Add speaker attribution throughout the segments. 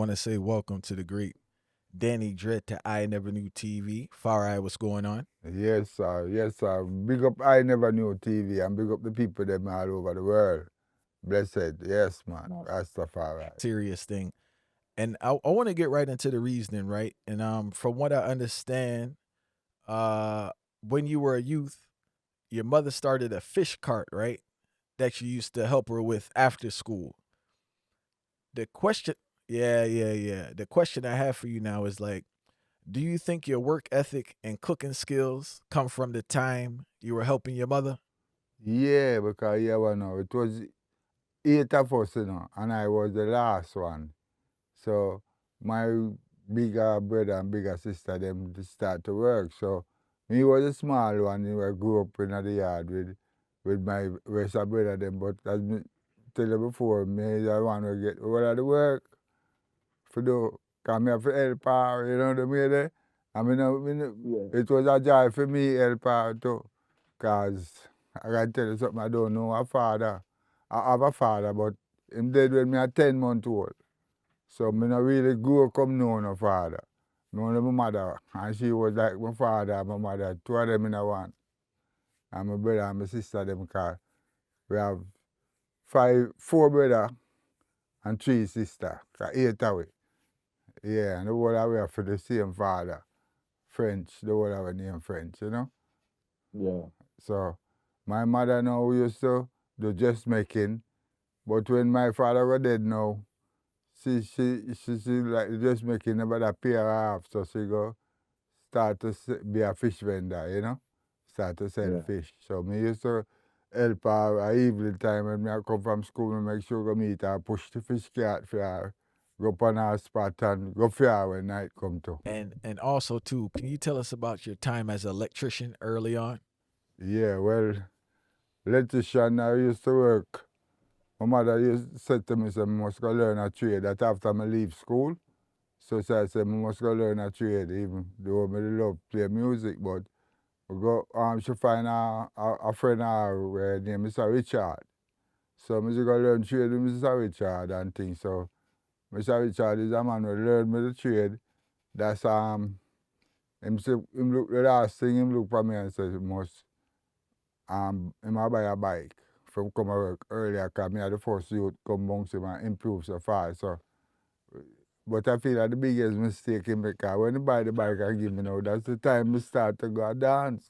Speaker 1: want to say welcome to the great Danny Dread to I Never Knew TV. Far Eye, what's going on?
Speaker 2: Yes, sir. Yes, sir. Big up I Never Knew TV and big up the people them all over the world. Blessed. Yes, man. Rastafari.
Speaker 1: Serious thing. And I want to get right into the reasoning, right? And from what I understand, when you were a youth, your mother started a fish cart, right? That you used to help her with after school. The question, yeah. The question I have for you now is like, do you think your work ethic and cooking skills come from the time you were helping your mother?
Speaker 2: Yeah, because it was 8 of us, and I was the last one. So my bigger brother and bigger sister, them start to work. So me was a small one, I grew up in the yard with my rest of brother them, but as me tell you before, me the one who get all of the work for do, because me have to help her, the way there. And it was a joy for me help her too, because I can tell you something, I don't know a father. I have a father, but him dead when me a 10 months old. So me not really grew up come know no father. Me only my mother, and she was like my father and my mother, two of them in a one. And my brother and my sister them, because we have four brother and 3 sisters, 8 away. Yeah, and the whole of we are for the same father. French, the whole of our name French,
Speaker 3: Yeah.
Speaker 2: So my mother now used to do dressmaking, but when my father was dead now, she like the dressmaking about a pair off, so she go start to be a fish vendor, start to sell fish. So me used to help her at evening time when I come from school and make sure go meet her, push the fish cart for her, go up on her spot and go for her when night come to.
Speaker 1: And also too, can you tell us about your time as an electrician early on?
Speaker 2: Yeah, well, electrician I used to work. My mother used to say to me, I must go learn a trade that after I leave school. So I said, I must go learn a trade, even though I love play music, but we go, she find a friend of her named Mr. Richard. So I go learn trade with Mr. Richard and things. So Mr. Richard is a man who learn me the trade. That's him look the last thing him look for me and say he must him a buy a bike from come work earlier, because me are the first youth come amongst him and improve so far. So but I feel that the biggest mistake in because when you buy the bike and give me now, that's the time we start to go dance.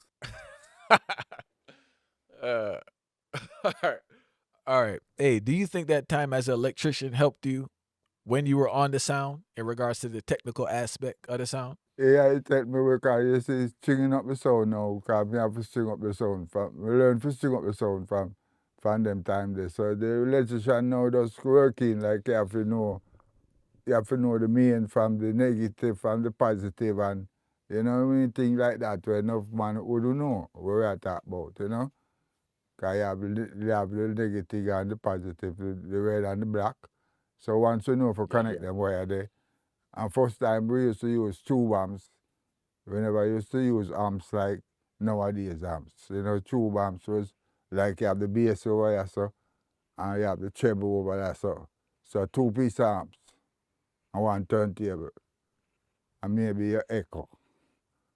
Speaker 1: uh, all right. Hey, do you think that time as an electrician helped you when you were on the sound in regards to the technical aspect of the sound?
Speaker 2: Yeah, it helped me because you see, stringing up the sound now, because me have to string up the sound we learn to string up the sound from them time there. So the electrician now just working, like you have to know the main from the negative, from the positive, and things like that where enough man would know what we are talking about, Because you have the negative and the positive, the red and the black. So once you know for connect them wire there. And first time we used to use tube amps. We never used to use amps like nowadays amps. Tube amps was like you have the bass over here, so, and you have the treble over there, so. So 2-piece amps and one turntable. And maybe your echo.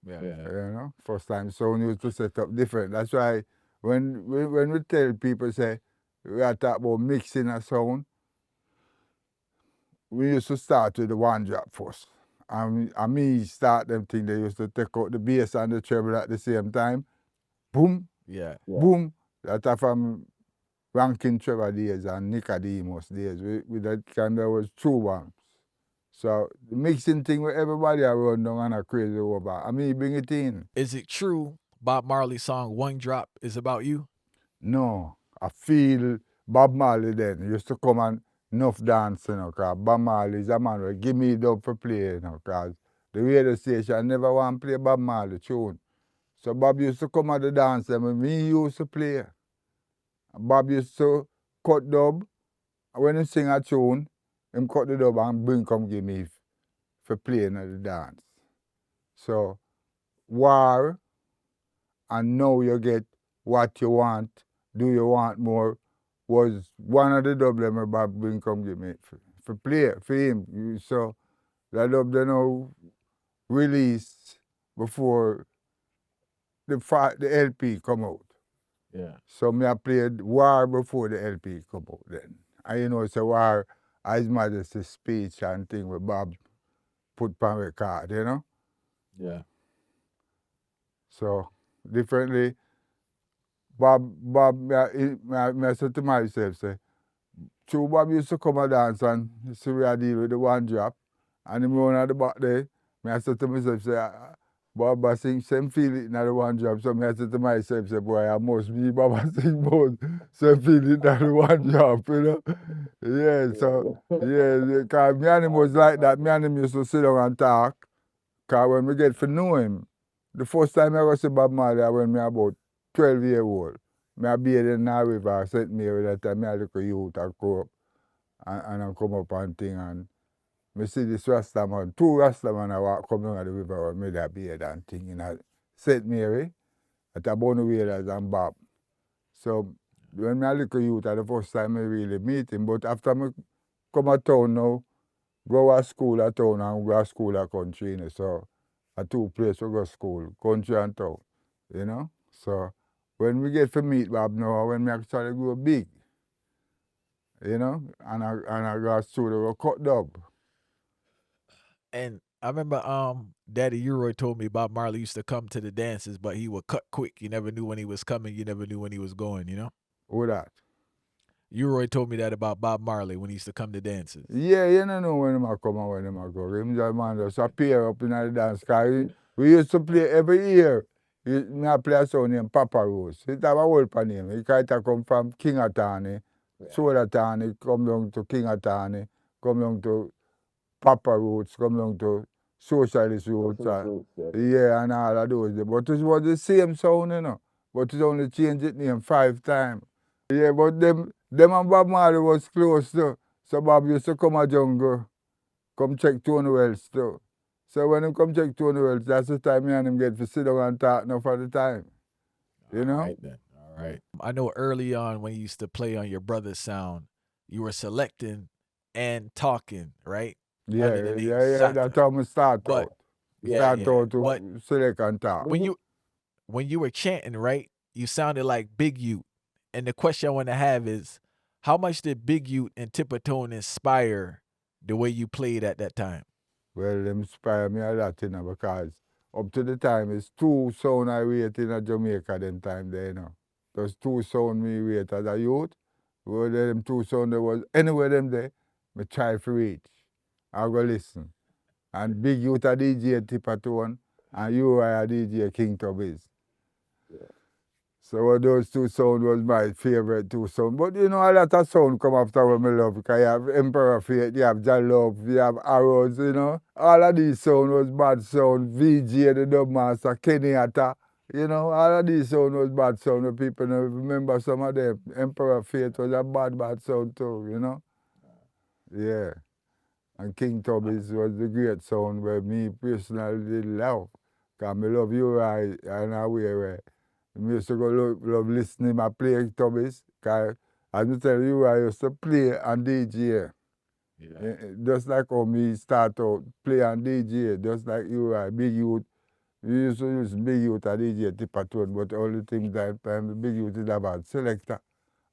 Speaker 1: Yeah.
Speaker 2: First time sound used to set up different. That's why when we tell people say we are talking about mixing a sound, we used to start with the one drop first. And me start them thing, they used to take out the bass and the treble at the same time. Boom,
Speaker 1: Yeah.
Speaker 2: boom. That's from Ranking Trevor days and Nicodemus days. With that kind of was two amps. So the mixing thing with everybody around down and a crazy over. I mean, bring it in.
Speaker 1: Is it true Bob Marley's song One Drop is about you?
Speaker 2: No, I feel Bob Marley then used to come and enough dance, because Bob Marley is a man who give me dub for play, because the radio station never want to play Bob Marley tune. So Bob used to come at the dance and me used to play. Bob used to cut dub. When he sing a tune, him cut the dub and bring come give me for playing at the dance. So war and now you get what you want, do you want more, was one of the double my Bob bring come give me for play for him. So that dub they know released before the LP come out.
Speaker 3: Yeah.
Speaker 2: So me I played War before the LP come out then. And you know it's a War His Majesty's speech and thing with Bob put on record, you know?
Speaker 3: Yeah.
Speaker 2: So differently, Bob, me I said to myself, say, true Bob used to come and dance and see we I deal with the one drop. And him run at the back there, me I said to myself, say, Bob I sing same feel it in the one drop. So me I said to myself, say, boy, I must be Bob I sing both. Same feel it in the one drop, you know? Yeah, so, yeah, because me and him was like that. Me and him used to sit down and talk. Because when we get to know him, the first time I was see Bob Marley, I when me about 12 years old. Me I be in the river, St. Mary that time, me a little youth, I grow up and I come up and thing and me see this Rastaman, two Rastaman I walk come down the river with me that beard and thing in St. Mary, at a Bono Waders and Bob. So when me a little youth, the first time I really meet him, but after me come to town now, go to school at town and go to school at country, you know, so a two places we go to school, country and town, you know. So when we get to meet Bob now, when we actually grow big, you know, and I go to studio, we cut dub.
Speaker 1: And I remember Daddy Uroy told me Bob Marley used to come to the dances, but he would cut quick. You never knew when he was coming, you never knew when he was going, you know?
Speaker 2: Who that?
Speaker 1: Uroy told me that about Bob Marley when he used to come to dances.
Speaker 2: Yeah, you don't know when him come and when him go. Him just man just appear up in the dance. Cause we used to play every year. Me I play a song named Papa Rose. It have a whole pan name. It come from King Atani, Soul Atani, come down to King Atani, come down to Papa Roots, come down to Socialist Roots. Yeah, and all of those. But it was the same sound, you know. But it only changed its name 5 times. Yeah, but them and Bob Marley was close too. So Bob used to come a Junjo, come check Tony Wells too. So when him come check Tony Wells, that's the time me and him get to sit down and talk now for the time. You know?
Speaker 1: All right then. All right. I know early on when you used to play on your brother's sound, you were selecting and talking, right?
Speaker 2: Yeah,
Speaker 1: Under the name
Speaker 2: yeah,
Speaker 1: Shatta.
Speaker 2: that's how we start
Speaker 1: But-
Speaker 2: out.
Speaker 1: Yeah,
Speaker 2: Start
Speaker 1: yeah.
Speaker 2: out to
Speaker 1: But
Speaker 2: select and talk.
Speaker 1: when you were chanting, right, you sounded like Big Ute. And the question I want to have is, how much did Big Ute and Tippertone inspire the way you played at that time?
Speaker 2: Well, them inspire me a lot, you know, because up to the time, it's 2 sound I rate in Jamaica them time there, you know. Those 2 sound me rate as a youth. Well, them 2 sound there was, anywhere them there, me try to reach. I go listen. And Big Youth a DJ Tippertone, and you are a DJ King Tubby. So those 2 sound was my favorite 2 sound. But you know, a lot of sound come after what me love, because you have Emperor Fate, you have Jah Love, you have Arrows, you know. All of these sound was bad sound. VJ, the dub master, Kenny Atta, you know, all of these sound was bad sound. The people don't remember some of them. Emperor Fate was a bad sound too, you know. Yeah. And King Tubby's was the great sound where me personally love. Because I love you right and I where I used to go love listening I play Tubby's. Because as I tell you, I used to play and DJ.
Speaker 1: Yeah.
Speaker 2: Just like how me start out, play and DJ, just like you are, Big Youth. We used to use Big Youth and DJ Tippertone, but all the things that time the Big Youth is about Selector.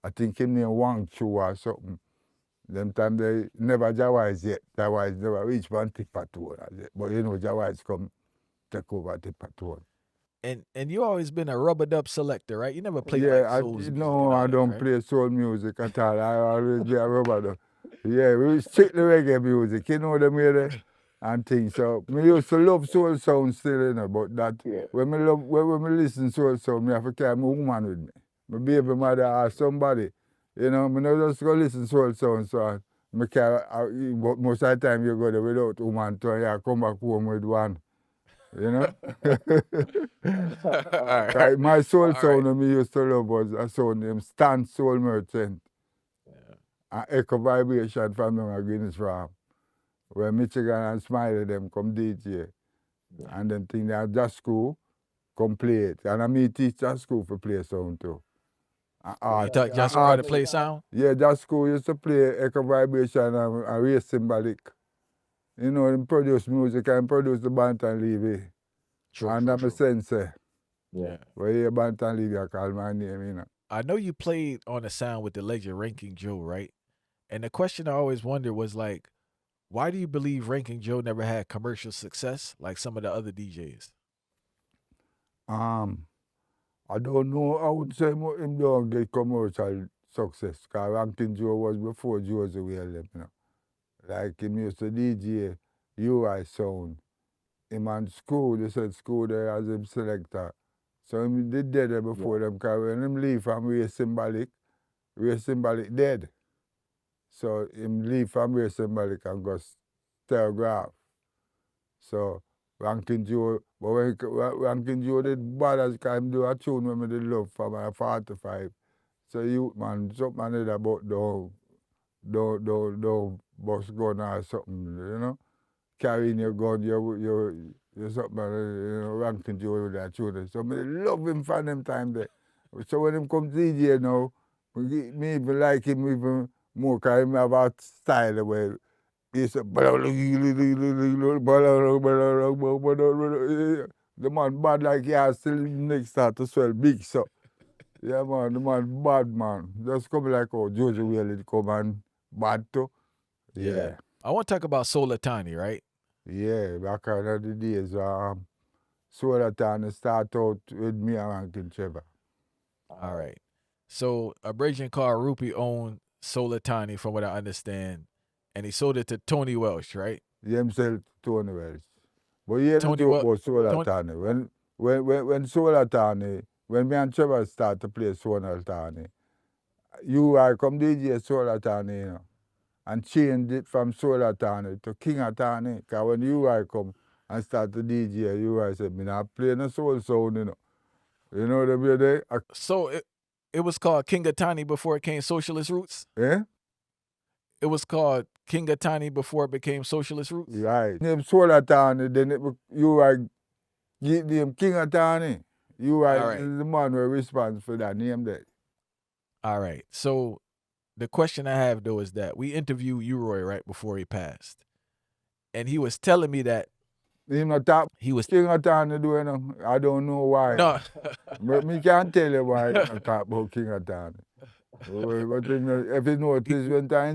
Speaker 2: I think him name Wang Chu or something. Them time they never Jawise yet. Jawise never reach one Tippertone. But you know Jawise come take over Tippertone.
Speaker 1: And you always been a rubber dub selector, right? You never played like soul music.
Speaker 2: No, I
Speaker 1: and all
Speaker 2: don't
Speaker 1: that, right?
Speaker 2: play soul music at all. I always be a rubber dub. Yeah, we strictly reggae music, you know them way and things. So me used to love soul sound still, you know, but that when me listen soul sound, me have to carry my woman with me. My baby mother or somebody. You know, me not just go listen soul sound, so me carry, but most of the time you go there without woman, so you come back home with one. You know?
Speaker 1: All
Speaker 2: My soul
Speaker 1: All
Speaker 2: sound that me used to love was a sound named Stan Soul Merchant. An echo vibration from them at Guinness Farm. Where Michigan and Smiley them come DJ. And then think they have jazz school, come play it. And I me teach jazz school for play sound too.
Speaker 1: You taught Joshua how to play sound?
Speaker 2: Yeah, that school used to play echo vibration and race symbolic. You know, them produce music and produce the Banton Levy. And I'm a sensei.
Speaker 3: Yeah.
Speaker 2: Well, yeah, Banton Levy, I call my name, you know.
Speaker 1: I know you played on a sound with the legend Ranking Joe, right? And the question I always wondered was like, why do you believe Ranking Joe never had commercial success like some of the other DJs?
Speaker 2: I don't know. I would say him don't get commercial success because Ranking Joe was before Joe's Wheel, you know. Like him used to DJ UI sound. Him on school, they said school there as him selector. So him did dead there before them because when him leave from Race Symbolic dead. So him leave from Race Symbolic and go Telegraph. So Ranking Joe, but when Ranking Joe did bad as him do a tune when me did love for my 45. So youth man, something did about don't bust gun or something, you know? Carrying your gun, your something, you know, Ranking Joe with that tune. So me love him for them time there. So when him come DJ now, me even like him even more because him have a style where he said, the man bad like yeah, still next start to swell big so. Yeah man, the man bad man. Just come like oh Jojo really come and bad too. Yeah.
Speaker 1: I want to talk about Solatani, right?
Speaker 2: Yeah, back in the days Solatani start out with me and Ranking Trevor.
Speaker 1: All right. So a Brazilian called Rupi owned Solatani from what I understand. And he sold it to Tony Welsh, right?
Speaker 2: He himself Tony Welsh. But he had to talk about Solatani. When Solatani, when me and Trevor start to play Solatani, I come DJ Solatani, you know, and change it from Solatani to King Atani. Because when I come and start to DJ, I said, me not play no soul sound, you know. You know the way they...
Speaker 1: So it was called King Atani before it came Socialist Roots?
Speaker 2: Eh?
Speaker 1: It was called King Atani before it became Socialist Roots?
Speaker 2: Right. Name Solatani, then I give name King Atani. Is the man who responds for that name there.
Speaker 1: All right. So the question I have though is that we interviewed Uroy right before he passed. And he was telling me that
Speaker 2: he not talk
Speaker 1: he was
Speaker 2: King Atani doing them. I don't know why.
Speaker 1: No.
Speaker 2: But me can't tell you why he not talk about King Atani. But if you notice when I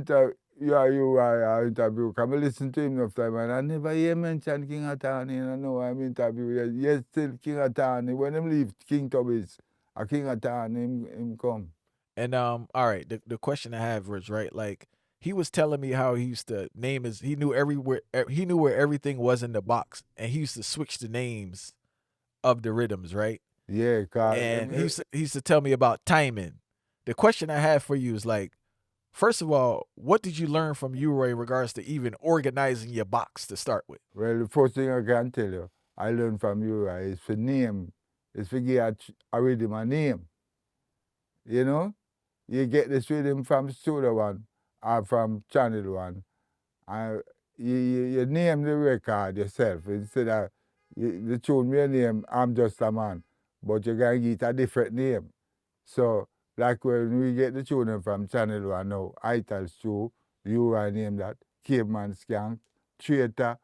Speaker 2: interview, come listen to him enough time and I never hear mention King Atani. I know I'm interview. Yes, still King Atani. When him leave King Tubby's, a King Atani him come.
Speaker 1: And all right, the question I have is right, like he was telling me how he used to name his he knew where everything was in the box and he used to switch the names of the rhythms, right?
Speaker 2: Yeah,
Speaker 1: and he used to tell me about timing. The question I have for you is like, first of all, what did you learn from Uroy in regards to even organizing your box to start with?
Speaker 2: Well, the first thing I can tell you, I learned from Uroy is for name, is for give a rhythm a name. You know? You get this rhythm from Studio One or from Channel One. And you name the record yourself. Instead of the tune me name, I'm Just a Man. But you can get a different name. So, like when we get the tune from Channel One now, Ital's True, I name that, Caveman Skank, Traitor,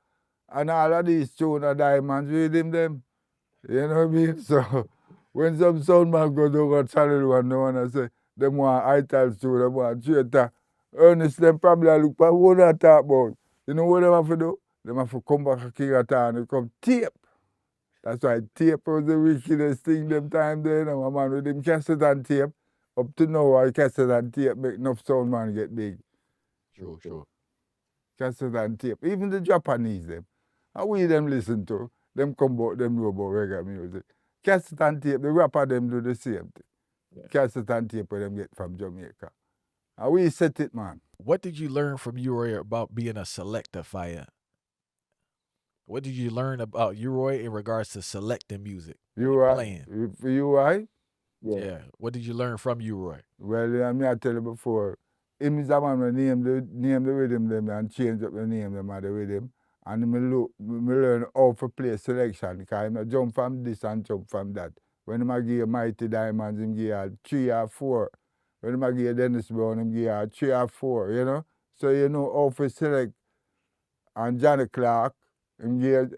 Speaker 2: and all of these tunes are diamonds rhythm them. You know what I mean? So, when some sound man goes over Channel One now and I say, them want Ital's True, them want Traitor, Ernest, them probably look for what I talk about. You know what they have to do? They have to come back to King of Town and come tape. That's why tape was the wickedest thing them time there. You know, my man with them cassette and tape. Up to now, our cassette and tape make enough sound man get big.
Speaker 1: Sure.
Speaker 2: Cassette and tape. Even the Japanese them. How we them listen to? Them come about, them know about reggae music. Cassette and tape, the rapper them do the same thing. Yeah. Cassette and tape where them get from Jamaica. How we set it, man.
Speaker 1: What did you learn from Uroy about being a selector, Fire? What did you learn about Uroy in regards to selecting music?
Speaker 2: Playing? For Uroy?
Speaker 1: Yeah. What did you learn from Uroy?
Speaker 2: Well, I tell you before, him is the man who name the rhythm them and change up the name them of the rhythm. And me learn how to play selection because I jump from this and jump from that. When him a give you Mighty Diamonds, him give you 3 or 4. When him a give you Dennis Brown, him give you 3 or 4, you know? So you know how to select. And Johnny Clark, him give you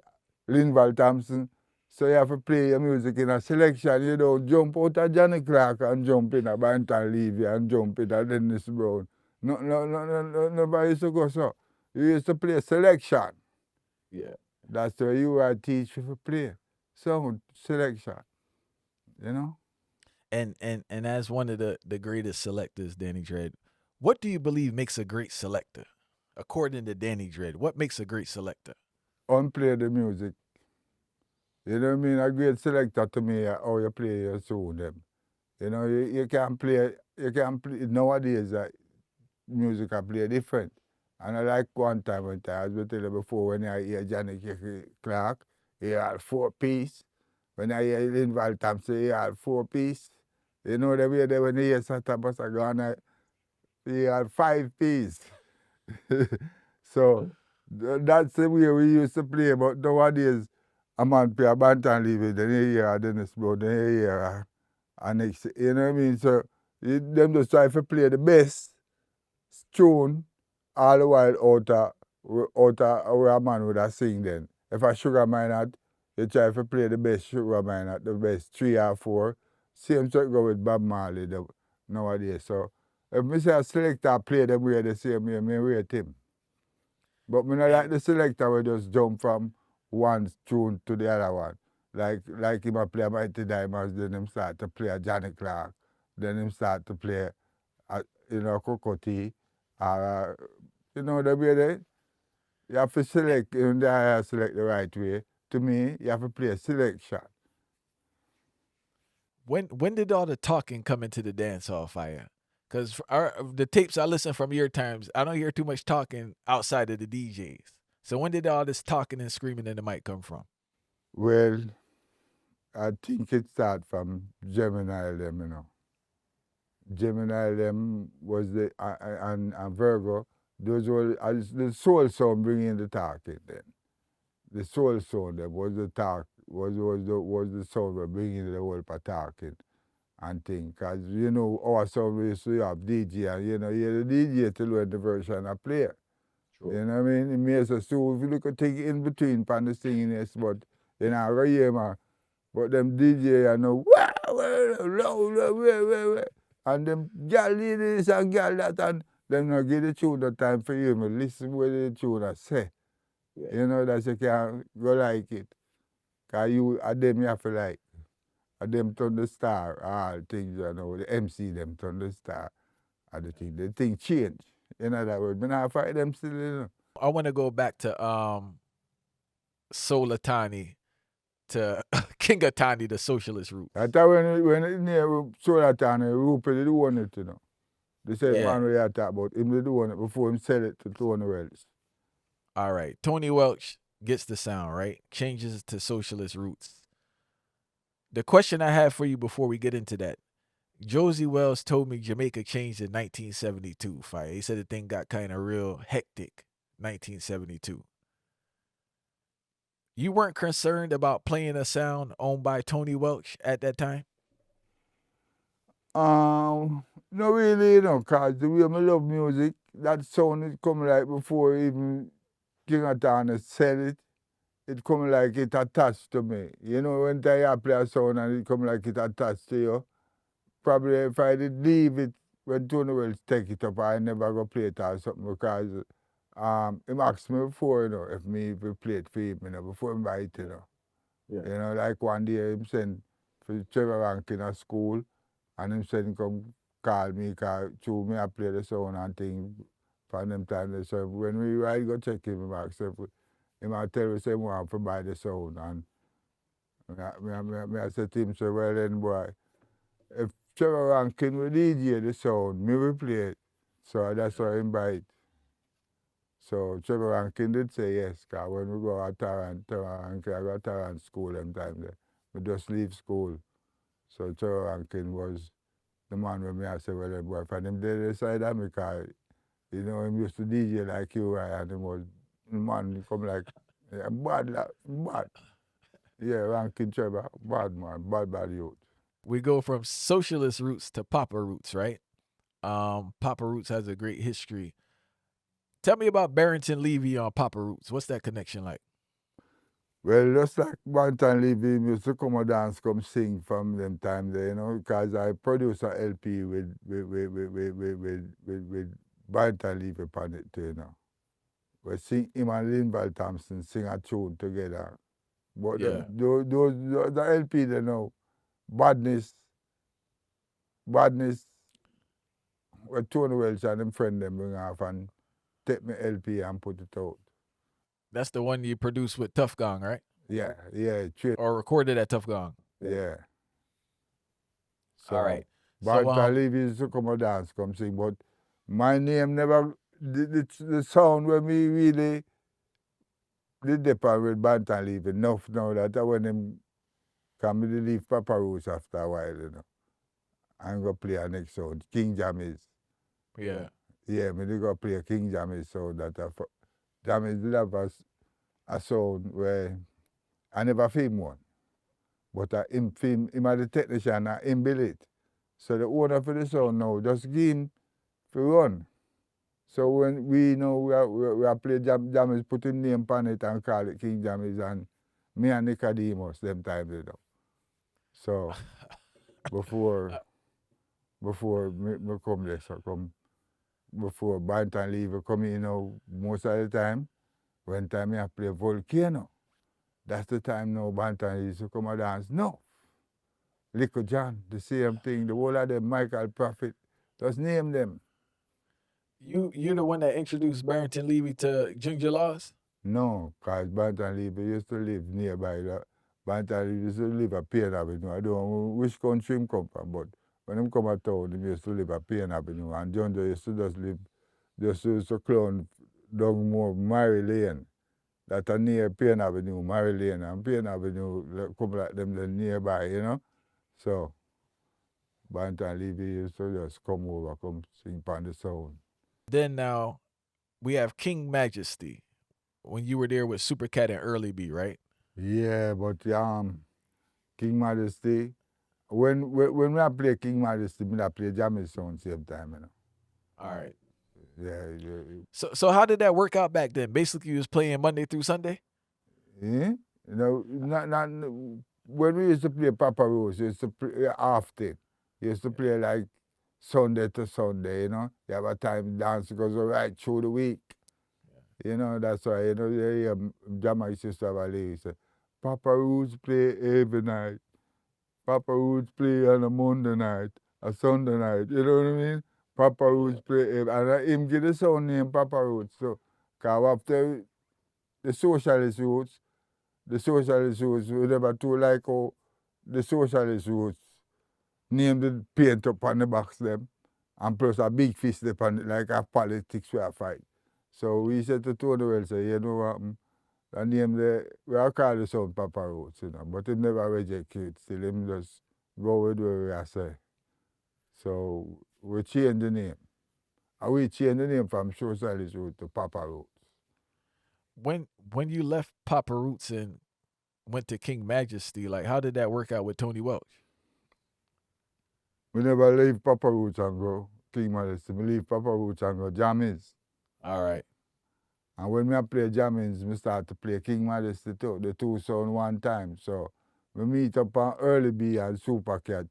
Speaker 2: Linval Thompson. So you have to play your music in a selection. You don't jump out of Johnny Clark and jump in a Banton Levy and jump in a Dennis Brown. Nobody used to go so. You used to play selection.
Speaker 3: Yeah.
Speaker 2: That's where you are teach you to play. Sound selection. You know?
Speaker 1: And as one of the greatest selectors, Danny Dread, what do you believe makes a great selector? According to Danny Dread, what makes a great selector?
Speaker 2: Unplay the music. You know what I mean? A great selector to me how you play your tune them. You know, you can play nowadays music I play different. And I like one time when I was telling you before when I hear Johnny Clark, he had 4-piece. When I hear Linval Thompson, he had 4-piece. You know the way they when you hear Santa Bossa Ghana, he had 5-piece. So that's the way we used to play, but nowadays a man play a Banton Levy, then you hear Dennis Brown, then you hear next, you know what I mean? So them just try to play the best tune all the while out of where a man would have sing then. If a Sugar Minott, you try to play the best Sugar Minott, the best 3 or 4. Same thing go with Bob Marley nowadays. So if me say a selector play them way the same way, me rate him. But me not like the selector will just jump from one tune to the other one. Like him a play a Mighty Diamonds, then him start to play a Johnny Clark, then him start to play Cocotti, or you know the way they you have to select, and they have to select the right way. To me, you have to play a selection.
Speaker 1: When did all the talking come into the dancehall fire? Because the tapes I listen from your times, I don't hear too much talking outside of the DJs. So when did all this talking and screaming in the mic come from?
Speaker 2: Well, I think it started from Gemini them, you know. Gemini them was the and Virgo. Those were the soul sound bringing the talking then. The soul sound that was the talk was the sound that bringing the whole for talking and thing. Cause you know our sound we used to have DJ and you know the DJ to learn the version I play.
Speaker 3: Sure.
Speaker 2: You know what I mean? It makes us so if you look at thing in between pan the singing yes, but you know I hear man. But them DJ I know and them girl this and girl that and them not give the tune the time for you. Me listen what the tune I say.
Speaker 3: Yeah.
Speaker 2: You know that you can go like it. Cause you them you have to like. Them turn the star, all things you know, the MC them turn the star. And the thing change. In other words, but I fight them still, you know.
Speaker 1: I want to go back to Solatani to King Atani, the socialist route.
Speaker 2: I thought when it near Solatani, Rupert did one it, you know. They said man we are talk about him did one it before him sell it to Tony Wells.
Speaker 1: All right. Tony Welch gets the sound, right? Changes to socialist roots. The question I have for you before we get into that, Josie Wells told me Jamaica changed in 1972. Fire. He said the thing got kind of real hectic 1972. You weren't concerned about playing a sound owned by Tony Welch at that time?
Speaker 2: No really, you know, cause the way I love music, that sound is coming like before even King Atana said it. It come like it attached to me. You know, when I play a sound and it come like it attached to you, probably if I did leave it when Tony Wells take it up, I never go play it or something because him asked me before, you know, if me if play it for him, you know, before him buy it, you know.
Speaker 3: Yeah.
Speaker 2: You know, like one day him send for Trevor Rankin at school and him said come call me because through me I play the sound and thing for them time. So when we ride go check him, I ask him I tell me say want to buy the sound and I said to him, so well then boy, if Trevor Rankin will DJ the sound, me will play it. So that's why him buy it. So Trevor Rankin did say yes, because when we go to Trevor Rankin, I go to Tarrant school them time there. We just leave school. So Trevor Rankin was the man with me. I said, well then boy, for him they decide that because you know him used to DJ like you, right? And him was the man he come like bad. Yeah, Rankin Trevor, bad man, bad youth.
Speaker 1: We go from socialist roots to Papa roots, right? Papa roots has a great history. Tell me about Barrington Levy on Papa roots. What's that connection like?
Speaker 2: Well, just like Banton Levy used to come and dance, come sing from them time there, you know, because I produced a LP with Banton Levy upon it too, you know. We sing him and Linval Thompson sing a tune together. But
Speaker 1: Yeah.
Speaker 2: the LP they know, badness, where Tony Welch and them friend them bring off and take me LP and put it out.
Speaker 1: That's the one you produced with Tough Gong, right?
Speaker 2: Yeah,
Speaker 1: Or recorded at Tough Gong.
Speaker 2: yeah.
Speaker 1: All right.
Speaker 2: But
Speaker 1: So,
Speaker 2: I leave used to come and dance, come sing, but my name never, the sound when me really did depend with Banton leave enough now that when them come to leave Papa Roots after a while, you know. I'm going to play a next sound, King Jammies.
Speaker 1: yeah.
Speaker 2: Yeah, me they go play a King Jammies sound that Jammies did have a sound where I never film one. But him had the technician and him build it. So the owner for the sound now just give him to run. So when we know we are play Jammies, put him name on it and call it King Jammies, and me and Nicodemus them time you know. So before me come there, so come before Banton leave come in, you know, most of the time, when time I play Volcano, that's the time now Banton used to come and dance. No. Little John, the same thing, the whole of them, Michael Prophet, just name them.
Speaker 1: You're the one that introduced Barrington Levy to Junjo laws?
Speaker 2: No, because Banton Levy used to live nearby. Banton Levy used to live at Payne Avenue. I don't know which country him come from, but when him come to town, he used to live at Payne Avenue. And Junjo used to used to clown down more Mary Lane. That are near Payne Avenue, Mary Lane, and Payne Avenue, come like them nearby, you know. So, Banton Levy used to just come over, come sing on the sound.
Speaker 1: Then now we have King Majesty. When you were there with Super Cat and Early B, right?
Speaker 2: Yeah, but King Majesty, when I play King Majesty, I play Jammies sound same time, you know.
Speaker 1: All right.
Speaker 2: Yeah.
Speaker 1: So how did that work out back then? Basically, you was playing Monday through Sunday?
Speaker 2: You know, not when we used to play Papa Rose, we used to play often. We used to play like Sunday to Sunday, you know. You have a time dance goes right through the week. You know, that's why, you know, Jama used to have a lady say, Papa Roots play every night. Papa Roots play on a Monday night, a Sunday night, you know what I mean? Papa Roots play and him give the sound name Papa Roots. So, because after the socialist roots, we never too like how the socialist roots name the paint up on the box them, and plus a big fist upon it, like a politics we are fight. So we said to Tony Wells, say, you know what, the name we are call the son Papa Roots, you know, but him never reject it, still him just go with where we are say. So we change the name. And we change the name from socialist root to Papa Roots.
Speaker 1: When you left Papa Roots and went to King Majesty, like how did that work out with Tony Welch?
Speaker 2: We never leave Papa Roots and go King Majesty. We leave Papa Roots and go Jammies.
Speaker 1: All right.
Speaker 2: And when I play Jammies, we start to play King Majesty too, the two sound one time. So we meet up on Early B and Super Cat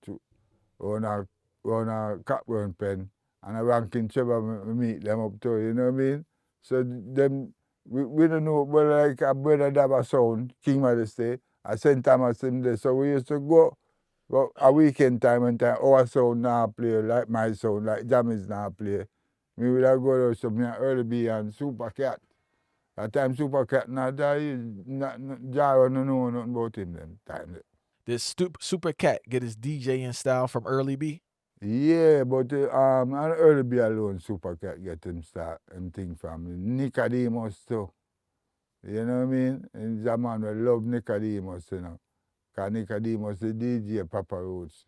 Speaker 2: on a Cockburn Pen, and a Rankin Trevor, we meet them up too, you know what I mean? So them, we don't know, but like a brother have a sound, King Majesty, at St. Thomas in there. So we used to go a weekend time and time, our sound now play, like my sound, like Jammies now play. We would have go to some Early B and Super Cat. That time Super Cat not die, Jaro no know nothing about him them time.
Speaker 1: Did Super Cat get his DJing style from Early B?
Speaker 2: Yeah, but an Early B alone Super Cat get him start and thing from Nicodemus too. You know what I mean? And he's a man who love Nicodemus, you know. Because Nicodemus the DJ Papa Roots.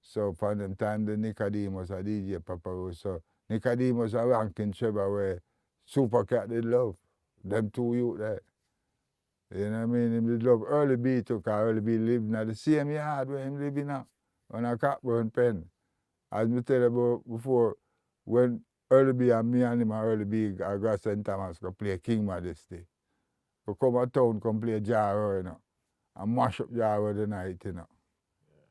Speaker 2: So from them time the Nicodemus a DJ Papa Roots. So Nicodemus a Rankin Trevor where Super Cat did love. Them two youth there. You know what I mean? Him did love Early B too, because Early B lived in the same yard where him living now, on a Cockburn Pen. As me tell you about before, when Early B and me and him and Early B I go to St. Thomas go play King Majesty. We come to town, come play Jaro, you know, and mash up Jaro the night, you know.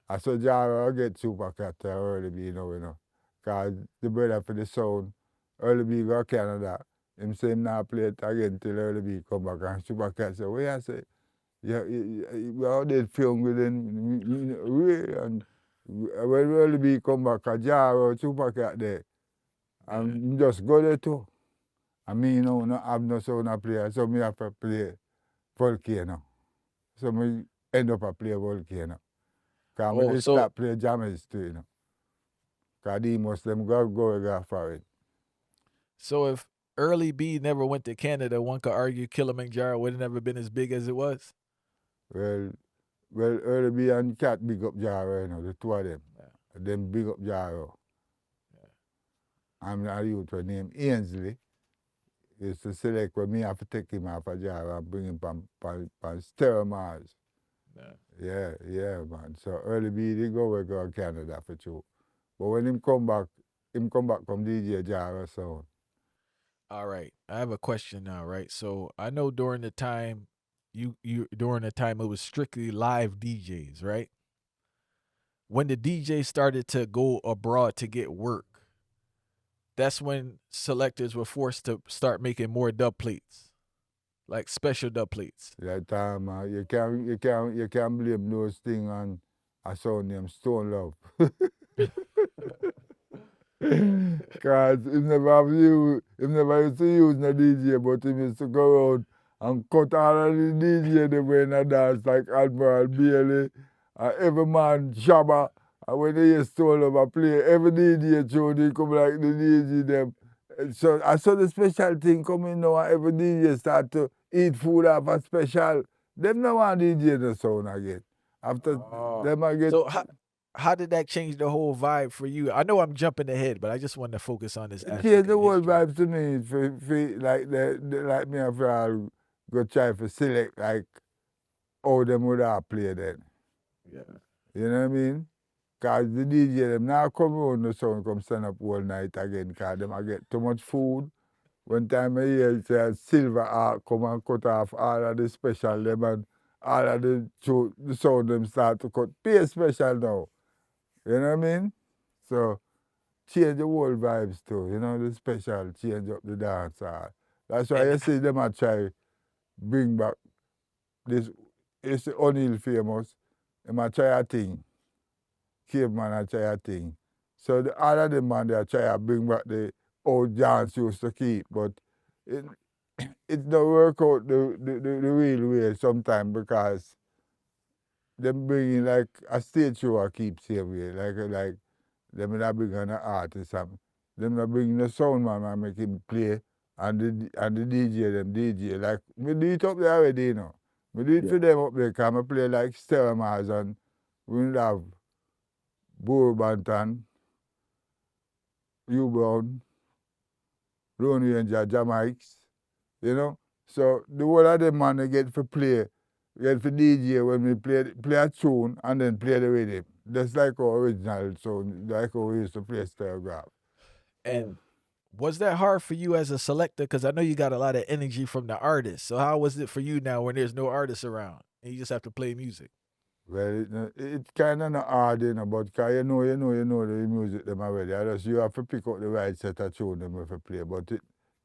Speaker 2: I saw Jaro get Super Cat Early B, you know. Because the brother for the sound, Early B go to Canada. Him say him not play it again till Early B come back. And Super Cat say, what you say? Yeah, we all did film with him, and when Early B come back, a Jaro, Super Cat there. And just go there too. And me, you know, not have no sound to play, so me have to play Volcano. So me end up a play Volcano. Because
Speaker 1: Oh,
Speaker 2: I
Speaker 1: so
Speaker 2: start play Majesty, you know. Because they must them go for it.
Speaker 1: so if Early B never went to Canada, one could argue Kilimanjaro would have never been as big as it was.
Speaker 2: Well, Early B and Cat big up Jaro, you know, the two of them.
Speaker 1: Yeah.
Speaker 2: Them big up Jaro. I'm a youth named Ainsley. Used to select when me have to take him off a Jaro and bring him from Stereomars. Yeah, man. So Early B, they go to Canada for sure. But when him come back from DJ Jaro sound.
Speaker 1: All right, I have a question now, right? So I know during the time during the time it was strictly live DJs, right? When the DJ started to go abroad to get work, that's when selectors were forced to start making more dub plates, like special dub plates.
Speaker 2: That time, you can't blame those things on a sound named Stone Love. Because him never used to use no DJ, but he used to go around and cut all of the DJ they were in a dance like Admiral Bailey, every man Shabba. And when they hear Stone Love play, every DJ tune, they come like the DJ them. So I saw the special thing coming now, and every DJ start to eat food off a special. Them no want DJ the sound again. After them I get.
Speaker 1: So how did that change the whole vibe for you? I know I'm jumping ahead, but I just wanted to focus on this aspect.
Speaker 2: Yeah, the whole vibes to me, for like like me if I go try to select like how them would have played then.
Speaker 1: Yeah.
Speaker 2: You know what I mean? Because the DJ them now come on the sound come stand up all night again because them I get too much food. One time I hear say Silver Arc come and cut off all of the special them and all of the sound them start to cut. Pay special now. You know what I mean? So change the whole vibes too, you know, the special, change up the dance hall. That's why you see them a try bring back this, it's O'Neill famous, them a try a thing, Caveman a try a thing. So all of them man, they a try to bring back the old dance used to keep, but it don't work out the real way sometimes because them bringing like a stage show a keep same way, like them not bring an artist, them not bring the sound man and make him play, and the DJ them DJ. Like, me do it up there already, you know. Me do it for them up there, because I play like Stereomars and we have Banton, U-Brown, Lone Ranger, Jamaics, you know. So the whole of them man they get for play, get for DJ when we play a tune and then play the rhythm. That's like our original sound, like how we used to play Stereograph.
Speaker 1: And was that hard for you as a selector? Because I know you got a lot of energy from the artists. So how was it for you now when there's no artists around and you just have to play music?
Speaker 2: Well, it's kind of not hard, you know, but because you know the music them already. You have to pick up the right set of tune them if you play. But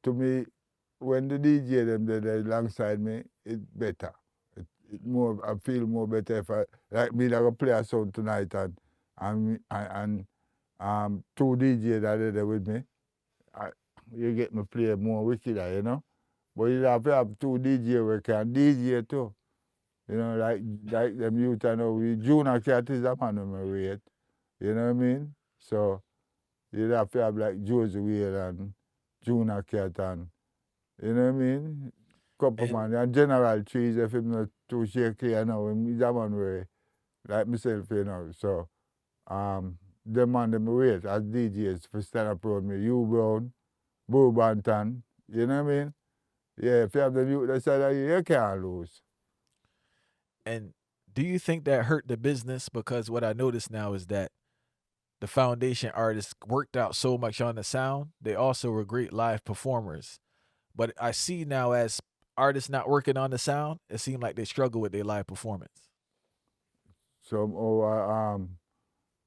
Speaker 2: to me, when the DJ them there alongside me, it's better. I feel more better if I, like me, I go play a song tonight and two DJs are there with me. You get me play more wickeder, you know. But you have to have two DJs who can DJ too. You know, like them youth I know, Junior Cat is a man of my rate. You know what I mean? So you have to have like Josie Whale and Junior Cat and, you know what I mean? Couple man, and General Trees, if him not too shaky, you know, he's a man where, like myself, you know. So, them man, them wait as DJs for stand up around me. You Brown, Banton, you know what I mean? Yeah, if you have the youth that side of you, you can't lose.
Speaker 1: And do you think that hurt the business? Because what I notice now is that the foundation artists worked out so much on the sound. They also were great live performers. But I see now as artists not working on the sound, it seemed like they struggle with their live performance.
Speaker 2: Some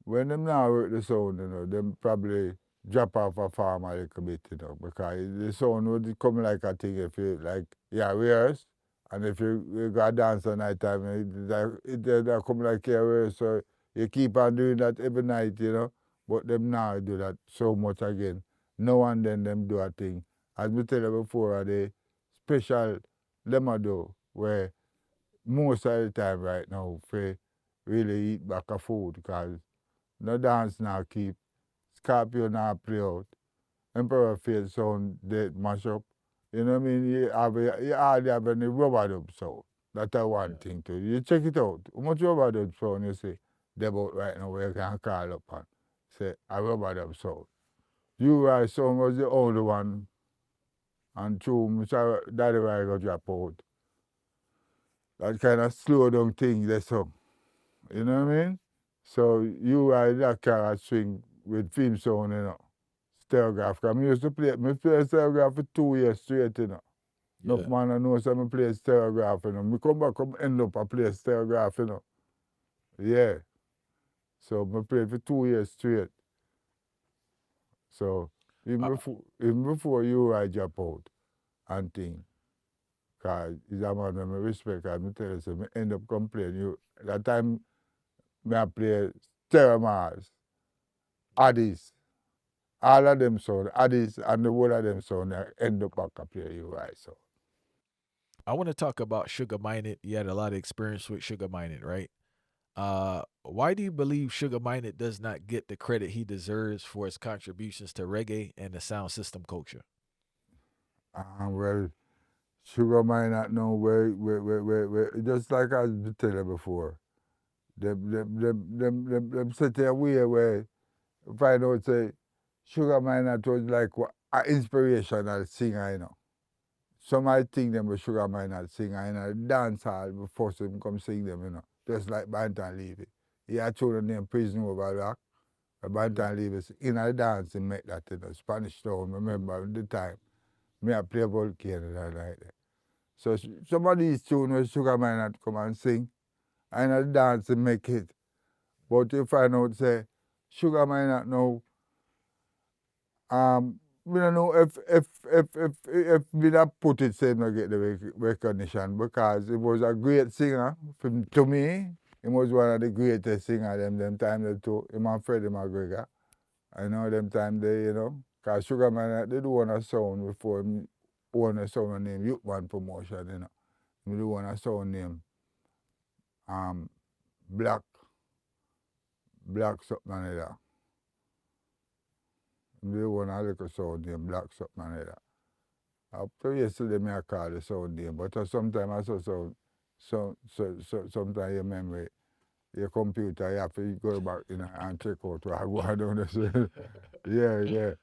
Speaker 2: when them now work the sound, them probably drop off a farm a little bit, because the sound would come like a thing if you like, rehearse, and if you go dance at night time, it come like a rehearse, so you keep on doing that every night, but them now do that so much again. Now and then them do a thing. As we tell you before, the special them a do, where most of the time right now, for really eat back a food, because no dance now keep, Scorpio now play out, Emperor Faith sound they mash up. You know what I mean? You hardly have any rubber dub sound. That's one thing too. You check it out. How much rubber dub sound you see they about right now where you can call up and say a rubber dub sound. You right sound was the only one, and through Mr. Daddy Right got drop out. That kind of slow down thing they song. You know what I mean? So you are that kind of swing with film sound, Stereograph. Because I used to play stereograph for 2 years straight, Enough man I know so I play stereograph, Me come back, come end up I play stereograph, Yeah. So I played for 2 years straight. So even before you I drop out and thing. Because he's a man that I respect, and I tell you, so I end up complaining. That time I play Stereomars, Addies, all of them sound, Addies and the whole of them sound, I end up back up here, you right, so.
Speaker 1: I want to talk about Sugar Minott. You had a lot of experience with Sugar Minott, right? Why do you believe Sugar Minott does not get the credit he deserves for his contributions to reggae and the sound system culture?
Speaker 2: Well, Sugar might not know where, just like I tell you before, them set a way where find out say Sugar Minott was like an inspirational singer, Some I think them with Sugar Minott singer, dance hall before them come sing them, Just like Banton Levy. He had told the name Prison Over Rock. Banton Levy in a dance and make that, Spanish Town, remember at the time. Me I play Volcano and like that. So some of these tunes where Sugar Minott come and sing, and I dance and make it. But you find out say Sugar Minott now, we don't know if we not put it say not get the recognition, because it was a great singer. To me, he was one of the greatest singers them time they too. Him and Freddie McGregor. I know them time they, because Sugar Minott they do own a sound before him own a sound named Youthman Promotion, He do own a sound named Black something like that. They want a little sound name, Black something like that. Up to yesterday, I call the sound name, but sometimes I saw sometimes your memory, your computer, you have to go back and check out what I go down there. Yeah.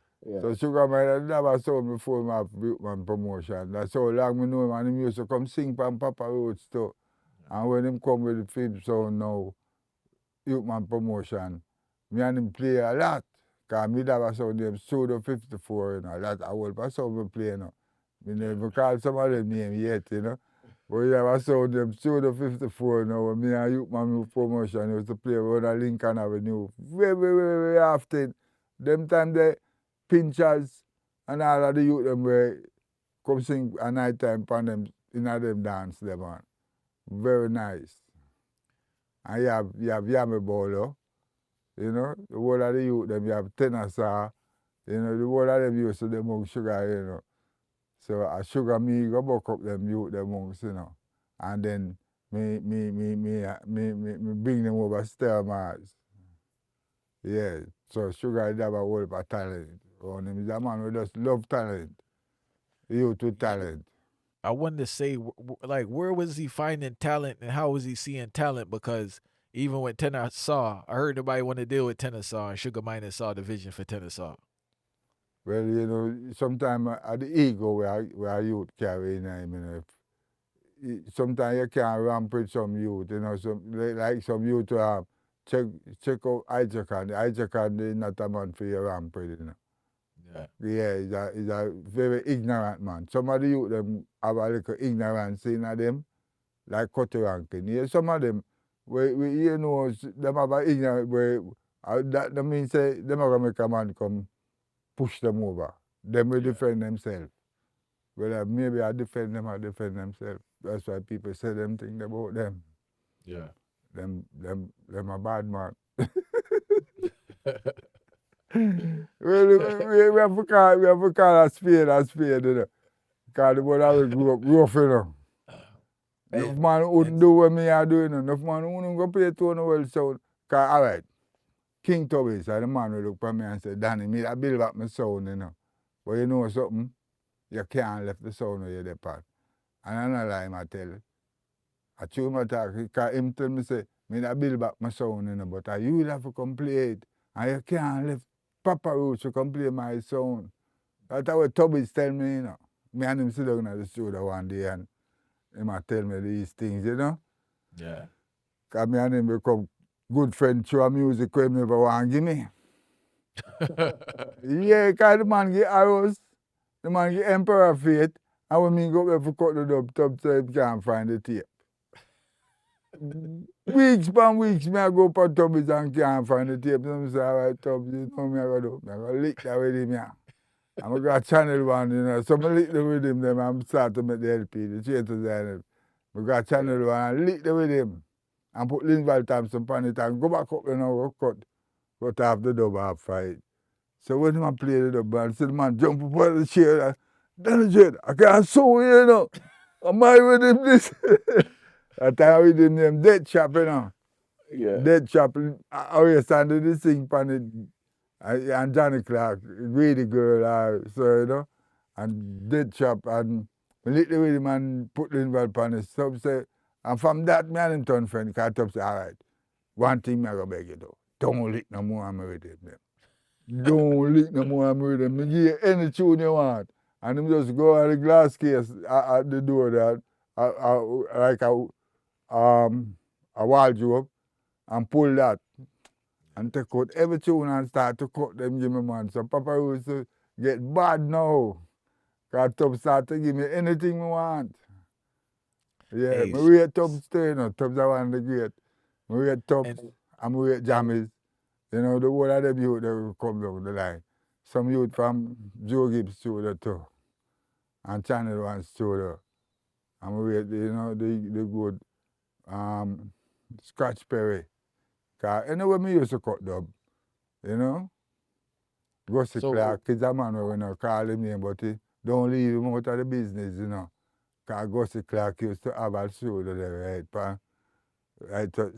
Speaker 2: So Sugar Minott never saw me before my Youthman Promotion. That's how long I know him, and he used to come sing from Papa Roads too. And when him come with the film sound now, Youthman Promotion, me and him play a lot. Because me have a sound named Studio 54, That's a whole sound we play, Me never call some of them name yet, But we have a sound named Studio 54 now. Me and Youthman Promotion used to play around Lincoln Avenue very often. Them time the Pinchers and all of the youth them were come sing a night time upon them in them dance them on. Very nice. And you have Yami Bolo, the whole of the youth them, you have Tenasa, the whole of them used to them on Sugar, So a Sugar me go buck up them youth them monks, And then me bring them over Mars. Yeah. So Sugar have a whole of talent. Him is a man who just love talent. Youth with talent.
Speaker 1: I wanted to say, like, where was he finding talent and how was he seeing talent? Because even when Tenor I heard nobody want to deal with Tenor and Sugar Minott saw the vision for Tenor.
Speaker 2: Well, sometimes the ego where youth carry in him, sometimes you can't ramp with some youth, you know, like some youth to have. Check out Ijakan. Ijakan is not a man for your ramp with, you know.
Speaker 1: Yeah.
Speaker 2: Yeah, he's a very ignorant man. Some of the youth them have a little ignorance in them, like Cutty Rankin. Yeah, some of them, you know, them have a ignorant where that means say them are gonna make a man come push them over. Them will defend themselves. Well, maybe I defend them or defend themselves. That's why people say them things about them.
Speaker 1: Yeah.
Speaker 2: Them a bad man. Well, we have to call a spade, you know. Because the brother we grew up rough, you know. Enough man wouldn't do what me I do, you know. Enough man wouldn't go play tone well sound. Because, all right, King Tubby, so the man will look at me and say, Danny, me that build up my sound, you know. But you know something? You can't left the sound where you're there, part. And I don't lie, I tell you. I chew my talk, because him tell me, say, me that build back my sound, you know, but you will have to come play it. And you can't left Papa Roots to come play my sound. That's what Tubby's tell me, you know. Me and him sit down at the studio one day and he might tell me these things, you know.
Speaker 1: Yeah.
Speaker 2: Because me and him become good friends through a music where him never want to give me. Yeah, because the man get arrows, the man get Emperor Faith, and when me go up there for cut the dub, Tub say he can't find the tape. Weeks upon weeks, me I go for Tubbies and can't find the tape. So I say, all right, Tubbs, you know me I go do. I go lick that with him, yeah. I'm going to channel one, you know. So I lick the with him, then I'm start to make the LP, the Changes and I go channel one and lick the with him. And put Linval Thompson on it and go back up, you know, cut off the dub half fight. So when I play the dub, and see the man jump up on the chair, Danny Jade, I can't sew you, you know. I'm with him this. That time with him name Dead Chap, you know.
Speaker 3: Yeah.
Speaker 2: Dead Chap, I always standing this thing on it. And Johnny Clark, Greedy Girl, so you know, and Dead Chap, and little with him and put the involved on it. So say, and from that, me and him turn friend, because Top say, all right, one thing me I go beg you do, don't lick no more I'm with him. Don't lick no more I'm with him. Me give you any tune you want. And him just go out the glass case at the door there, like a wardrobe, and pull that. And take out every tune and start to cut them, give me man. So Papa used to get bad now. Because Tubbs start to give me anything I want. Yeah,
Speaker 1: Hey,
Speaker 2: me rate Tubbs too, you know. Tubbs are one of the great. Me rate Tubbs and me rate Jammies. You know, the whole of them youth they will come down the line. Some youth from Joe Gibbs studio too. And Channel One studio. And we rate, you know, the good Scratch Perry. Because anyway, me used to cut dub. You know? Gussie Clark is a man where we not call him name, but he don't leave him out of the business, you know. Because Gussie Clark used to have a shoulder there, right to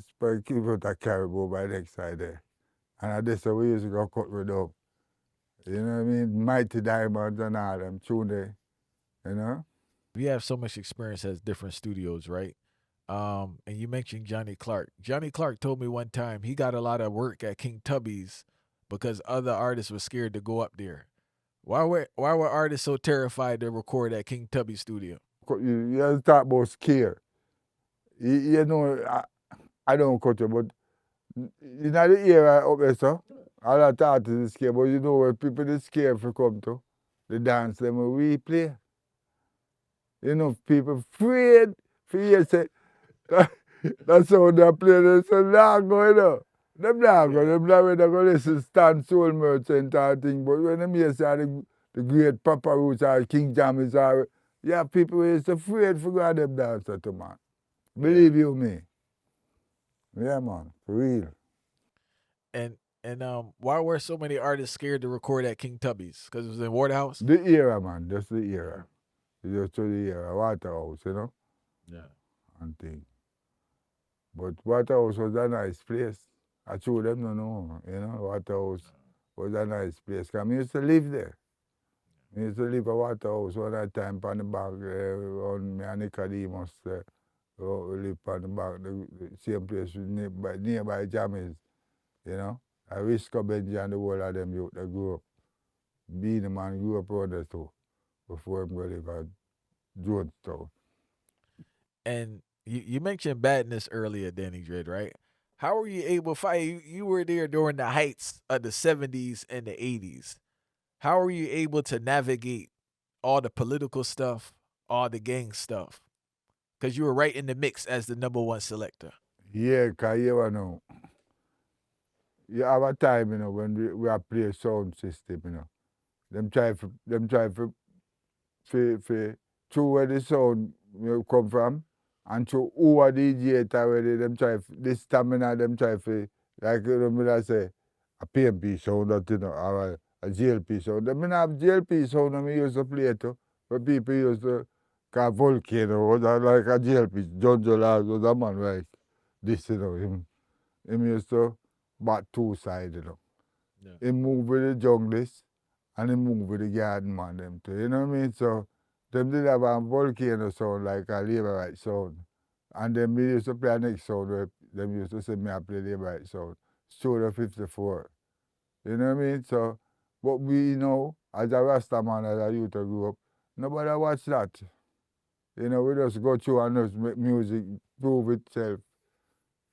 Speaker 2: keep out a caribou by the next side there. And that's how we used to go cut with up. You know what I mean? Mighty Diamonds and all them tune there, you know?
Speaker 1: we have so much experience at different studios, right? And you mentioned Johnny Clark. Johnny Clark told me one time he got a lot of work at King Tubby's because other artists were scared to go up there. Why were artists so terrified to record at King Tubby's studio?
Speaker 2: You have to talk about scare. You know, I don't cut you, but in the era up there, so, a lot of artists is scared, but you know where people is scared if you come to the dance them where we play. You know, people afraid for you say, that's how they play, they say, nah, go, you know. Them not go, them not going to listen Stan Soul Merchant or thing, but when them hear say the great Papa Roots or King Jammys or, yeah, people is afraid for God them dancer to man. Believe you me. Yeah, man, for real.
Speaker 1: And why were so many artists scared to record at King Tubby's? Because it was in Waterhouse?
Speaker 2: The era, man, just the era. Just to the era, Waterhouse, you know,
Speaker 1: Yeah.
Speaker 2: and thing. But Waterhouse was a nice place. I told them no, no, you know, Waterhouse was a nice place. Because I used to live there. I used to live at Waterhouse one time on the back, on me and Nicodemus, we live on the back, the same place nearby Jammies, you know. I Risco Benji and the whole of them youth, they grew up. Being man grew up around there too, before him go live at Jonestown.
Speaker 1: And you mentioned badness earlier, Danny Dread, right? How were you able to fight? You were there during the heights of the 70s and the 80s. How were you able to navigate all the political stuff, all the gang stuff? Because you were right in the mix as the number one selector.
Speaker 2: Yeah, because you know, you have a time, you know, when we are play sound system, you know. Them try for through where the sound come from and through who are DJ it already, them try this stamina, them try for, like you know, me I say, a PMP sound that, you know, or a GLP sound. Them me have GLP sound that me used to play too, but people used to call Volcano, was like a GLP, Junjo was a man like this, you know, him used to bat two sides, you know.
Speaker 1: Yeah.
Speaker 2: He move with the junglist and he move with the garden man them too. You know what I mean? So them did have a volcano sound like a labor right sound. And then me used to play a next sound where them used to say me I play labor right sound. Studio 54. You know what I mean? So but we know as a Rasta man, as a youth who grew up, nobody watch that. You know, we just go through and just make music prove itself.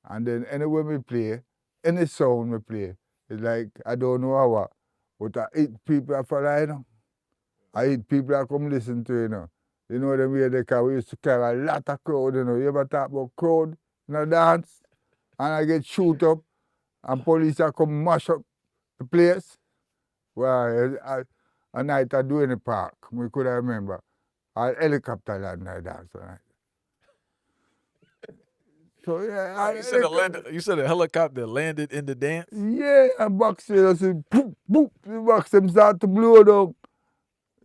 Speaker 2: And then anywhere we play, any sound we play, it's like I don't know how, but I hit people I follow, you know. I hit people I come listen to, you know. You know them way they can, we used to carry a lot of crowd, you know. You ever talk about crowd in a dance? And I get shoot up and police are come mash up the place. Well, a night I do in the park, we could remember. A helicopter land I dance tonight. So yeah,
Speaker 1: You said a helicopter landed in the dance?
Speaker 2: yeah, and box you see, boop, boop, the box them start to blow down.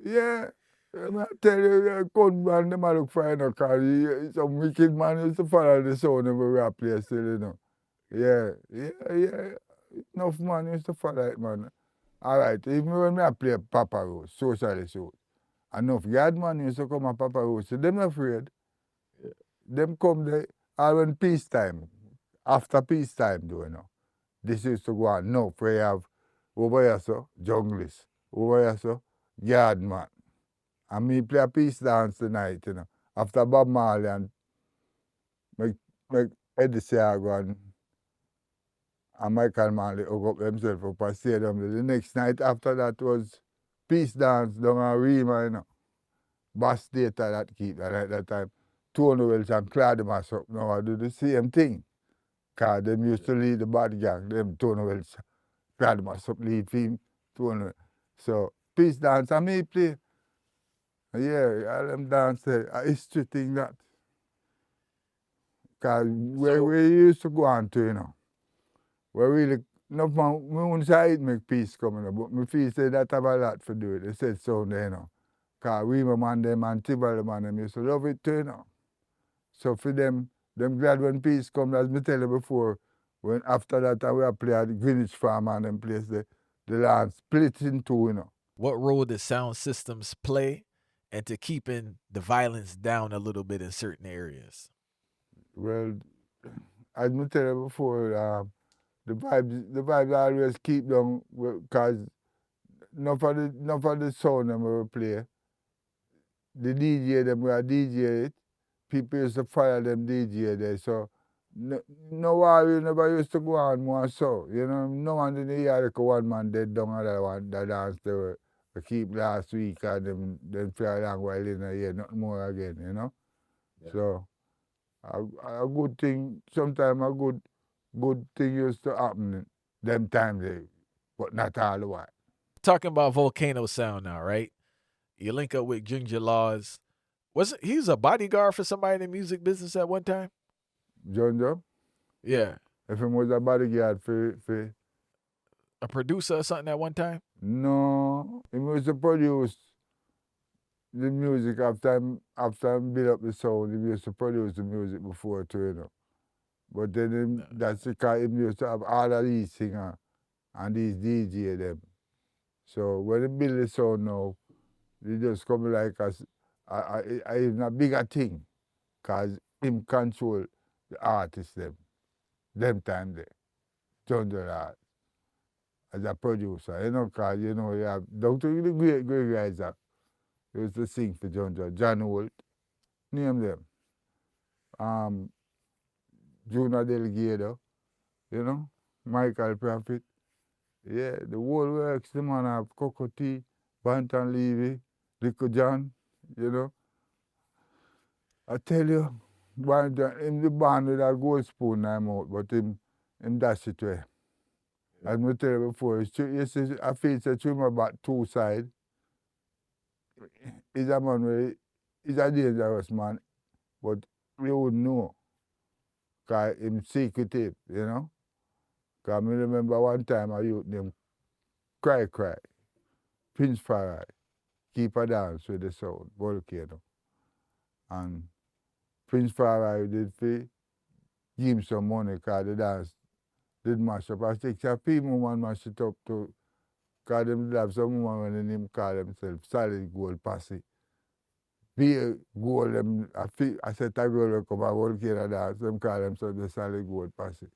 Speaker 2: Yeah, I tell you, come man, them a look fine, because some wicked man used to follow the sound of where we play still, you know. Yeah. Enough man used to follow it, man. All right, even when I play Papa Rose, socialist road, enough yard man used to come and Papa Rose, so them not afraid.
Speaker 3: Yeah.
Speaker 2: Them come there, all when peacetime, after peacetime, though, you know. This used to go on. No, we have over here, so, junglist. Over here, so, yard man. And me play a peace dance tonight, you know. After Bob Marley and make Eddie Siago and Michael Marley hook up themselves up and stadium. The next night after that was peace dance down at Rima, you know. Bass Data that keep that at that time. Tony Welch and Claudius up now I do the same thing. Because them used to lead the bad gang, them Tony Welch. Claudius up lead team. Tony. So peace dance and me play. Yeah, all them dance a history thing that. Because where we used to go on to, you know. Where really, enough man, we wouldn't say it make peace coming up, but me feel say that have a lot to do it. They said sound there, you know. Because we man them and Tibble man them used to love it too, you know. So for them glad when peace comes, as me tell you before, when after that we play at the Greenwich Farm and them place, the land split in two, you know.
Speaker 1: What role did sound systems play into keeping the violence down a little bit in certain areas?
Speaker 2: Well, as me tell you before, the vibes always keep down because enough of the sound them we play, the DJ them we are DJ it, people used to follow them DJ there, so no worry never used to go on more so. You know, no one in the year like one man dead down other one that dance they keep last week and them feel a long while in a year, nothing more again, you know.
Speaker 3: Yeah.
Speaker 2: So a good thing, sometimes a good thing used to happen them times there, but not all the while.
Speaker 1: Talking about Volcano sound now, right? You link up with Junjo Laws. He was a bodyguard for somebody in the music business at one time?
Speaker 2: Junjo,
Speaker 1: Yeah.
Speaker 2: if he was a bodyguard for
Speaker 1: A producer or something at one time?
Speaker 2: no, he was to produce the music after I build up the sound. He used to produce the music before too, you know. But then that's because he used to have all of these singers and these DJ them. So when he build the sound now, they just come like even a bigger thing, cause him control the artists them time there, Junjo Lord, as a producer, you know, cause you know you have Dr. the Gregory Isaacs used to sing for Junjo, John Holt, name them. Junior Delgado, you know, Michael Prophet. Yeah, the whole works, the man have Cocoa Tea, Banton Levy, Rico John, you know. I tell you, Banton, him the band with a gold spoon in his mouth, but him dash it away. As I tell you before, you see, I feel it's a trim about two sides. He's a man where he's a dangerous man, but you wouldn't know. Because he's secretive, you know. Because I remember one time a youth named Cry, Prince Farai, keep a dance with the sound, Volcano. And Prince Farai did give him some money because the dance did mash up. I think some people man mash it up too. Because them did have some woman when they call themselves Solid Gold Posse. Be a gold, I said a girl will come and Volcano dance, them call themselves the Solid Gold Posse.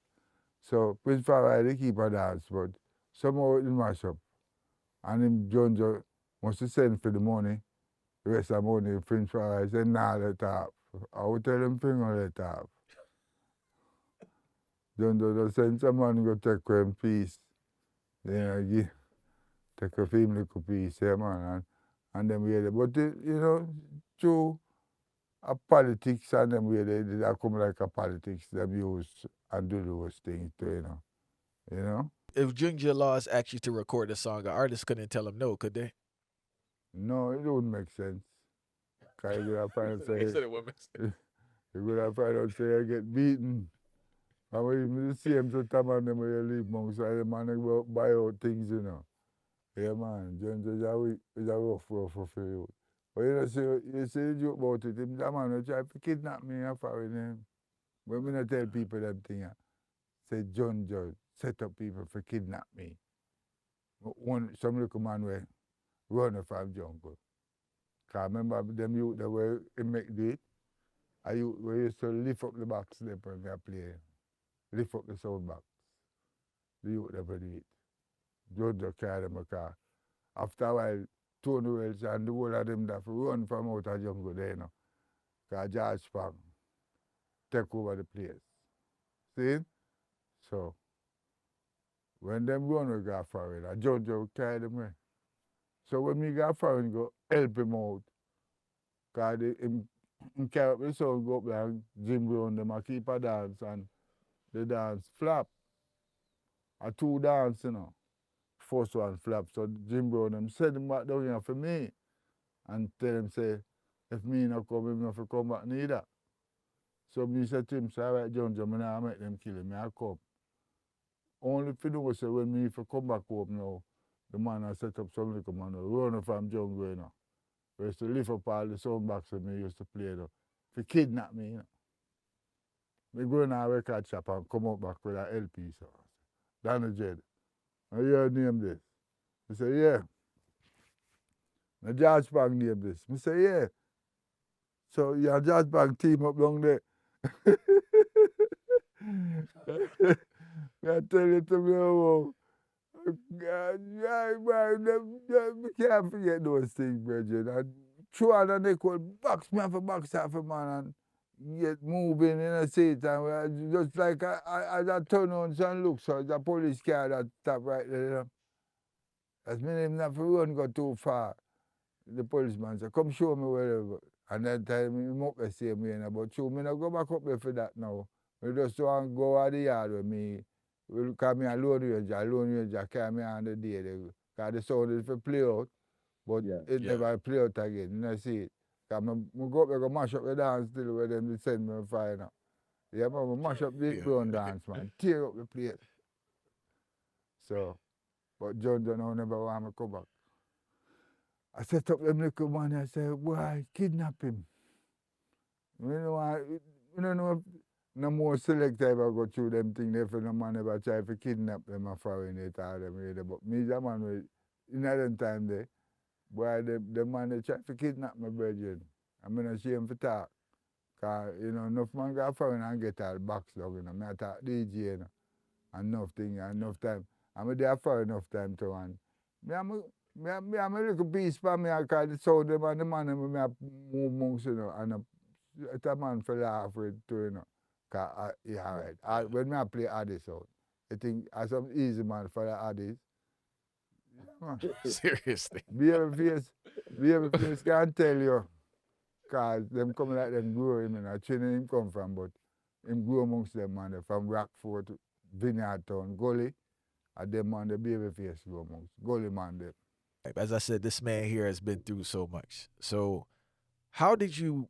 Speaker 2: So Prince Farai they keep a dance, but somehow it mash up. And him Junjo must send for the money, the rest of the money, Prince Farai said, nah, let off. I would tell him, finger let off. Junjo just send some man go take him peace. Then take a film little piece, yeah, man, and then we had it. But, you know, through a politics and them way, they come like a politics, them use and do those things too, you know.
Speaker 1: If Junjo Laws asked you to record a song, an artist couldn't tell him no, could they?
Speaker 2: No, it wouldn't make sense. Because you're going to find out,
Speaker 1: He said it wouldn't make sense.
Speaker 2: you're going to find out, say, you get beaten. And when you see him to time and them when you leave monks, so the man go buy out things, you know. Yeah, man, Junjo is a rough for you. But you see the joke about it, him, that man will try to kidnap me and foreign him. But we not tell people them thing. Say Junjo set up people for kidnap me. Some little man will run from jungle. Because remember them youth that were make do it? I used to lift up the box there when we play. Lift up the sound box. The youth never do it. Junjo carry them a car. After a while, Tony Welch and the whole of them that run from out of jungle there, because George Spang take over the place. See? So, when them run, we go forward. And Junjo carry them away. So when me go forward, go help him out. Because him carry up the sound, go up there and Jim Brown them and keep a dance, and the dance flap. A two dance, First one flap. So Jim Brown them send him back down here for me. And tell him, say, if me not come, him not come back neither. So me say to him, say, all right, Junjo, I not make them kill him, I come. Only if you know, say, when me if I come back home now, the man has set up some little man, run from jungle, We used to lift up all the sound box that me used to play, to kidnap me, Me go in a record shop and come out back with a LP, so. Danny Jed. I hear name this. He say, yeah. Now George Bank name this. Me say, yeah. So yeah, George Bank team up down there. I tell you to me, oh, God, we can't forget those things, brethren. And throw on the neck, box me off a box off a man and get moving in a seat. And just like I turn on and look, so the police car that stop right there. That's me him not for run go too far. The policeman said, come show me wherever. And that time him up the same way, but show me not go back up there for that now. We just want to go out the yard with me. We'll call me a Lone Ranger carry me on the day. Because the sound is for play out, but it never play out again. You know, see it. Because I go up there, go mash up the dance still where them send me a fire now. Yeah, man, I mash up the brown dance, man. Tear up the place. So, but Junjo now never want me to come back. I set up them little man, I say, boy, kidnap him. We don't know if no more Selector ever go through them thing there for no man ever try to kidnap them and foreign it or them either. But me, the man, in that time there, boy, the man they try to kidnap my brethren. I'm not ashamed to talk. Because, enough man go foreign and get all box dog, Me I talk DJ, enough thing, enough time. I'm there for enough time to one. Me a little piece for me, because the sound them and the man them, me a move monks, and it's a man for laugh with too, you know. Alright. When I play Addies out, I think I some easy man for the Addies.
Speaker 1: Seriously.
Speaker 2: Babyface can't tell you. Cause them come like them grow him, I training him come from, but him grow amongst them man from Rockford, Vineyard Town, Gully, and them man the Babyface grow amongst. Gully man them.
Speaker 1: As I said, this man here has been through so much. So how did you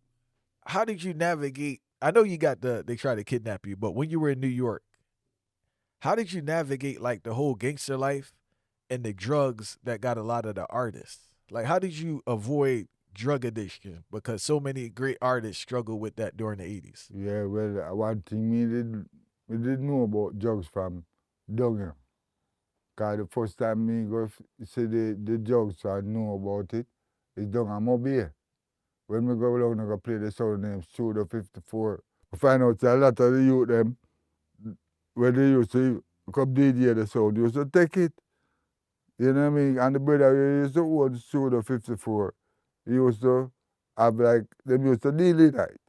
Speaker 1: navigate? I know you got they tried to kidnap you, but when you were in New York, how did you navigate like the whole gangster life and the drugs that got a lot of the artists? Like how did you avoid drug addiction? Because so many great artists struggled with that during the 80s.
Speaker 2: Yeah, well, one thing we didn't know about drugs from down here. Cause the first time me go see the drugs I know about it is down at Mobile. When we go along and go play the sound name Studio 54, we find out that a lot of the youth them, when they used to come DJ the sound, used to take it. You know what I mean? And the brother who used to own Studio 54, he used to have like, them used to deal it right.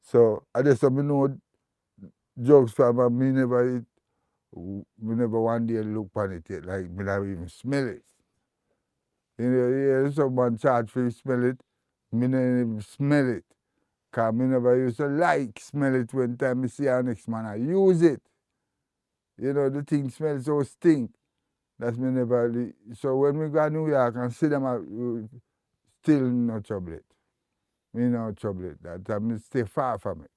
Speaker 2: So I just me know drugs from and me never one day look on it yet, like me never even smell it. You know, yeah, someone charge for you smell it, me never even smell it. Cause me never used to like smell it when time me see our next man I use it. You know, the thing smells so stink. That's me never, so when we go to New York and see them, still no trouble it. Me no trouble it. That time me stay far from it.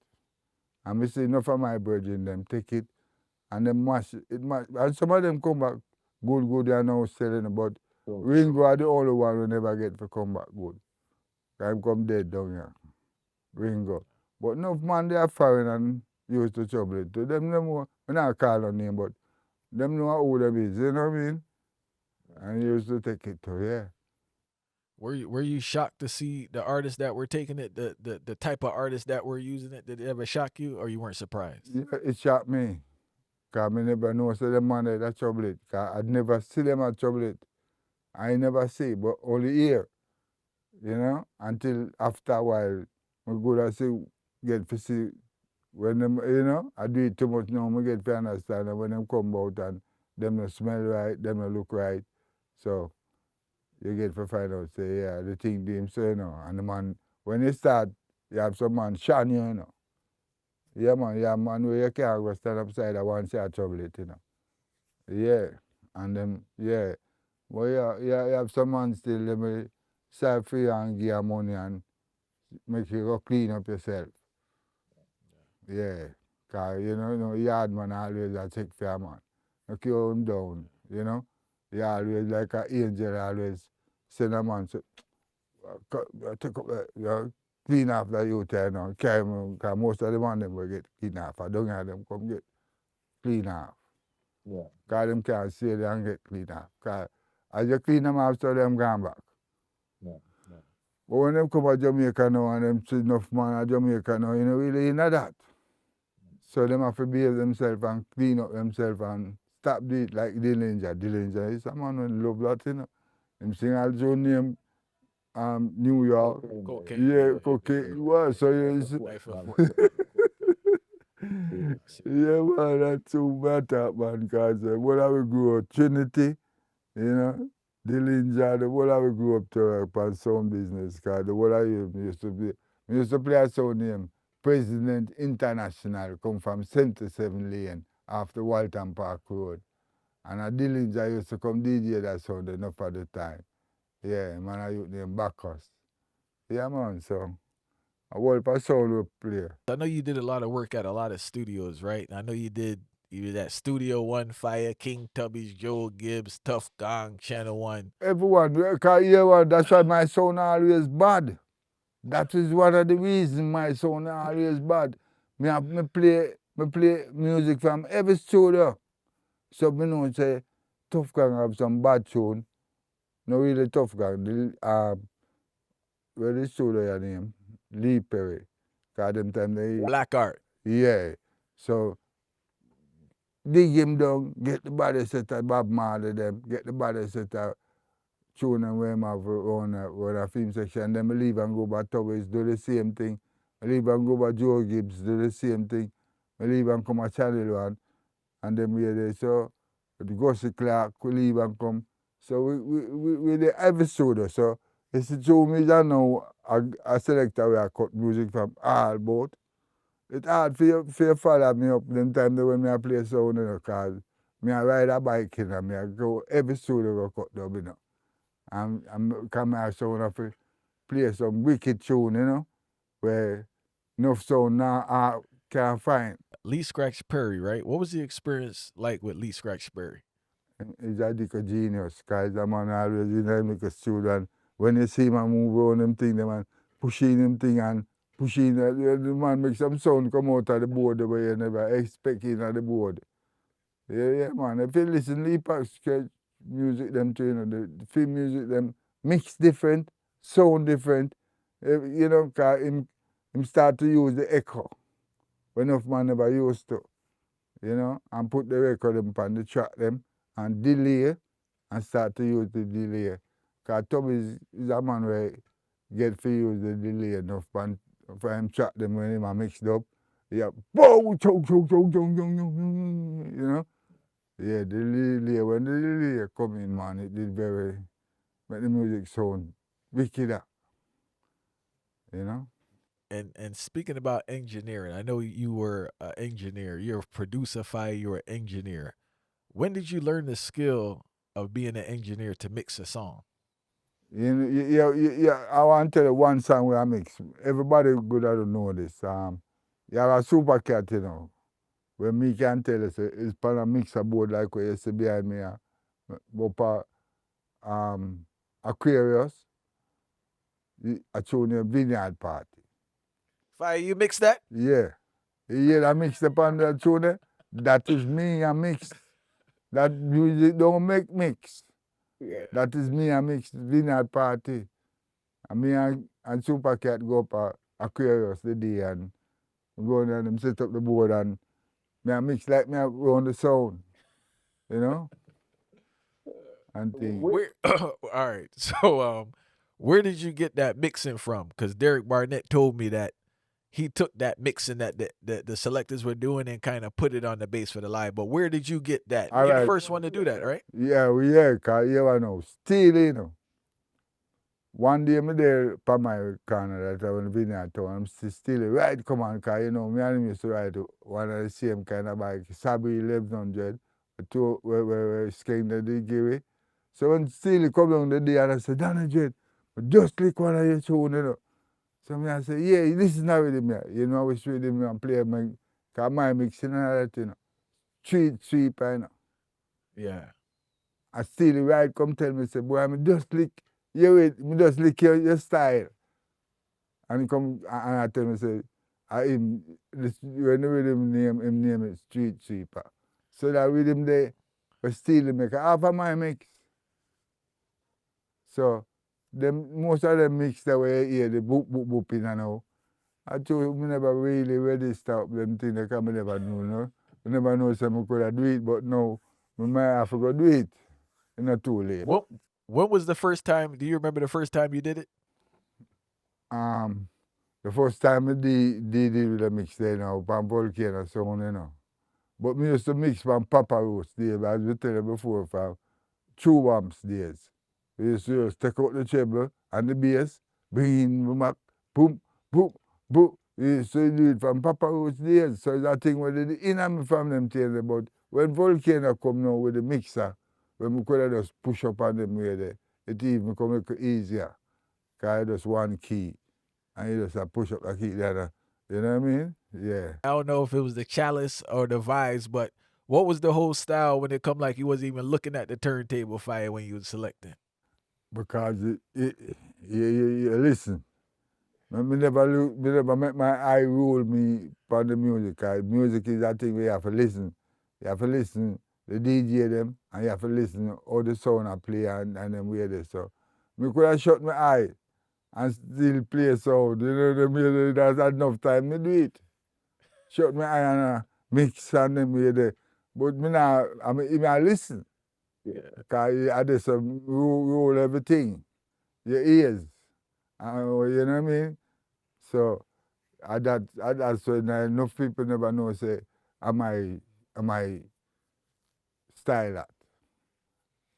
Speaker 2: And me see enough of my brethren them take it and them mash it. And some of them come back good, they are now selling it, but Ringo are the only one who never get to come back good. I'm come dead down here. Ringo. But enough man they are foreign and used to trouble it. To them we not call on name, but them know who them is, you know what I mean? And used to take it too, yeah.
Speaker 1: Were you shocked to see the artists that were taking it, the type of artists that were using it? Did it ever shock you, or you weren't surprised?
Speaker 2: Yeah, it shocked me. Because I never know so them man that trouble it. Because I'd never see them at trouble it. I never see, but only hear. You know? Until after a while, I go to see, get to see, when them, you know, I do it too much now, I get to understand that when them come out and them no smell right, them no look right. So, you get to find out, say, yeah, the thing them so, you know, and the man, when you start, you have some man shun you, you know. Yeah, man where you can't go stand upside of one shot trouble it, you know. Yeah, and them, yeah. Well, you have some man still, they may sell for you and give you money and make you go clean up yourself. Yeah, because, you know, yard man always a check for a man. You keep him down, you know. You always like an angel always send a man, say, take up, clean off the youth, you know, carry him, because most of the man them will get clean off. I don't have them come get clean off.
Speaker 3: Yeah.
Speaker 2: Because them can't stay there and get clean off. Because as you clean them off, so them gone back.
Speaker 3: Yeah.
Speaker 2: But when them come to Jamaica now and them see enough man at Jamaica now, you know, really into that. So them have to behave themselves and clean up themselves and stop do it like Dillinger. Dillinger is a man who love that, you know. Him sing all his own name, New York.
Speaker 1: Cocaine.
Speaker 2: Yeah, cocaine. Well, so you see. Yeah, man, that's too matter, man, because when I grew up, Trinity, you know, Dillinger, the whole I grew up to upon sound business, because the whole I used to play a sound name, President International, come from 77 Lane, after Walton Park Road. And a Dillinger used to come DJ that sound enough at the time. Yeah, man, I used to name Bacchus. Yeah, man, so a whole pa sound we play.
Speaker 1: I know you did a lot of work at a lot of studios, right? I know you did that Studio One Fire, King Tubby's, Joe Gibbs, Tough Gong, Channel One.
Speaker 2: Everyone, because that's why my sound always bad. That is one of the reasons my sound always bad. Me play music from every studio. So me know say Tough Gang have some bad tune. No really Tough Gang. Where the studio your name? Lee Perry. Because them time they
Speaker 1: Black Art.
Speaker 2: yeah. So dig him down, get the body set of Bob Marley them, get the body set of tune and where him have on a film section, then leave and go back to always do the same thing. I leave and go by Joe Gibbs, do the same thing. I leave and come a Channel 1, and then we are there. So the Gussie Clark, we leave and come. So we the episode. So it's true me that now a selector where I cut music from all both. It's hard for you follow me up them time when I play sound, you know, cause me I ride a bike, you know, me I go every studio go cut dub, you know. And come out sound of play some wicked tune, you know, where enough sound now I can't find.
Speaker 1: Lee Scratch Perry, right? What was the experience like with Lee Scratch Perry?
Speaker 2: He's a dick of genius, cause the man always in the make a studio, and when you see him move around them thing, the man pushing them thing and pushing, the man make some sound come out of the board the way you never expect in the board. Yeah, man. If you listen to Lee Scratch music, them too, you know, the film music, them mix different, sound different. You know, cause him start to use the echo when enough man never used to, you know, and put the record them on the track them and delay and start to use the delay. Cause Tubby is a man where get to use the delay enough for him track them when him a mixed up. Yeah, bow, chow, chow, chow, chow, chow, chow, you know. Yeah, the delay, when the delay come in, man, it did very, make the music sound wickeder, you know.
Speaker 1: And speaking about engineering, I know you were an engineer. You're a producer, fire. You're an engineer. When did you learn the skill of being an engineer to mix a song?
Speaker 2: Yeah, I want to tell you one song where I mix. Everybody good I don't know this. You have a super cat, you know, where me can tell you, say, it's on a mixer board like what you see behind me, but Aquarius, I tune a vineyard party.
Speaker 1: Fire, you mix that?
Speaker 2: Yeah. You hear that mix upon the tune? That is me a mix. That music don't make mix.
Speaker 3: Yeah.
Speaker 2: That is me a mix vineyard party. And me and Supercat go up Aquarius the day and go in and them set up the board and me a mix like me a run the sound. You know? And thing.
Speaker 1: Where? All right. So, where did you get that mixing from? Because Derek Barnett told me that he took that mixing that the selectors were doing and kind of put it on the base for the live. But where did you get that?
Speaker 2: All
Speaker 1: You're the
Speaker 2: right.
Speaker 1: first one to do that, right?
Speaker 2: Yeah, cause you know, Steelie, you know. One day me there pa my corner that I was in at town, I'm still right, come on, cause you know, me and him used to ride one of the same kind of bike, Sabi 1100, two where skank the give. So when Steelie come down the day and I said, Donald Jet, just click one of your tune, you know. So me I say, yeah, listen now with him, you know, I was with him and play my, cause my mixing and that, you know. Street sweep, you know.
Speaker 1: Yeah.
Speaker 2: I Steelie ride come tell me, say, boy, I'm just click. You wait, me just lick your style. And he come and I tell me, say, when the rhythm name is Street Sweeper. So that rhythm there was still make half of my mix. So most of them mix that way you hear the boop boop boop in and now. I told you, me never really register up them things that I never know, no? I never know some could have do it, but now I might have to go do it. It's not too late.
Speaker 1: When was the first time? Do you remember the first time you did it?
Speaker 2: The first time I did with a mix there now, from Volcano sound, you know. But me used to mix from Papa Roast days, as we tell you before, from True Wamps days. We used to just take out the treble and the bass, bring in the back, boom, boom, boom. We used to do it from Papa Roast days. So it's a thing where the inner me from them tell you, but when Volcano come now with the mixer, when we could have just push up on them way there, it even come make it easier. Because it's just one key. And you just push up the key there. You know what I mean? Yeah.
Speaker 1: I don't know if it was the chalice or the vibes, but what was the whole style when it come like you wasn't even looking at the turntable, fire, when you was selecting?
Speaker 2: Because you listen. Me never make my eye rule me on the music. Cause music is a thing where you have to listen. You have to listen the DJ them and you have to listen how the sound I play and them way there. So me could have shut my eye and still play sound. You know what I mean? That's enough time me do it. Shut my eye and mix and them way there. But me now, I listen.
Speaker 3: Yeah.
Speaker 2: Because I just rule everything. Your ears. You know what I mean? So That's when enough people never know say am I style that.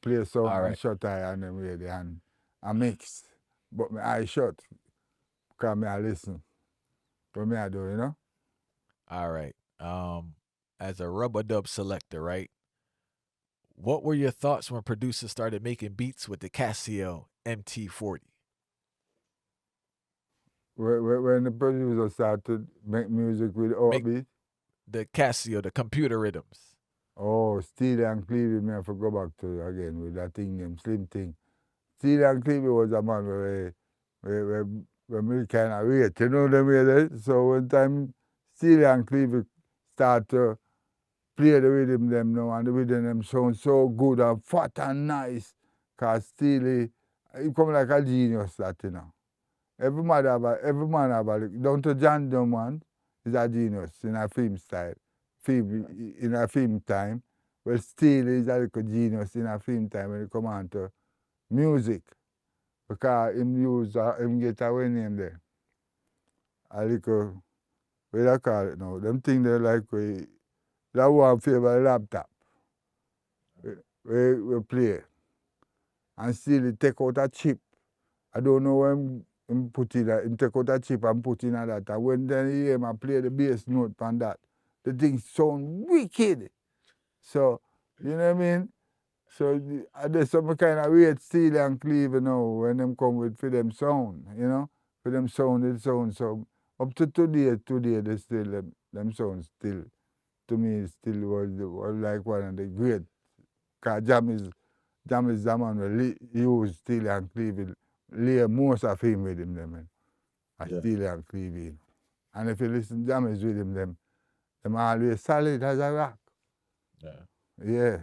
Speaker 2: Play some
Speaker 1: All
Speaker 2: and
Speaker 1: right.
Speaker 2: shut eye and them ready and I mix. But my eye shut. Because me I listen. What me I do, you know?
Speaker 1: All right. As a rubber dub selector, right? What were your thoughts when producers started making beats with the Casio MT40?
Speaker 2: When the producer started to make music with our
Speaker 1: Make
Speaker 2: beat,
Speaker 1: the Casio, the computer rhythms.
Speaker 2: oh, Steelie and Clevie, me have to go back to again with that thing, them slim thing. Steelie and Clevie was a man where me kind of rate, you know them way there? So one time Steelie and Clevie start to play the rhythm them now, and the rhythm them sound so good and fat and nice. Cause Steelie, he come like a genius that, you know. Every man have a down to Junjo man is a genius in a film style. In a film time. Well Steelie is a little genius in a film time when it come on to music. Because him get a name there. A little what do you call it now? Them thing they like that one favor laptop. We play. And Steelie take out a chip. I don't know when him put in that, him take out a chip and put in that. And when then he hear him play the bass note on that, the thing sound wicked. So, you know what I mean? So there's some kind of weird Steelie and Cleaver now when them come with for them sound, you know? For them sound, it sound so up to today they still them sound still to me still was like one of the great. Cause Jam is the man who use Steelie and Cleaver, lay most of him with him, them,
Speaker 3: Yeah.
Speaker 2: Steelie and Cleaver. And if you listen to Jam is with him, them always solid as a rock.
Speaker 1: Yeah.
Speaker 2: Yeah.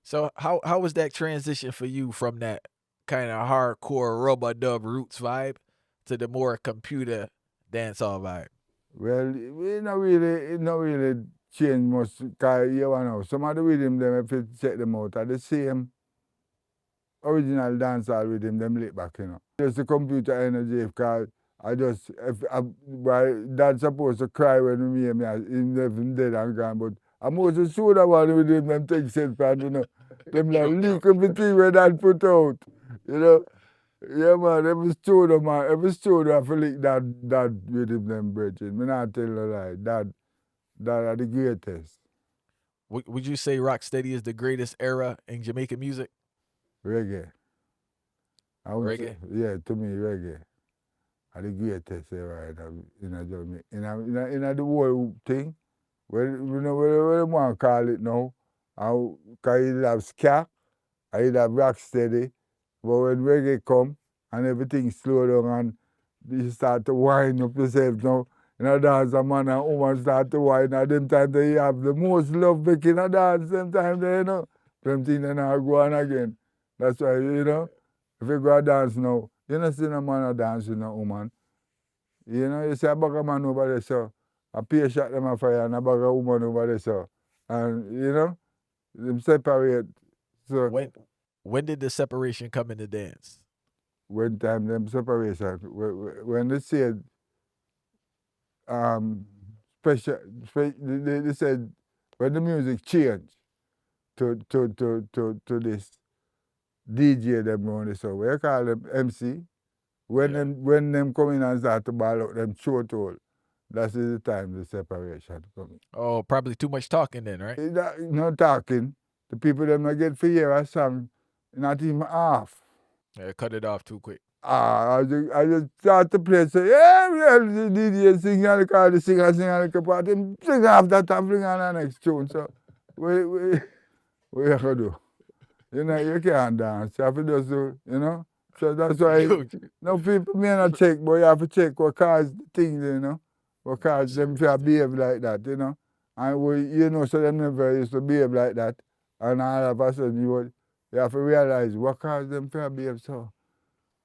Speaker 1: So how was that transition for you from that kind of hardcore rubber dub roots vibe to the more computer dancehall vibe?
Speaker 2: Well, it not really change much, because you know, some of the rhythm, them, if you check them out, are the same original dancehall rhythm, them lit back, you know. Just the computer energy, because Dad's supposed to cry when we hear me, him dead and gone, but I'm also sure that one with him, them take sense, you know. Them like leak everything where Dad put out, you know. Yeah, man, every studio have to lick that with him, them brethren. Me not tell you a lie, Dad are the greatest.
Speaker 1: Would you say Rocksteady is the greatest era in Jamaican music?
Speaker 2: Reggae. I would
Speaker 1: Reggae?
Speaker 2: say, yeah, to me, reggae are the greatest era in Jamaica. In the whole thing, well, you know, what you want to call it now, because you have ska, and you have rocksteady, but when reggae come, and everything slow down, and you start to wind up yourself now, in a dance, a man and woman start to wind, and them time they have the most love making a dance, them time they, you know, them things they not go on again. That's why, you know, if you go a dance now, you don't see no man a dance with no woman. You know, you see a bag of man over there, so a peer shot them a fire and a bag of woman over there, so. And, you know, them separate. So
Speaker 1: When did the separation come in the dance?
Speaker 2: when time them separation, when they said special, they said when the music changed to this DJ them on the show, what you call them MC? When
Speaker 1: Yeah.
Speaker 2: them come in and start to ball out them throat hole, that's the time the separation coming.
Speaker 1: Oh, probably too much talking then, right?
Speaker 2: No talking. The people them not get to hear a song, not even half.
Speaker 1: Yeah, cut it off too quick.
Speaker 2: I just start to play, say, yeah, the DJ sing and the singer sing and the part, him sing after that and bring on the next tune. So, what you have to do? You know, you can't dance. You have to just do, you know? So that's why, no people may not check, but you have to check what cause the things, you know? What cause them to behave like that, you know? And you know, so them never used to behave like that. And all of a sudden, you have to realize what cause them to behave so.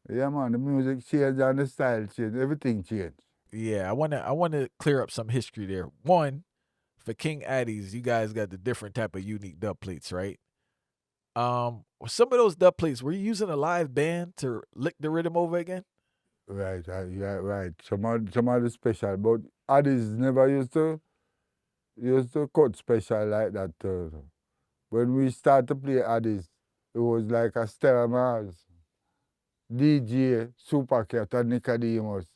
Speaker 2: Yeah, man, the music changed and the style changed. Everything changed.
Speaker 1: Yeah, I wanna clear up some history there. One, for King Addies, you guys got the different type of unique dub plates, right? Some of those dub plates, were you using a live band to lick the rhythm over again?
Speaker 2: Right, yeah, right. Some of the special, but Addies never used to cut special like that. When we start to play Addies, it was like a Stella Mars, DJ, Supercat, and Nicodemus,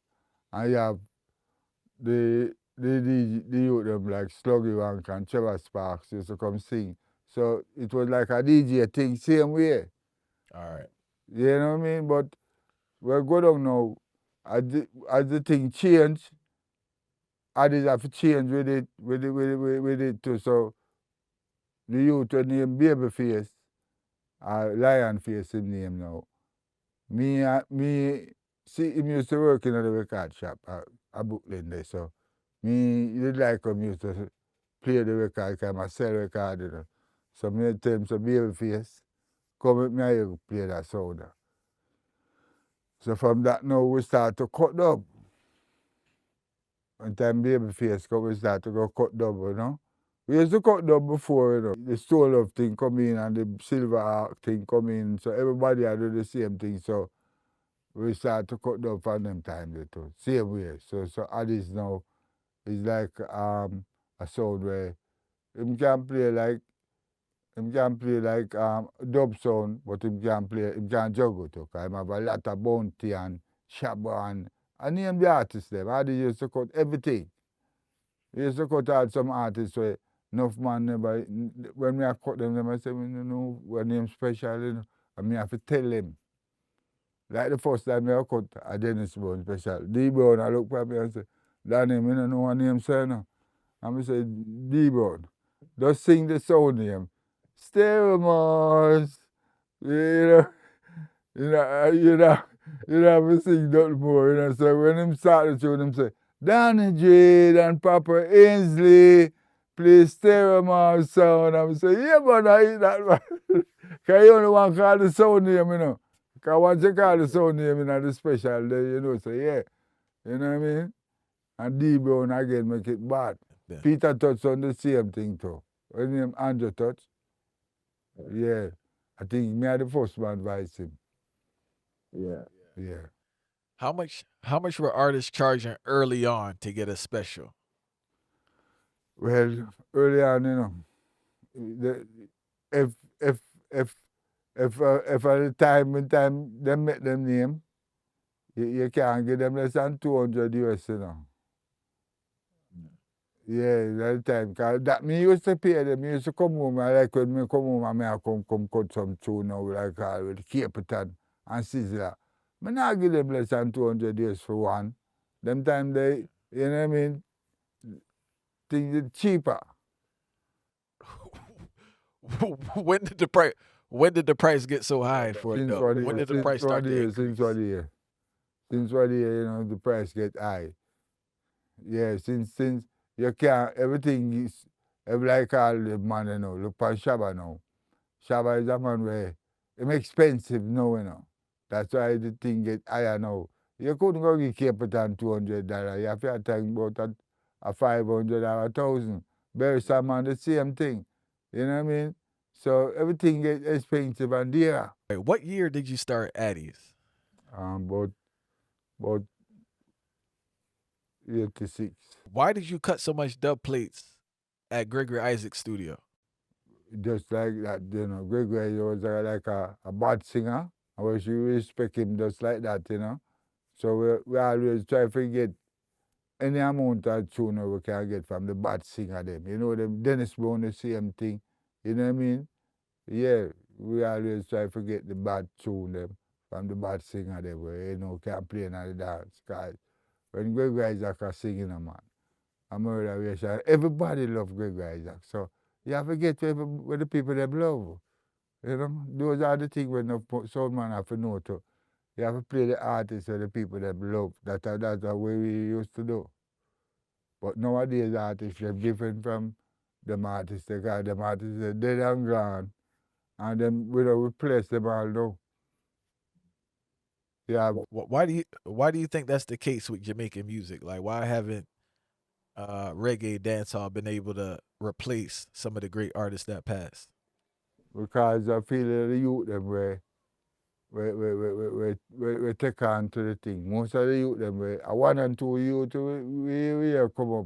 Speaker 2: and you have the youth them like Sluggy Rank and Trevor Sparks used to come sing. So it was like a DJ thing, same way.
Speaker 1: All right.
Speaker 2: You know what I mean? But we're good on now. As the thing change, Addies have to change with it too. So the youth will name Babyface, Lion Face his name now. Me see him used to work in the record shop at Brooklyn there. So me did like him used to play the record, because I sell record, you know. So me tell him, so Babyface, come with me and you play that sound. So from that now we start to cut dub. One time Babyface come, we start to go cut dub, you know. We used to cut dub before, you know. The Soul Love thing come in and the Silver Arc thing come in. So everybody had do the same thing. So we start to cut dub from them time too. Same way. So Addies now is like a sound where him can play like dub sound, but him can juggle too. Cause him have a lot of Bounty and Shabba and name the artists them. Addies used to cut everything. We used to cut out some artists where enough man never, when me I cut them I say, me no know what name special, you know, and me have to tell them. Like the first time I cut a Dennis Brown special. D Brown, I look at me and say, that name, I don't know what name say, no. And I say, D Brown, just sing the sound name. Stereo Mars. You have to sing that more, you know. So when him start the tune, him say, Danny Jade and Papa Ainsley, play Stereo Mars sound. I'm say, yeah, man, I eat that, man. Because you only want to call the sound name, you know. Because once you call the sound name, you know, the special day, you know, so yeah. You know what I mean? And D Brown again make it bad.
Speaker 1: Yeah.
Speaker 2: Peter Touch on the same thing too. His name Andrew Touch. Yeah. I think me are the first man advise him.
Speaker 3: Yeah.
Speaker 2: Yeah.
Speaker 1: How much were artists charging early on to get a special?
Speaker 2: Well, early on, you know, if at the time when them make them name, you can't get them less than 200 US, you know. Yeah, at the time, cause that me used to pay them. Me used to come home, I like when me come home and me I come cut some tune now like with Capitan and Sizzler. Me not give them less than 200 US for one. Them time they, you know what I mean, things is cheaper.
Speaker 1: When did the price get so high for it though? When did the price start to increase?
Speaker 2: Since what year? Since what year, you know, the price get high. Yeah, since you can't, everything is, like all the man, you know, look on Shabba now. Shabba is a man where it's expensive now, you know. That's why the thing get higher now. You couldn't go get Capitan $200. You have to think about a 500 or 1,000. Bury some man the same thing. You know what I mean? So everything get expensive and dear.
Speaker 1: What year did you start Addies?
Speaker 2: About 86.
Speaker 1: Why did you cut so much dub plates at Gregory Isaacs' studio?
Speaker 2: Just like that, you know, Gregory was like a bad singer. I wish you respect him just like that, you know. So we always try to get any amount of tune we can get from the bad singer them. You know, them Dennis Brown the same thing. You know what I mean? Yeah, we always try to get the bad tune them from the bad singer them where, you know, can play in the dance. Cause when Gregory Isaacs singing, man, a murder relation, everybody love Gregory Isaacs. So you have to get to where the people they love. You know, those are the things when the sound man have to know too. You have to play the artists or the people that love. That's the way we used to do. But nowadays artists are different from them artists. Because them artists are dead and gone. And then we don't replace them all now. Yeah.
Speaker 1: Why do you think that's the case with Jamaican music? Like, why haven't reggae, dancehall been able to replace some of the great artists that passed?
Speaker 2: Because I feel the youth them way we take on to the thing. Most of the youth them, a 1 and 2 youth we come up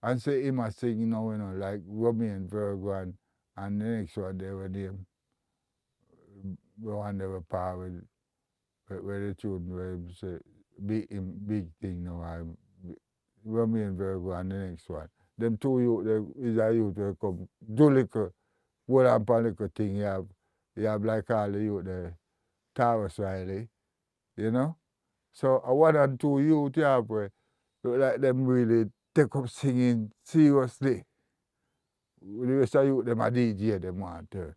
Speaker 2: and say him a sing like Romy and Virgo and the next one they were name. The one they were par with the tune where he say big thing Romy and Virgo and the next one. Them 2 youth, is a youth they come do little, hold on for little thing you have like all the youth there. Taurus Riley, So a 1 and 2 youth you have where look like them really take up singing seriously. The rest of youth them a DJ them want turn.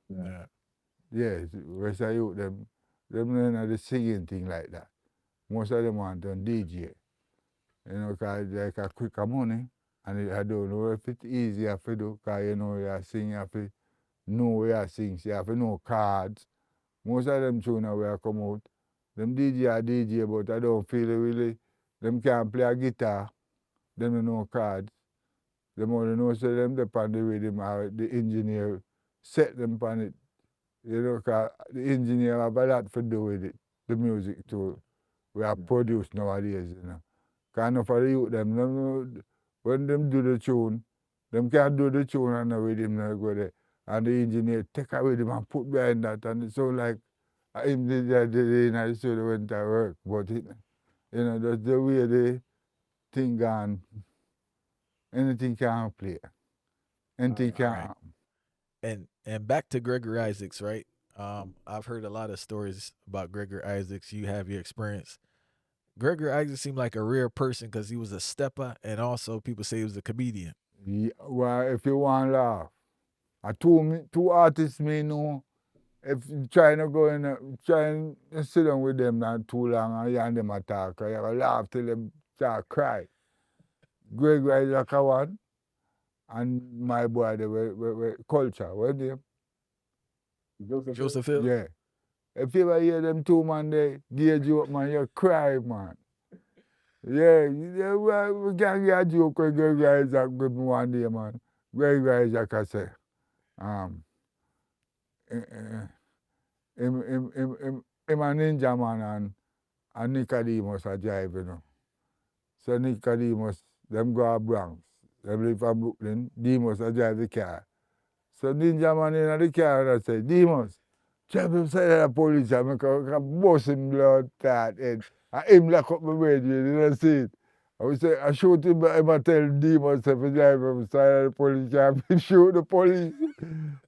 Speaker 1: Yeah.
Speaker 2: Yes, the rest of youth them know the singing thing like that. Most of them want turn DJ. Cause like a quicker money and I don't know if it's easier to do because you sing, you have to know where you sing, so you have to know cards. Most of them tune where come out, them DJ are DJ, but I don't feel really, them can't play a guitar, them don't know cards. Them only know so them depend on the rhythm or the engineer set them on it. Cause the engineer have a lot to do with it, the music too. We are produced nowadays, Cause enough of the youth, them, when them do the tune, them can't do the tune and the rhythm go there. And the engineer take a rhythm and put behind that, and it sound like him did that day in the studio went to work. But that's the way the thing gone. Anything can play. Anything can happen.
Speaker 1: And back to Gregory Isaacs, right? I've heard a lot of stories about Gregory Isaacs. You have your experience. Gregory Isaacs seemed like a rare person because he was a stepper, and also people say he was a comedian.
Speaker 2: Yeah, well, if you want to laugh, two artists may know. If you try to go in, try and sit down with them not too long and you and them attack, you have to laugh till them start cry. Gregory Isaac one, and my boy, they were Culture, what name?
Speaker 1: Joseph Hill?
Speaker 2: Yeah. If you ever hear them two man, they give you up, man, you cry, man. Yeah, we can't get a joke with Gregory Isaac with me one day, man. Gregory Isaac, I say, him a ninja man and Nicodemus a drive, So Nicodemus, them go to Bronx. Them live in Brooklyn. Demus a drive the car. So ninja man in the car and I say, Demus, drive him side of the police and I can bust him blood that head. And him lock up my brain, you didn't see it. I would say, I shoot him, but I tell Demus if he drive him side of the police car, he shoot the police.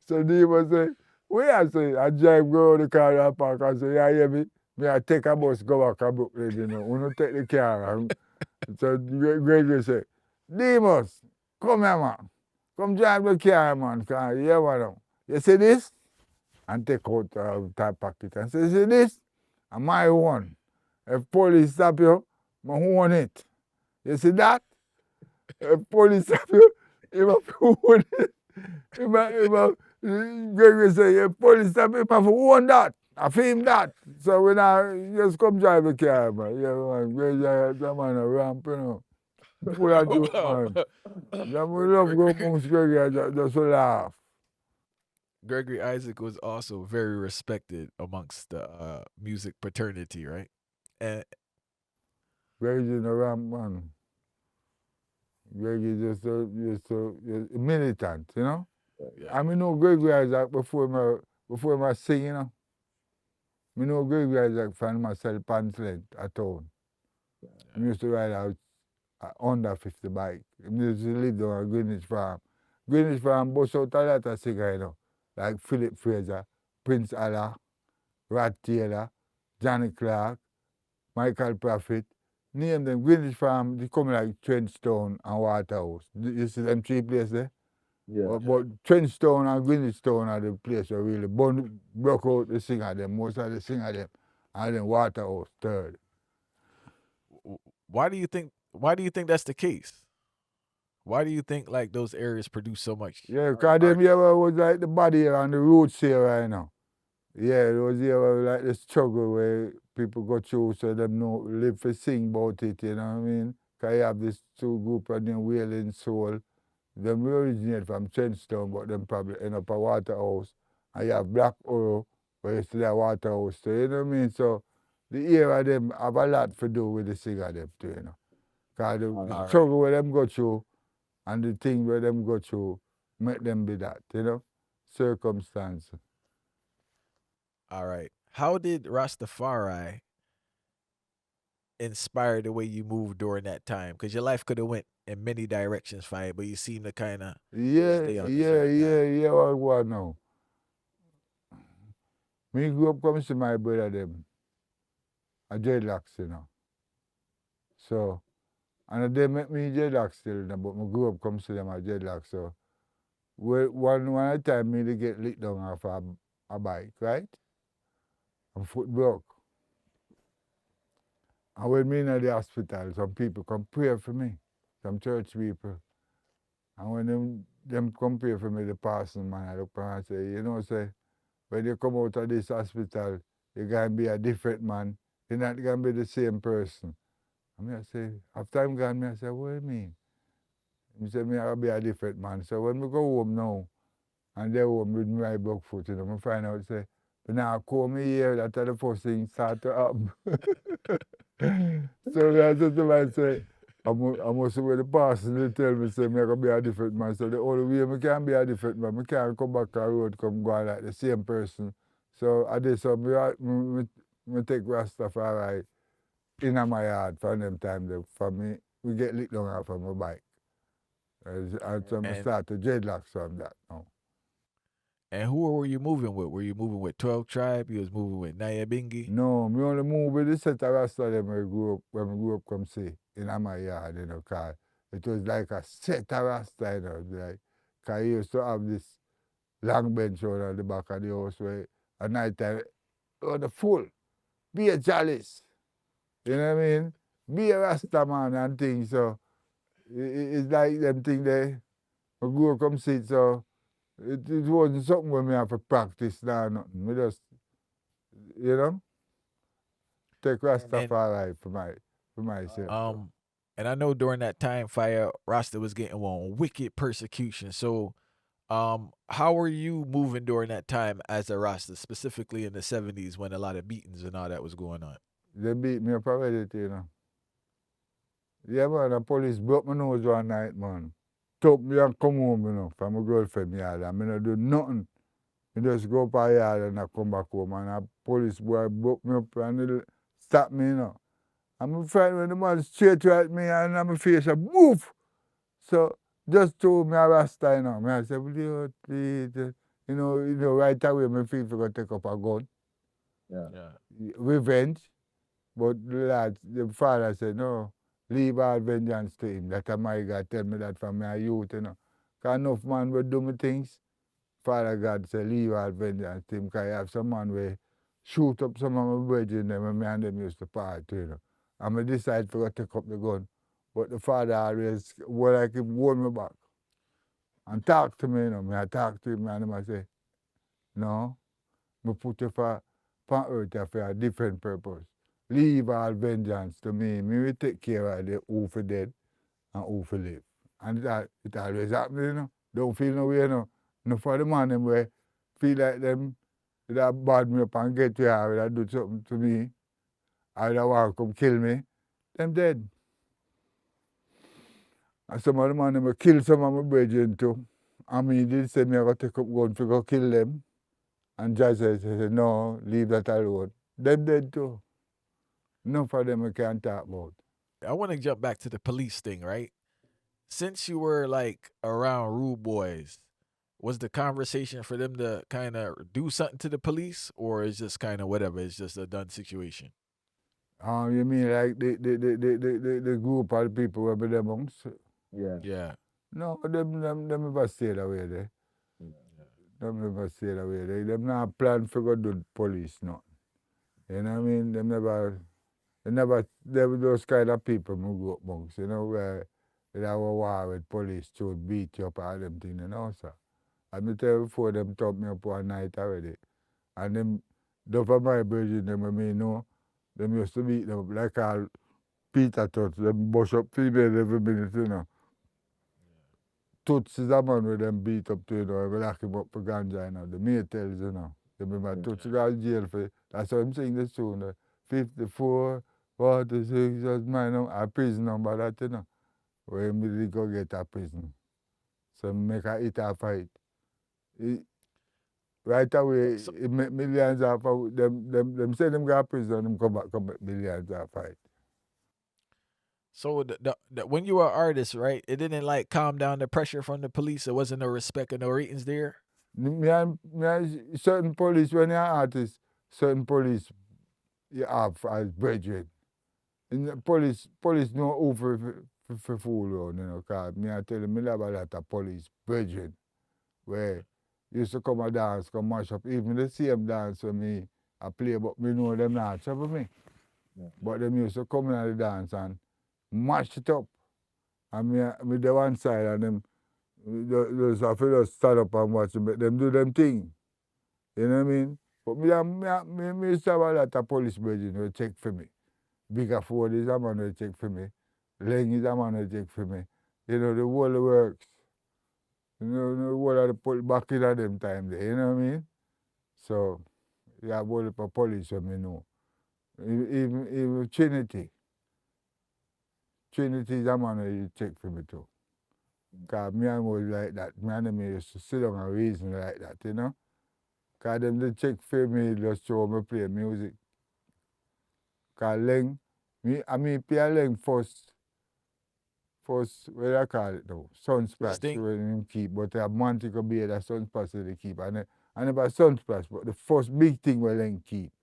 Speaker 2: So Demus say, where I say, I drive go to the car and park and say, yeah, hear me? Me I take a bus, go back to Brooklyn, We don't take the car. So Gregory say, Demus, come here, man. Come drive the car, man. Cause you see this? And take out that packet and say, you see this? And my one. If police stop you, I own it. You see that? If police stop you, you have to own it. Gregory say, if police stop you, I have to own that. I film that. So when I just come drive the car, man. Yeah, man. Gregory, that man a ramp, Full of joke, man. That we love go amongst Gregory, just to laugh.
Speaker 1: Gregory Isaac was also very respected amongst the music fraternity, right? And
Speaker 2: Gregory is a ramp, man. Gregory is just a militant,
Speaker 1: yeah.
Speaker 2: I know Gregory Isaac before I sing, I know Gregory Isaac from myself pants length at town. I used to ride out under 50 bike. I used to live down at Greenwich Farm. Greenwich Farm bust out a lot of singers, like Philip Fraser, Prince Allah, Rod Taylor, Johnny Clark, Michael Prophet. Name them. Greenwich Farm, they come like Trenchtown and Waterhouse. You see them three places there?
Speaker 3: Yeah.
Speaker 2: But Trenchtown and Greenwich Town are the place where really broke out the singer them, most of the singer them, and then Waterhouse third.
Speaker 1: Why do you think that's the case? Why do you think like those areas produce so much?
Speaker 2: Yeah, because them here was like the body and the roots here right now. Yeah, it was here like the struggle where people go through so them know live to sing about it, you know what I mean? Because you have this two group of them Wailing Soul. Them originate from Trenchtown, but them probably end up a Waterhouse. And you have Black Oro, But you see that Waterhouse too, you know what I mean? So the era them have a lot to do with the cigar them too, you know. Because the
Speaker 3: Alright.
Speaker 2: struggle where them go through and the thing where them go through make them be that, you know? Circumstance.
Speaker 1: All right. How did Rastafari inspire the way you moved during that time? Because your life could have went in many directions, fine, but you seem to kind of stay on the certain path.
Speaker 2: Yeah, what I want now. Me grew up come see my brother them, a dreadlocks, you know. So, and they make me dreadlocks still, you know, but I grew up come see them a dreadlocks. So, one time me they get licked down off a bike, right? And foot broke. And when me in the hospital, some people come pray for me, some church people. And when them come pray for me, the pastor man, I look and say, you know, say, when you come out of this hospital, you're going to be a different man. You're not going to be the same person. And I say, after I'm gone, I say, what do you mean? He said, me I'll be a different man. So when we go home now, and they home with my broke foot, you know, I find out, say, but now comb my hair, that's the first thing start to happen. So I said to myself, I must where the pastor they tell me, say, me I can be a different man. So the only way I can be a different man, I can't come back to the road, come go on like the same person. So I did so, me take Rastafari in my yard from them time, for me, we get licked down off of my bike. And so I start to dreadlocks from that now.
Speaker 1: And who were you moving with? Were you moving with 12 Tribe? You was moving with Nyabingi?
Speaker 2: No, me only move with the set of Rasta them when I grew up come see in my yard, you know, cause it was like a set of Rasta, you know, like, cause he used to have this long bench on the back of the house where at night time, on the full, be a chalice, you know what I mean? Be a Rasta man and things, so it's like them thing there, I grew up come see it, so it wasn't something where me have to practice now, nothing, me just, you know, take Rastafari for myself.
Speaker 1: And I know during that time, Fire Rasta was getting on wicked persecution. So, how were you moving during that time as a Rasta, specifically in the 70s when a lot of beatings and all that was going on?
Speaker 2: They beat me up already, you know. Yeah, man, the police broke my nose one night, man. Took me and come home, you know, from my girlfriend yard. And I don't do nothing. I just go up a yard and I come back home. And the police boy broke me up and they stop me, you know. I'm frightened when the man straight at me and I'm face a move. So just told me a Rasta, you know. I said, will you please, you know, right away, my feel to go take up a gun.
Speaker 3: Yeah.
Speaker 2: Revenge. But the father said, no, leave all vengeance to him. That my God tell me that from my youth, you know. Because enough man will do me things. Father God said, leave all vengeance to him. Because I have some man will shoot up some of my brethren when me and them used to party, you know. And I decide to go take up the gun. But the father always, well, like him, hold me back. And talk to me, you know. I talk to him and I say, no, I put you for earth for a different purpose. Leave all vengeance to me. Me will take care of the who for dead and who for live. And it always happens, you know. Don't feel no way, you know. No for the man them where feel like them that bad me up and get you out, that do something to me, or that want to come kill me, them dead. And some of the man them will kill some of my brethren too. And me did say me I go take up gun to go kill them. And Judge said, no, leave that alone. Them dead too. Enough of them we can't talk about.
Speaker 1: I want to jump back to the police thing, right? Since you were like around rude boys, was the conversation for them to kind of do something to the police, or is just kind of whatever? It's just a done situation.
Speaker 2: You mean like the group of the people who be them amongst?
Speaker 3: Yeah.
Speaker 1: Yeah.
Speaker 2: No, them never stay that way there. Them never stay that way there. Them not plan for go do the police, no. You know what I mean? They were those kind of people who grew up amongst, you know, where they have a war with police to beat you up all them things, you know, sir. And me tell you before them top me up one night already. And them, those of my brethren, them, I mean, know, them used to beat them up like all Peter Tuts, them bush up female every minute, you know. Tuts is a man with them beat up to, you know, and lock him up for ganja, you know, the maytals, you know. They remember touch go jail for, that's how I'm saying the tune. 54, 46, just my number, a prison number that, you know. Where me go get a prison. So make a hit or fight. Right away,
Speaker 1: So,
Speaker 2: it make millions of them say them go to prison, them come back millions of fight.
Speaker 1: so when you were an artist, right? It didn't like calm down the pressure from the police. There wasn't no respect or no ratings there.
Speaker 2: Me and certain police, when you're an artist, certain police you have as brethren. And the police know who for fool around, you know, because me I tell you, me have a lot of police brethren where used to come and dance, come mash up, even the same dance when me I play, but me know them not trouble me.
Speaker 3: Yeah.
Speaker 2: But them used to come in the dance and mash it up. And me the one side and them those I feel just stand up and watch them, them do them thing. You know what I mean? But me used to have a lot of police brethren who check for me. Bigger Ford is a man who check for me. Leng is a man who check for me. You know, the whole works. You know, the whole of the back in at them time there, you know what I mean? So, you have all the police when me know. Even Trinity. Trinity is a man who check for me too. Because me and was like that. Me and them used to sit down and reason like that, you know? Because them they check for me just show me play music. Because Leng, I mean play Leng first, what do I call it now? Sunsplash
Speaker 1: Stink.
Speaker 2: when him keep, but a month could be that Sunsplash they keep. And I never Sunsplash, but the first big thing where Leng keep.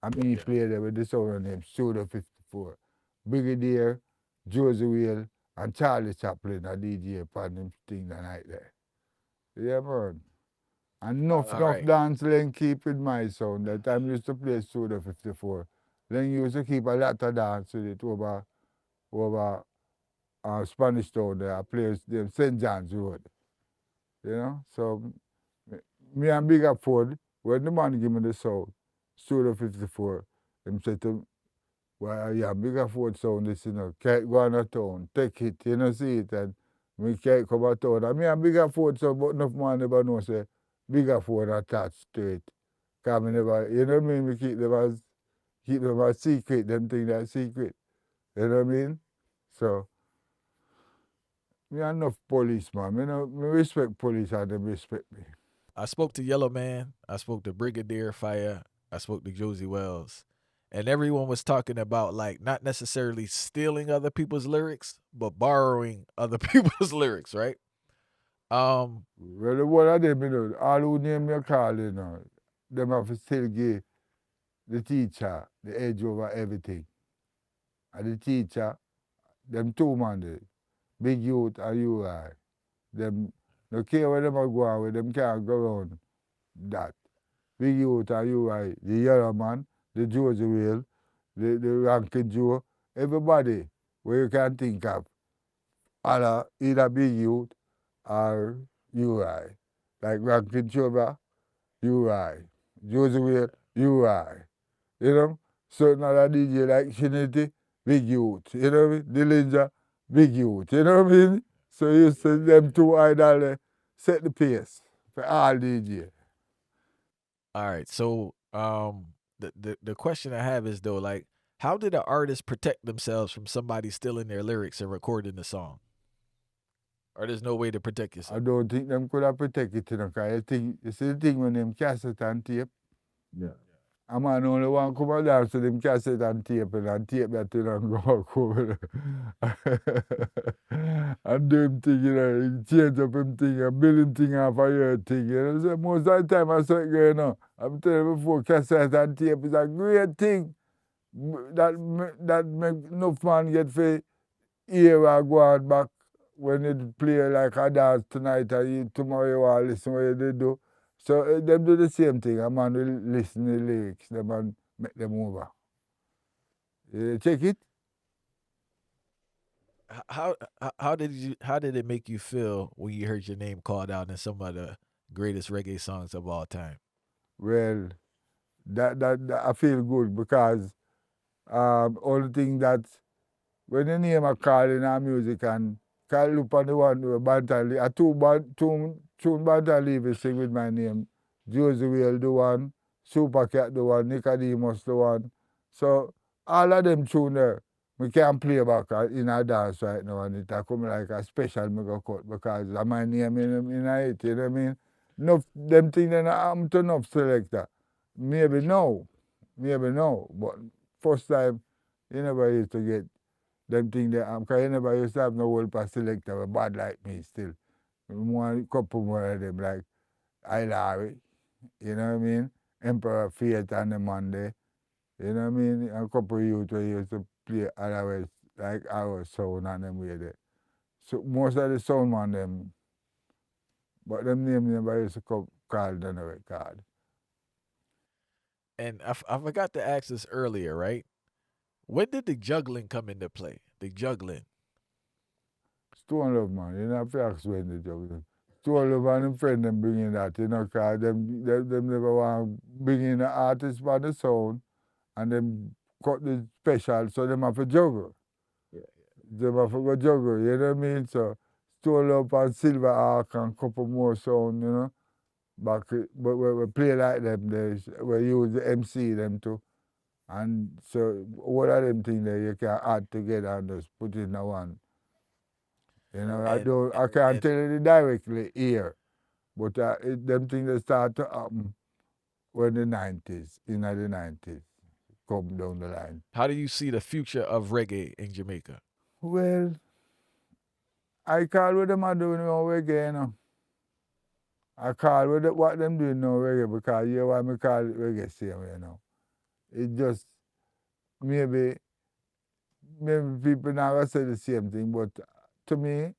Speaker 2: I mean he played there with the sound name, Studio 54. Brigadier, Josie Whale, and Charlie Chaplin, a DJ upon them thing the night there. Yeah, man. And enough
Speaker 1: right.
Speaker 2: dance Len keep with my sound. That time used to play Studio 54. Len used to keep a lot of dance with it over Spanish Town there, a place named St. John's Road. You know? So me and Big Up Ford, when the man give me the sound, Studio 54, him said to, well, yeah, Big Up Ford sound this, you know, can't go on a town, take it, you know, see it, and we can't come out town. And me and Big Up Ford sound, but enough man never know, say, Big Up Ford attached to it. Because me never, you know what I mean, we keep them as secret, them things that secret. You know what I mean? So, me enough police, man. Me respect police and them respect me.
Speaker 1: I spoke to Yellowman. I spoke to Brigadier Fire. I spoke to Josie Wells. And everyone was talking about like not necessarily stealing other people's lyrics, but borrowing other people's lyrics, right?
Speaker 2: Well, the one of them, you know, all who name me call, you know, them have to still give the teacher the edge over everything. And the teacher, them two man there, Big Youth and UI, them, no care where them are going with, them can't go around that. Big Youth and UI, the Yellowman, the Josie Whale, the Rankin Joe, everybody where you can think of, either Big Youth or UI. Like Rankin Joe, UI. Josie Whale, UI. You know? Certain other DJ like Trinity, Big Youth. You know what I mean? Dillinger, Big Youth. You know what I mean? So you see them two idol set the pace for all DJ.
Speaker 1: All right. So the question I have is though, like, how did an artist protect themselves from somebody stealing their lyrics and recording the song? Or there's no way to protect
Speaker 2: I
Speaker 1: yourself?
Speaker 2: don't think them could have protected it, you know, because you see the thing when them cassette and tape,
Speaker 3: Yeah.
Speaker 2: a man only one come and dance to them cassette and tape that thing and go over and do him thing, you know, he change up him thing and build him thing off a year thing, you know. So most of the time I saw it going on. I'm telling you before, cassette and tape is a great thing that make enough man get for hear or go on back when you play like a dance tonight and tomorrow you want to listen what they do. So them do the same thing. A man will listen to the lyrics, them and make them over. You check it?
Speaker 1: How did it make you feel when you heard your name called out in some of the greatest reggae songs of all time?
Speaker 2: Well, that I feel good because only thing that when the name are called in our music and call look on the one where Banton, tune Banton leave sing with my name. Josie will do one Super Cat the one, Nicodemus the one. So all of them tune there, we can't play back in a dance right now, and it a come like a special me go cut because of my name in it, you know what I mean? Enough them things that happen to enough selector. Maybe no, but first time you never used to get them things that because you never used to have no whole pa selector with bad like me still. One couple more of them like I Larry, you know what I mean? Emperor Fiat and the Monday. You know what I mean? A couple of youth we used to play otherwise like our sound and them way there. So most of the sound man them, but them name never used to call on the record.
Speaker 1: And I forgot to ask this earlier, right? When did the juggling come into play? The juggling.
Speaker 2: Stone Love man, you know have to ask when the job. Stone Love and them friend them bring in that, you know, because them never want to bring in the artist for the sound and them cut the special so them have to juggle.
Speaker 3: Yeah.
Speaker 2: Them have to go juggle, you know what I mean? So Stone Love and Silver Ark and couple more sound, you know. But we play like them, we use the MC them too. And so all of them things there you can add together and just put in one. You know, I can't tell you directly here, but them things that start to happen when the 90s, in the 90s, come down the line.
Speaker 1: How do you see the future of reggae in Jamaica?
Speaker 2: Well, I call what them are doing now reggae, you know. I call what them doing now reggae because you know why me call it reggae same way now. It just maybe people now gonna say the same thing, but to me,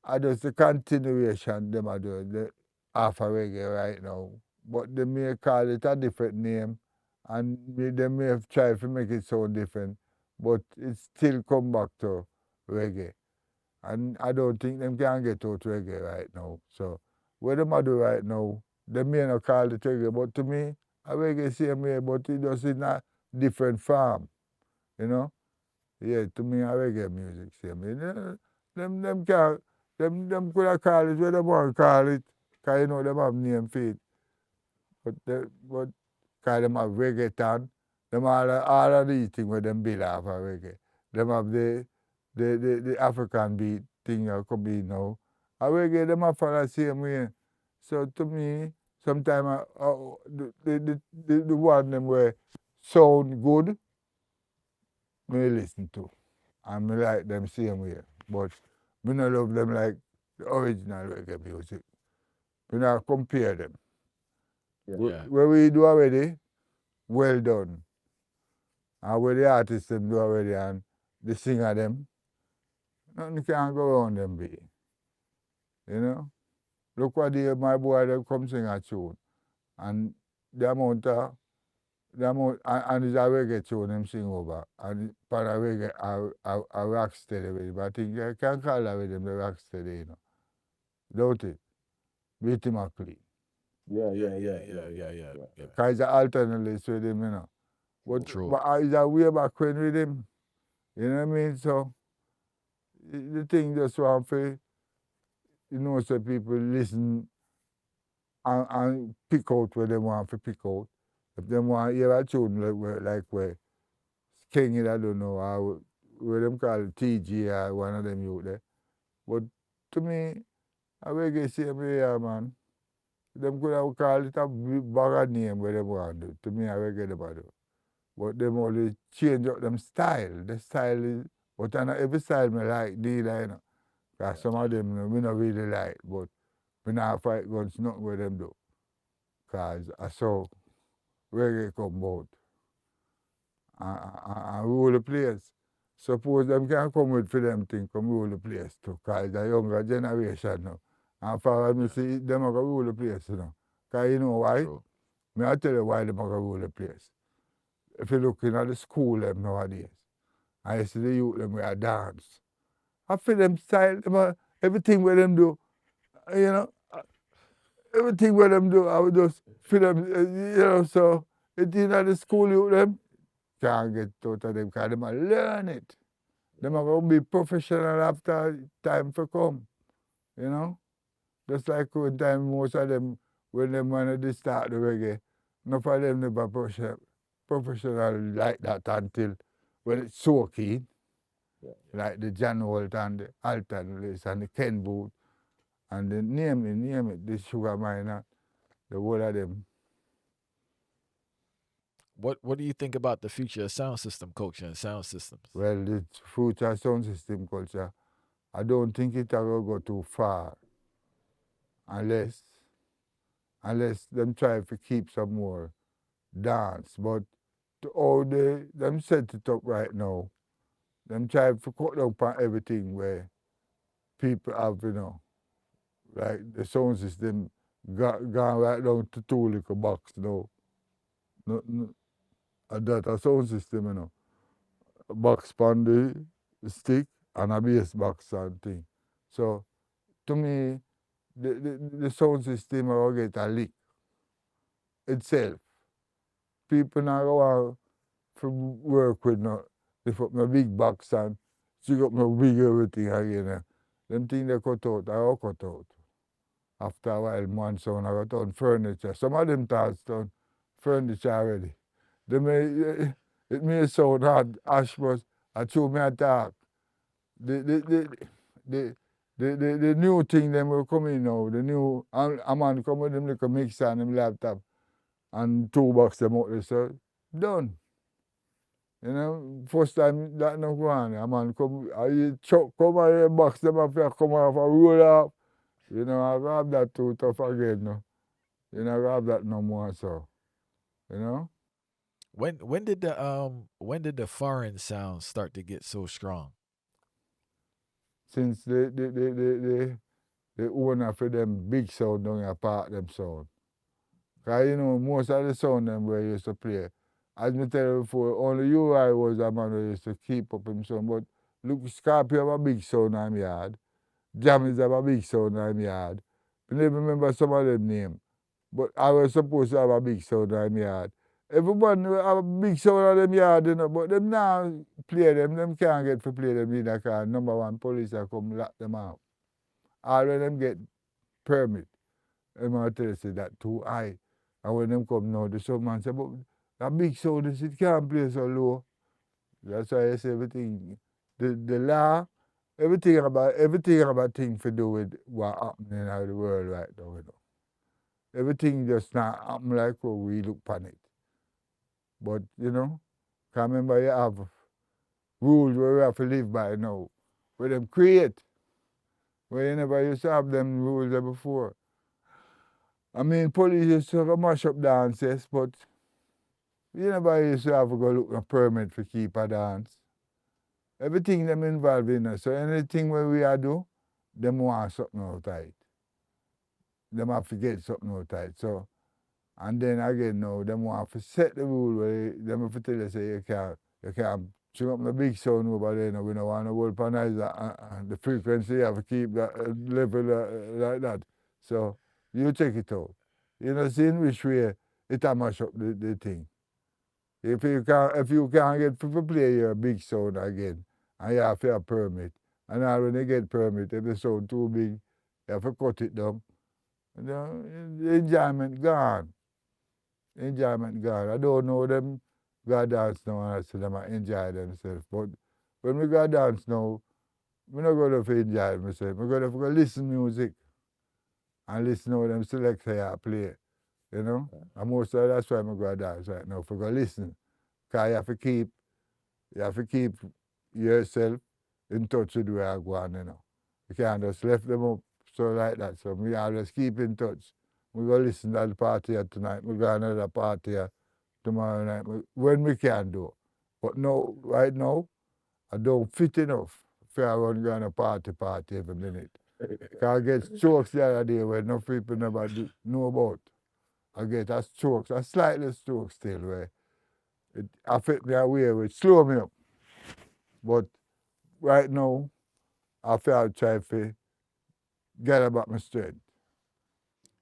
Speaker 2: I just the continuation them are doing the half a reggae right now. But they may call it a different name and they may have tried to make it sound different, but it still come back to reggae. And I don't think them can get out reggae right now. So what them are do right now, they may not call it reggae, but to me, a reggae same way, but it just in a different form. You know? Yeah, to me a reggae music same way. Them can them could have call it what they want to call it, because you know them have name for it. But because them have reggaeton, them all of these things where them build off of reggae. Them have the African beat thing that come in now. A reggae them have follow the same way. So to me, sometimes the one them where sound good, me listen to. And me like them same way. But me not love them like the original reggae music. We not compare them.
Speaker 1: Yeah.
Speaker 2: What we do already, well done. And what the artists them do already and the singer them, nothing can go around them be. You know? Look what my boy them come sing a tune. And the amount and it's a reggae tune them sing over. And for a reggae a rock steady with it. But I think I can call that with them the rock steady, you know. Don't it? Beat him up clean.
Speaker 3: Yeah.
Speaker 2: Because it's an alternate with him, you know.
Speaker 1: True.
Speaker 2: But it's a way back when with him. You know what I mean? So the thing just want to, you know, so people listen and pick out what they want to pick out. If they want to hear a tune like where King, I don't know, or what them call it, TG or one of them youth there. But to me, I reggae same way, man. Them could have called it a bag of name where they want to do. To me, I reggae them do. But them only change up them style. The style is, but I know every style me like, you know. Because some of them, you know, me not really like, but me not fight guns, nothing with them do. Because I saw reggae come out and rule the place. Suppose them can come with for them thing, come rule the place too, because the younger generation now. And for me see, them are going to rule the place, you know. Because you know why?
Speaker 1: True.
Speaker 2: Me I tell you why them are going to rule the place. If you look in at the school them nowadays, I see the youth them where dance. I feel them style, everything where them do, you know, everything where them do, I would just feel them, you know, so it's in at the school youth them, can't get out of them because them learn it. Them are going to be professional after time for come, you know. Just like when time most of them, when them wanted to start the reggae, enough of them never professional like that until when it's so keen.
Speaker 3: Yeah.
Speaker 2: Like the John Holt and the Alton List and the Ken Booth and the name it, the Sugar Miner, the whole of them.
Speaker 1: What do you think about the future of sound system culture and sound systems?
Speaker 2: Well, the future sound system culture, I don't think it will go too far unless them try to keep some more dance. But to how them set it up right now, them try to cut down on everything where people have, like the sound system gone right down to 2 little box now. No, that a sound system, a box on the stick and a bass box and thing. So to me, the sound system will get a lick itself. People now go out for work with lift up my big box and stick up my big everything again. Them things they cut out, I all cut out. After a while, man sound I got on furniture. Some of them thoughts done furniture already. It may sound hard, Ash, but I told me a talk. The new thing them will come in now, the new a man come with them little mixer and them laptop and 2 bucks them out there, so done. First time that no go on, a man come, chuck come out here, box them up here, come off and roll off. I grab that too tough again, no. Grab that no more, so.
Speaker 1: When did the foreign sounds start to get so strong?
Speaker 2: Since the owner for them big sound down here part them sound. Because most of the sound them where used to play, as me tell you before, only UI was a man who used to keep up him sound. But look, Scorpio have a big sound in him yard. Jammies have a big sound in him yard. I never remember some of them name. But I was supposed to have a big sound in him yard. Everyone have a big sound in them yard, but them now play them. Them can't get to play them in the car. Number one, police will come lock them out. All of them get permit. Them will tell you say that too high. And when them come now, the sound man say, but that big sound, it can't play so low. That's why I say everything, the law, everything about things to do with what happening in the world right now. Everything just not happen like how we look upon it. But, can remember you have rules where we have to live by now, where them create, where you never used to have them rules there before. I mean, police used to mash up dances, but you never used to have to go look a permit to keep a dance. Everything them involved in it. So anything where we are do, them want something out of it. Them have to get something out of it. So, and then again now, them want to set the rule where them have to tell you say you can't string up the big sound over there. We don't want to weaponize the frequency, you have to keep that level like that. So you check it out. See in which way it a mash up the thing. If you can't get to play your big sound again, and you have to have permit, and now when you get permit, if the sound too big, you have to cut it down. The enjoyment gone. Enjoyment gone. I don't know them go dance now and I see them enjoy themselves. But when we go dance now, we not going to enjoy myself. We're going to listen music and listen how them Selectors play. And most of that's why I'm going to dance right now, for go listen. Because you have to keep yourself in touch with where I go on, You can't just left them up so like that. So we always keep in touch. We go listen to the party here tonight. We go another party here tomorrow night. When we can do. But no, right now, I don't fit enough for I run going to party every minute. Because I get strokes the other day where no people never know about. I get a stroke, a slightly stroke still, where it affect me away, which slow me up. But right now, I feel try to get about my strength.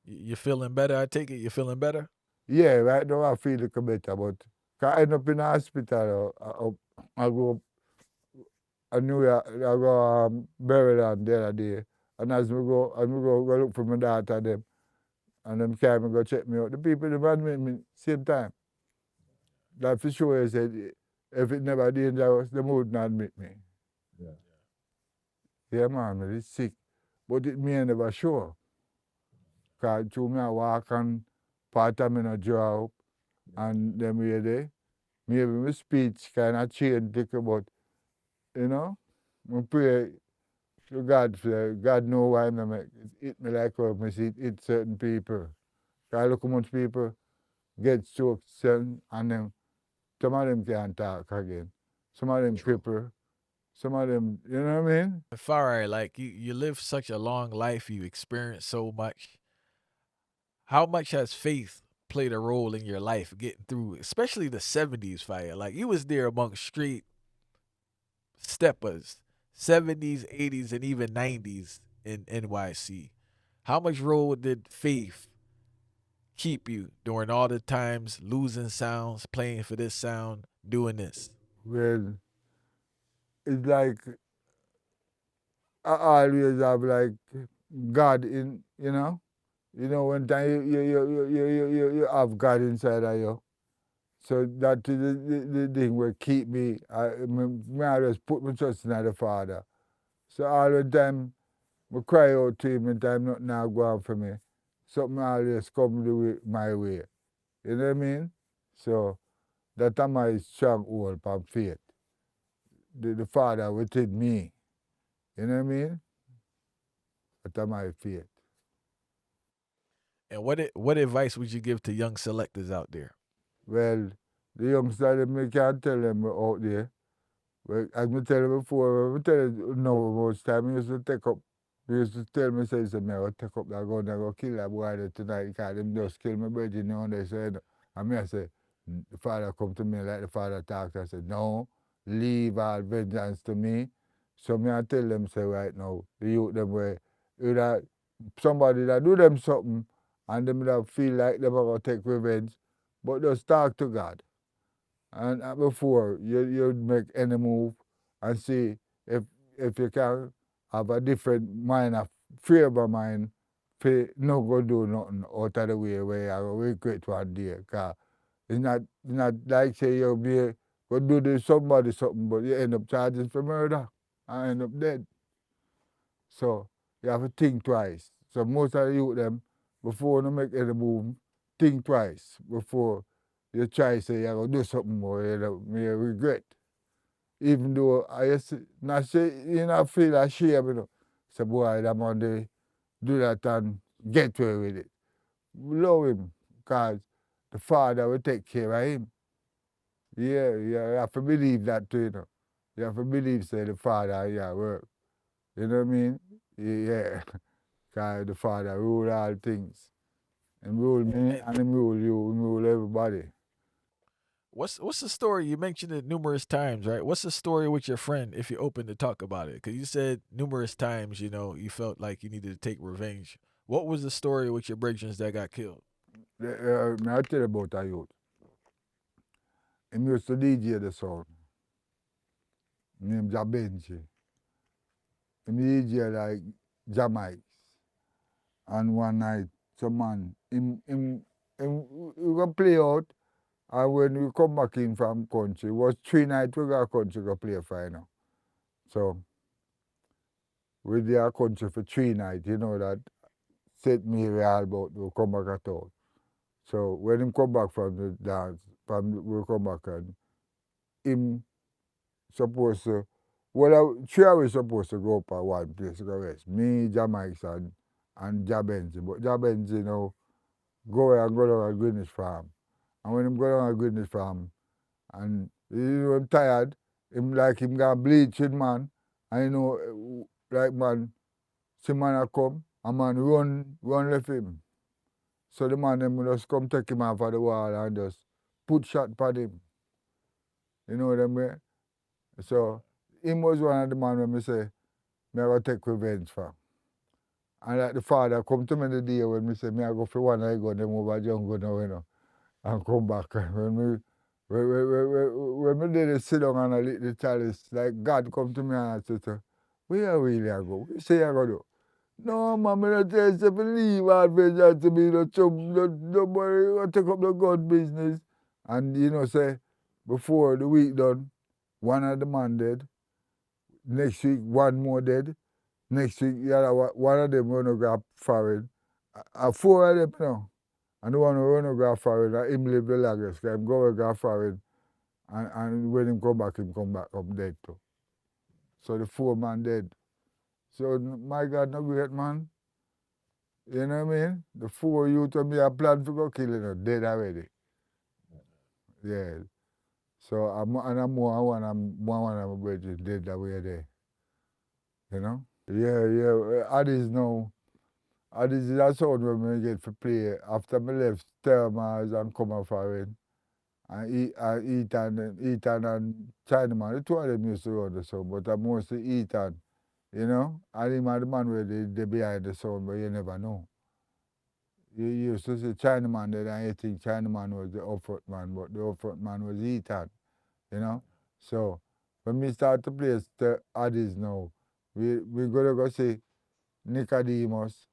Speaker 1: You feeling better? I take it you're feeling better?
Speaker 2: Yeah, right now I feel a little better, but I end up in the hospital. I go, I go Maryland the other day, and as we go look for my daughter them, And them came and go check me out. The people that admit me same time. That for sure I said if it never dangerous, them wouldn't admit me.
Speaker 3: Yeah.
Speaker 2: Yeah man, me is sick. But it me never sure. Cause through me I walk and part of me not draw up and them way there. Maybe my speech kinda change little but you know, I pray to God for God know why me make it hit me like how me see it hit certain people. Cause look how much people get strokes and then some of them can't talk again. Some of them cripple. Some of them, you know what I mean?
Speaker 1: Farah, like you live such a long life, you experience so much. How much has faith played a role in your life getting through, especially the 70s fire? Like you was there among street steppers, 70s, 80s, and even 90s in NYC. How much role did faith keep you during all the times losing sounds, playing for this sound, doing this?
Speaker 2: Well, it's like I always have like God in, you know? You know, one time you have God inside of you. So that is the thing will keep me. Me always put my trust in the Father. So all the time, I cry out to him and time nothing now go on for me. Something always come my way. You know what I mean? So that's my stronghold from faith. The Father within me. You know what I mean? That's my faith.
Speaker 1: And what advice would you give to young selectors out there?
Speaker 2: Well, the youngsters, me can't tell them out there. Well, as I tell you before, I tell you no most time, I used to take up, he used to tell me, say, me, I go take up that gun, I go kill that boy there tonight, because them just kill my brother, you know, they said, and me I say, the Father come to me like the Father talks, I said, no, leave all vengeance to me. So me I tell them, say, right now, the youth them way, either somebody that do them something, and them that feel like them are going to take revenge, but just talk to God. And before you make any move and see if you can have a different mind, a favor mind, for not go do nothing out of the way where you will regret one day. Cause it's not like say you'll be go do to somebody something, but you end up charging for murder and end up dead. So you have to think twice. So most of the youth them, before you make any move, think twice before you try say you're going to do something more you may regret. Even though I used to not say, you not feel ashamed, you know. Say, boy, that man, they do that and get away with it. Love him, because the Father will take care of him. Yeah, you have to believe that too, you know. You have to believe, say, the Father, yeah, work. You know what I mean? Yeah, because the Father rule all things. And rule me, and him rule you, him rule everybody.
Speaker 1: What's the story? You mentioned it numerous times, right? What's the story with your friend if you're open to talk about it? Because you said numerous times, you felt like you needed to take revenge. What was the story with your brethren that got killed?
Speaker 2: May I tell you about a youth? He used to DJ the sound. Named Jabenji. He DJ like Jamaica. And one night, some man, we go play out, and when we come back in from country, it was 3 nights we got country go play final. So, we there country for 3 nights, you know that St. Mary all about to come back at all. So, when him come back from the dance, we come back and him supposed to, well, 3 hours supposed to go up at one place to go rest. Me, Jamaica, and Jabenzi. But Jabenzi, you know, go and go down to Greenwich Farm. And when him go down to Greenwich Farm, and you know him tired, him like him gonna bleach it, man. And you know, like man, see man a come, and man run left him. So the man them just come take him off of the wall and just put shot on him. You know what I mean? So him was one of the man when me say, me I go take revenge for. And like the Father come to me the day when me say, me I go for one I go them over Junjo now, you know, and come back. When me did sit down and I lit the chalice, like God come to me and say, where you really I go? What you say I go do? No, man, me not tell you to leave adventure to be no chum, nobody will take up the gun business. And you know, say, before the week done, one of the man dead, next week one more dead, next week one of them gonna go foreign. Four of them now. And the one who run go foreign, him live the longest, because him go foreign, and when him come back up dead too. So the 4 man dead. So my God, no great man. You know what I mean? The 4 youth to me a plan to go kill him, dead already. Yeah. So I'm one of my brothers dead that way there. You know? Yeah. Addies now. Addies is a sound when me get to play. After me left Thermals and come off foreign. And Ethan and Chinaman, the two of them used to run the sound, but I mostly Ethan, you know? And him are the man where they behind the sound, but you never know. You used to say Chinaman there, and you think Chinaman was the upfront man, but the upfront man was Ethan, you know? So, when we start to play the Addies now, we gonna go see Nicodemus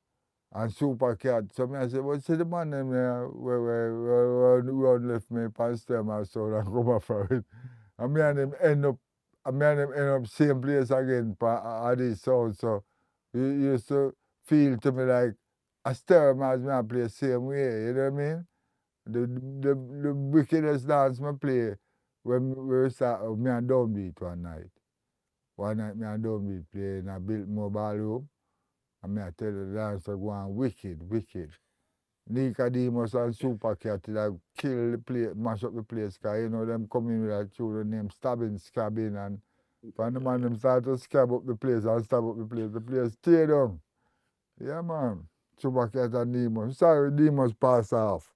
Speaker 2: and Super Cat. So I say, well, see the man them there where run left me past them and so and come off for it. And me and them end up same place again at this sound. So you used to feel to me like a stir as me I play same way, you know what I mean? The wickedest dance me play when we start me and Downbeat one night. One night me and Downbeat play in a Biltmore ballroom. And me I tell you the dancer go on wicked. Nicodemus and Super Cat like kill the place, mash up the place, cause you know them coming with a tune name scabbing, and when the man them start to scab up the place and stab up the place stay down. Yeah man. Super Cat and Demus. Sorry, Demus pass off.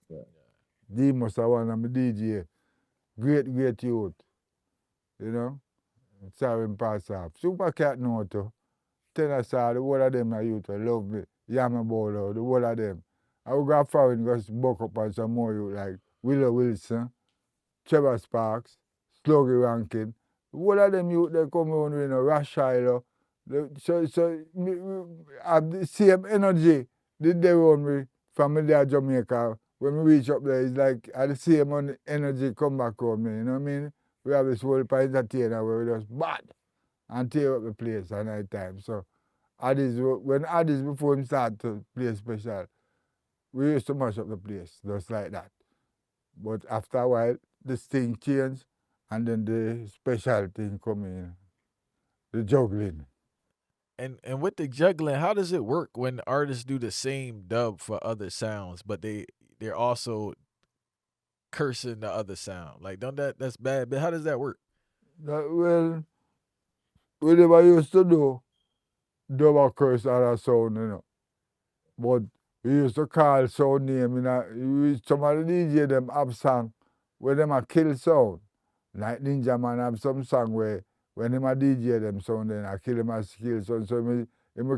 Speaker 3: Yeah.
Speaker 2: Demus are one of my DJ. Great youth. You know? Sorry him pass off. Super Cat know too. Tell us all, the whole of them are youth, love me. Yama Bolo, the whole of them. I will go foreign and go buck up on some more youth like Willow Wilson, Trevor Sparks, Sluggy Rankin. The whole of them youth, they come around with Rashilo. So have the same energy did they run me from me there Jamaica. When we reach up there, it's like the same energy come back on me, you know what I mean? We have this whole entertainer where we just bad and tear up the place at night time. So when Addies before him start to play special, we used to mash up the place, just like that. But after a while, this thing changed, and then the special thing come in, the juggling.
Speaker 1: And with the juggling, how does it work when artists do the same dub for other sounds, but they're also cursing the other sound? Like, don't that's bad. But how does that work?
Speaker 2: Well, we never used to do double curse other sound, you know. But we used to call sound name, you know. Some of the DJ them have song where them a kill sound. Like Ninja Man have some song where when him a DJ them sound, then I kill him as kill sound. So me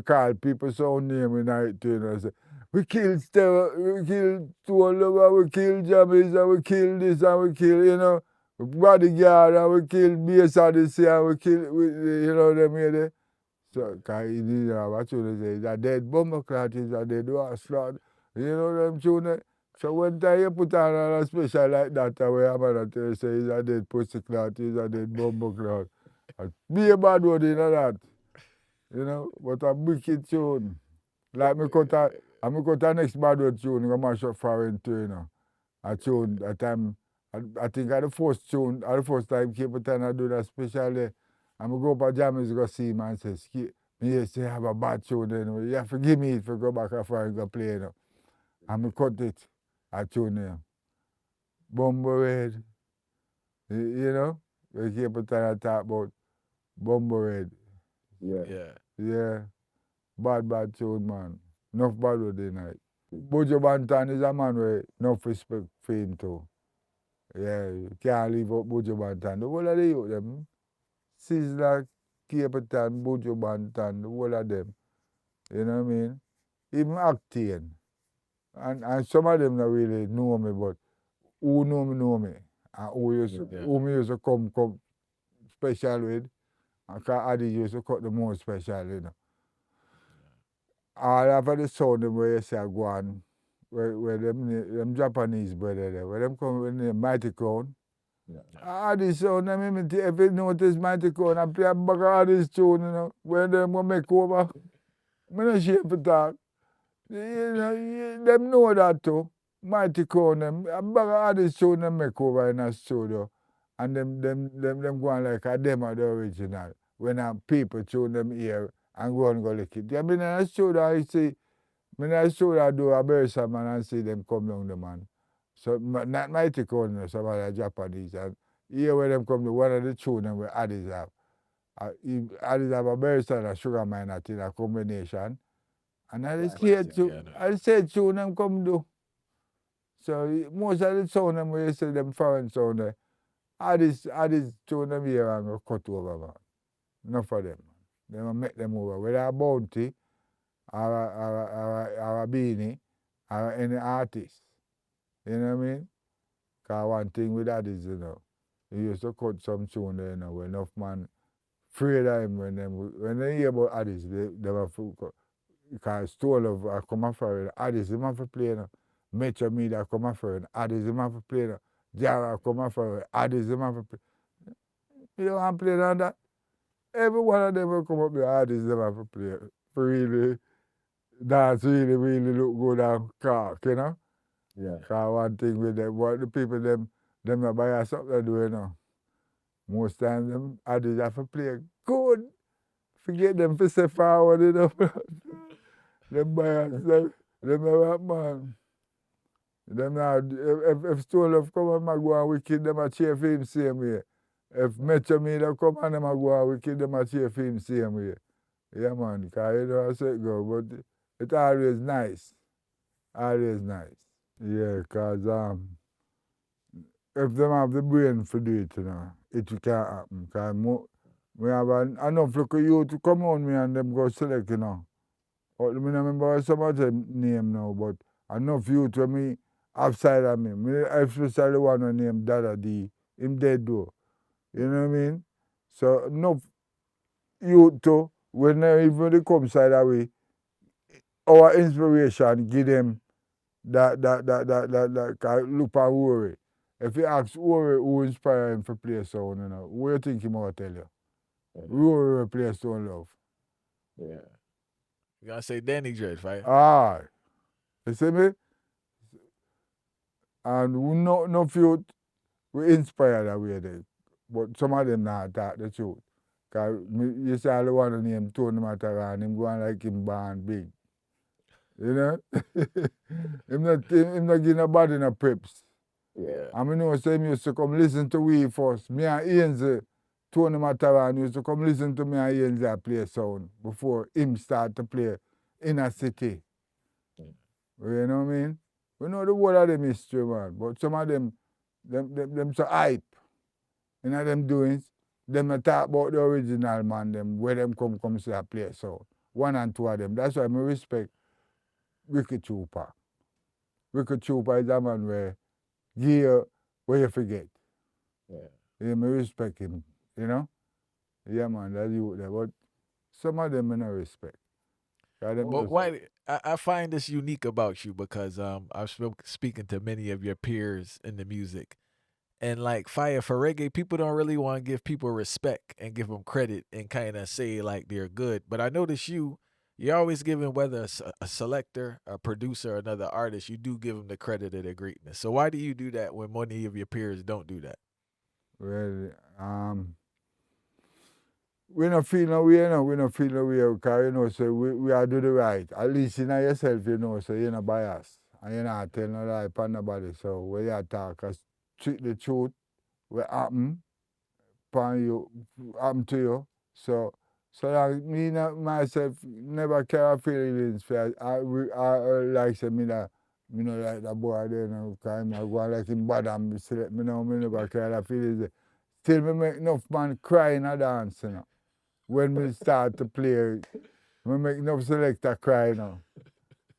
Speaker 2: call people sound name in it too, you know. Say, we kill Stella, we kill Tool Lover, we kill Jammies, and we kill this, and we kill, you know, Bodyguard, and we kill Bass Odyssey, and we kill, you know, them here there. So, cause he did what you say, that dead bomber clot is a dead was slot. You know them tune. So when time you put on a special like that, where I'm gonna tell you say he's a dead pussy clot, he's a dead bomber clot. Be a bad word in that. You know, but a wicked tune. Like me cut a next bad word tune, I'm gonna mash up foreign too, you know. A tune that time I think at the first tune, at the first time Cape Town I do that special I'm go up a jam is go see him and say, me say have a bad tune then you have to give me it for go back and forth and go play, you know. And me cut it, a tune name. Bumble Red. You know? We Cape Town talk about Bumble Red.
Speaker 3: Yeah.
Speaker 1: Yeah.
Speaker 2: Yeah. Bad tune, man. Enough bad with the night. Buju Banton is a man with enough respect for him too. Yeah, you can't leave out Buju Banton. The whole of the youth them. Sizzler, Cape Town, Buju Banton, the whole of them. You know what I mean? Even Octane. And some of them don't really know me, but who know me. And who me used to come special with. And cause Addies used to cut the most special, you know. all of the sound them where you say go on, where them Japanese brother there, where them come with the Mighty Crown.
Speaker 3: Yeah.
Speaker 2: All this sound them imitate, if you notice Mighty Crown, I play a bag of all this tune, you know, where them go make over. I'm not sure for talk. You know, them know that too. Mighty Crown them, a bag of all this tune them make over in a studio. And them go on like a demo the original. When people tune them here and go and go lick it. I mean, in a studio, I see, when I studio do a Bersa man and see them come down the man. So, not Mighty Crown, some other Japanese. And here where them come to one of the tune them where Addies have. Addies have a Bersa and a Sugar Minott in a combination. And I just hear tune, I say tune them come do. So, most of the sound them where you see them foreign sound there, Addies tune them here and go cut over, man. Enough of them. They will make them over. Whether a bounty, or a beanie, or any artist. You know what I mean? Because one thing with that is, you know, he used to cut some tune there, you know, when enough man afraid of him when they hear about Addies, they have to, because Stole of come after it, Addies, him have to play, you know. Metro Media come after it, Addies, him have to play, you know. Jara come after it, Addies, him have to play. You don't want to play on that? Every one of them will come up with Addies, them have to play. Really, that's really look good and cock, you know?
Speaker 3: Yeah.
Speaker 2: Because one thing with them, what the people, them not buy something to do, you know. Most times, them Addies have to play good. Forget them to say forward, you know. Them buy them have man. Them now, if Stone Love come and go and wicked, them a cheer for him same way. If Metro Media come and them a go and wicked, them a cheer for him same way. Yeah, man, because you know how it go, but it's always nice. Always nice. Yeah, because if them have the brain for do it, you know, it can't happen. Because we have enough local youth to come on me and them go select, you know. But I don't remember some of them name now, but enough youth when me outside of me, especially one who named Dada D, him dead though. You know what I mean? So enough youth too, when even they come side away, our inspiration give them that look at Worry. If you ask Worry who inspired him to play sound, you know, what do you think he might tell you? Worry will play Stone Love.
Speaker 3: Yeah.
Speaker 1: You gotta say Danny Dread, right?
Speaker 2: Ah. You see me? And we no few we inspire that way there. But some of them not talk the truth. Because you see all the one name Tony Matara and him going like him born big. You know? him not give nobody no preps.
Speaker 3: Yeah.
Speaker 2: And I know say him used to come listen to we first. Me and Ainsley, Tony Mataran used to come listen to me and Ainsley play sound before him start to play in a city. You know what I mean? We know the whole of them history, man. But some of them so hype. You know them doings. Them not talk about the original man, them where them come see a play sound. One and two of them. That's why I respect Ricky Trooper. Ricky Trooper is a man where gear where you forget.
Speaker 3: Yeah.
Speaker 2: Yeah, me respect him, you know? Yeah, man, that's you there. But some of them I don't respect.
Speaker 1: But why I find this unique about you because I've speaking to many of your peers in the music, and like fire for reggae, people don't really want to give people respect and give them credit and kind of say like they're good. But I notice you're always giving whether a selector, a producer, or another artist, you do give them the credit of their greatness. So why do you do that when many of your peers don't do that?
Speaker 2: Well, we don't feel no way, you know. We don't feel no way because, you know, so we are do the right. At least in yourself, you know, so you're not biased. And you're not telling no lie upon nobody. So when you talk, the truth will happen upon you, happen to you. So like me myself never care feelings for I like say me that me no like that boy there, you know, because I go like him bad and me select me now, me never care that feelings. Still me make enough man cry in a dance, you know. When we start to play, we make enough selector cry now.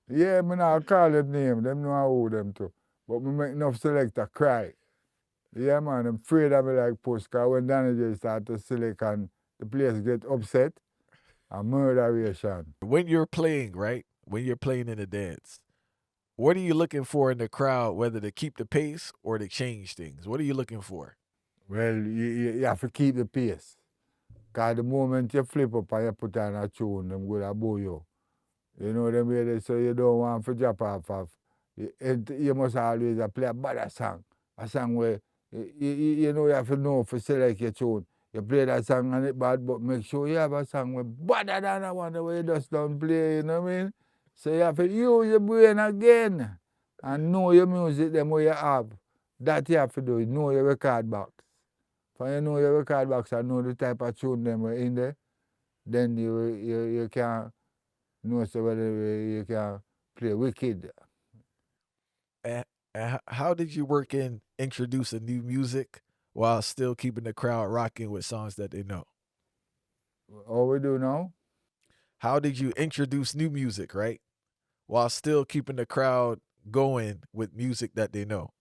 Speaker 2: Yeah, me not call them name, them know who them to. But we make enough selector cry. Yeah, man, I'm afraid of me like push, because when Danny J start to select and the players get upset, a murderation.
Speaker 1: When you're playing, right? when you're playing in a dance, what are you looking for in the crowd, whether to keep the pace or to change things? What are you looking for?
Speaker 2: Well, you have to keep the pace. Because the moment you flip up and you put on a tune, them go to bow you. You know them way they say you don't want to drop off. You must always play a better song. A song where you know you have to know for select your tune. You play that song and it bad, but make sure you have a song where better than the one where you just don't play, you know what I mean? So you have to use your brain again and know your music, them where you have. That you have to do, know your record box. When you know your record box and know the type of tune them were in there, then you can know so whether you can play wicked.
Speaker 1: And how did you work in introducing new music while still keeping the crowd rocking with songs that they know?
Speaker 2: All we do now?
Speaker 1: How did you introduce new music, right? While still keeping the crowd going with music that they know?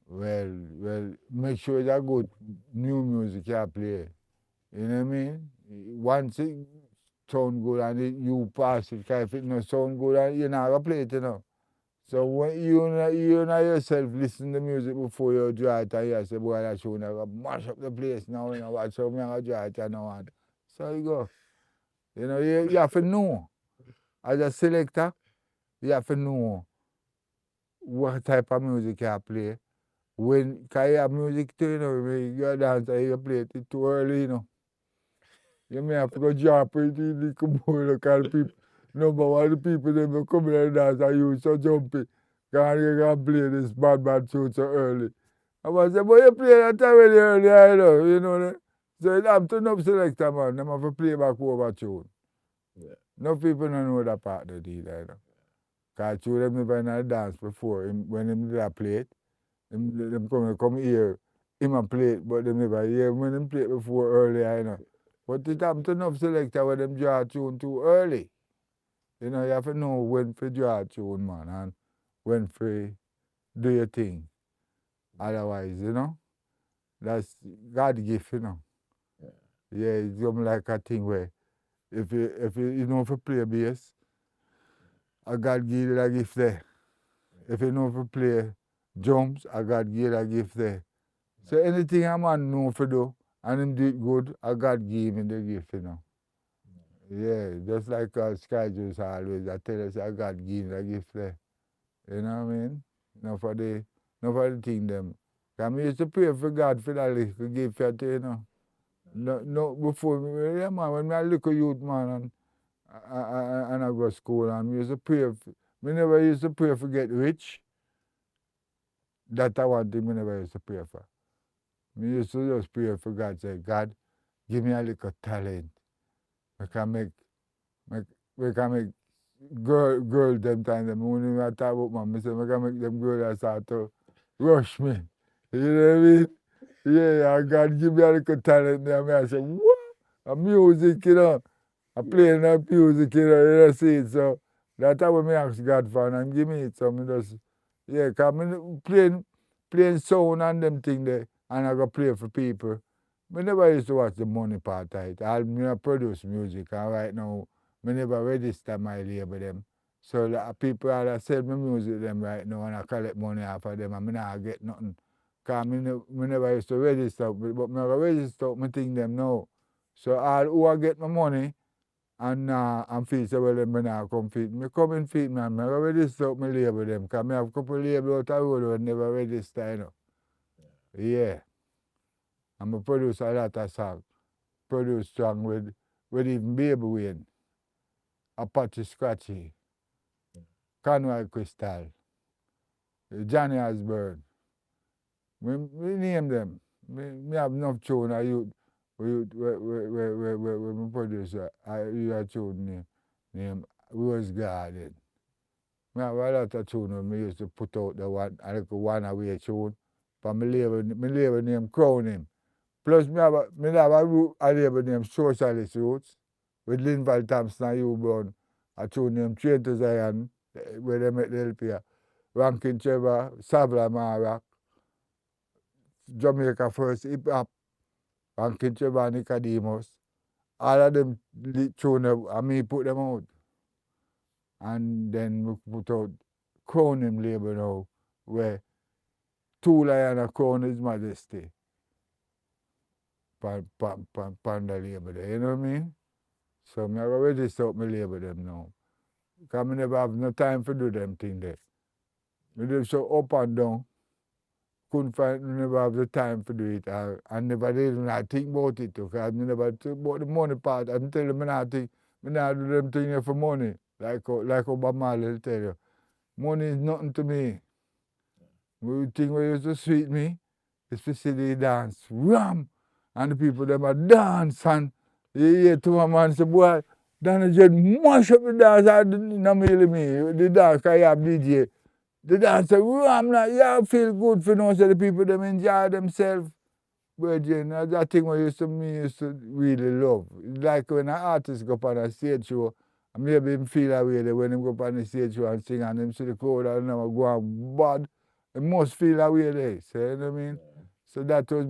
Speaker 2: Well, make sure that good new music you play. You know what I mean? Once it sound good and you pass it, if it not sound good, and you're not going to play it, you know. So when you know yourself listen to music before you draw it and you say, boy, that tune going to mash up the place now, you know what, so I'm going to draw it and now on. So you go. You know, you have to know. As a selector, you have to know what type of music you play. When, because you have music too, you know, you dance and you play it too early, you know. You may have to go jump it in the computer because people, number one, the people they will come in and dance and you so jumpy. Because you can play this bad tune so early. I was say, but you play that time really early, I know, you know that. So you have to know selector, man. Them have to play back over tune.
Speaker 3: Yeah.
Speaker 2: No people don't know that part of the deal, you know. Because you them never in a dance before. When them did play it, them come here, him a play it, but them never hear when them play it before early, you know. But it happen to enough selector where them draw a tune too early. You know, you have to know when to draw a tune, man, and when to do your thing. Otherwise, you know, that's God gift, you know.
Speaker 3: Yeah.
Speaker 2: Yeah, it's something like a thing where if you know to play bass, a God give you a gift there. If you know to play drums, a God give you a gift there. So anything a man know to do and him do it good, a God give him the gift, you know. Yeah, just like Sky Juice always, I tell us I God give him a gift there. You know what I mean? No for the thing them. Cause me used to pray for God for that little gift you you know. No, before me, yeah man, when me a little youth man and I go to school and me used to pray me never used to pray for get rich. That I one thing me never used to pray for. Me used to just pray for God, say, God, give me a little talent. I can make girl them time them when I talk about man, I say I can make them girls start to rush me. You know what I mean? Yeah, God give me a little talent there. I say, what? A music, you know. I play that music, you know, you see it. So that's what I ask God for and give me it. So me just, yeah, because I playing sound and them thing there and I go play for people. I never used to watch the money part of it. I produce music and right now I never register my label them. So the people that sell my music them right now and I collect money off of them and I not get nothing. Because I never used to register, but I register my thing them now. So all who I get my money and feel say well them not come feed me. Come and feed man. I register up my label them because I have a couple of labels out of road who never register, you know. Yeah. I'm a produce a lot of songs. Produce song with even Baby Wayne, Apache Scratchy, Conway Crystal, Johnny Osborne. Me name them. Me have enough tune I use where my producer I use a tune name Rose Garden. Me have a lot of tune when me used to put out the one away tune. But my label name Crown him. Plus me have a label name Socialist Roots with Linval Thompson and Hugh Brown. A tune named Train to Zion where they make the LP. Rankin Trevor, Savla Marak, Jamaica First Hip Hop, Rankin Trevor and Nicodemus. All of them tune and me put them out. And then we put out Crown him label now, where 2 Lion a crown his Majesty. Pan the label there, you know what I mean? So I go register up my label them now. Because I never have no time to do them thing there. I do so up and down. Couldn't find, never have the time to do it. I never even think about it too, because I never think about the money part. I'm telling you, I think, I not do them things here for money. Like how Bob Marley tell you. Money is nothing to me. The thing where used to sweet me is to see the dance. Ram! And the people them a dance and you hear to my man say, boy, Donna just mash up the dance and not really me. The dance because you have DJ. The dance say, ram, now you feel good for know so the people them enjoy themselves. Virgin, that's that thing where used to really love. It's like when an artist go up on a stage show, and maybe him feel that way when him go up on the stage show and sing and him see the crowd and them go on bad. He must feel that way there. So you know what I mean?
Speaker 3: Yeah.
Speaker 2: So that was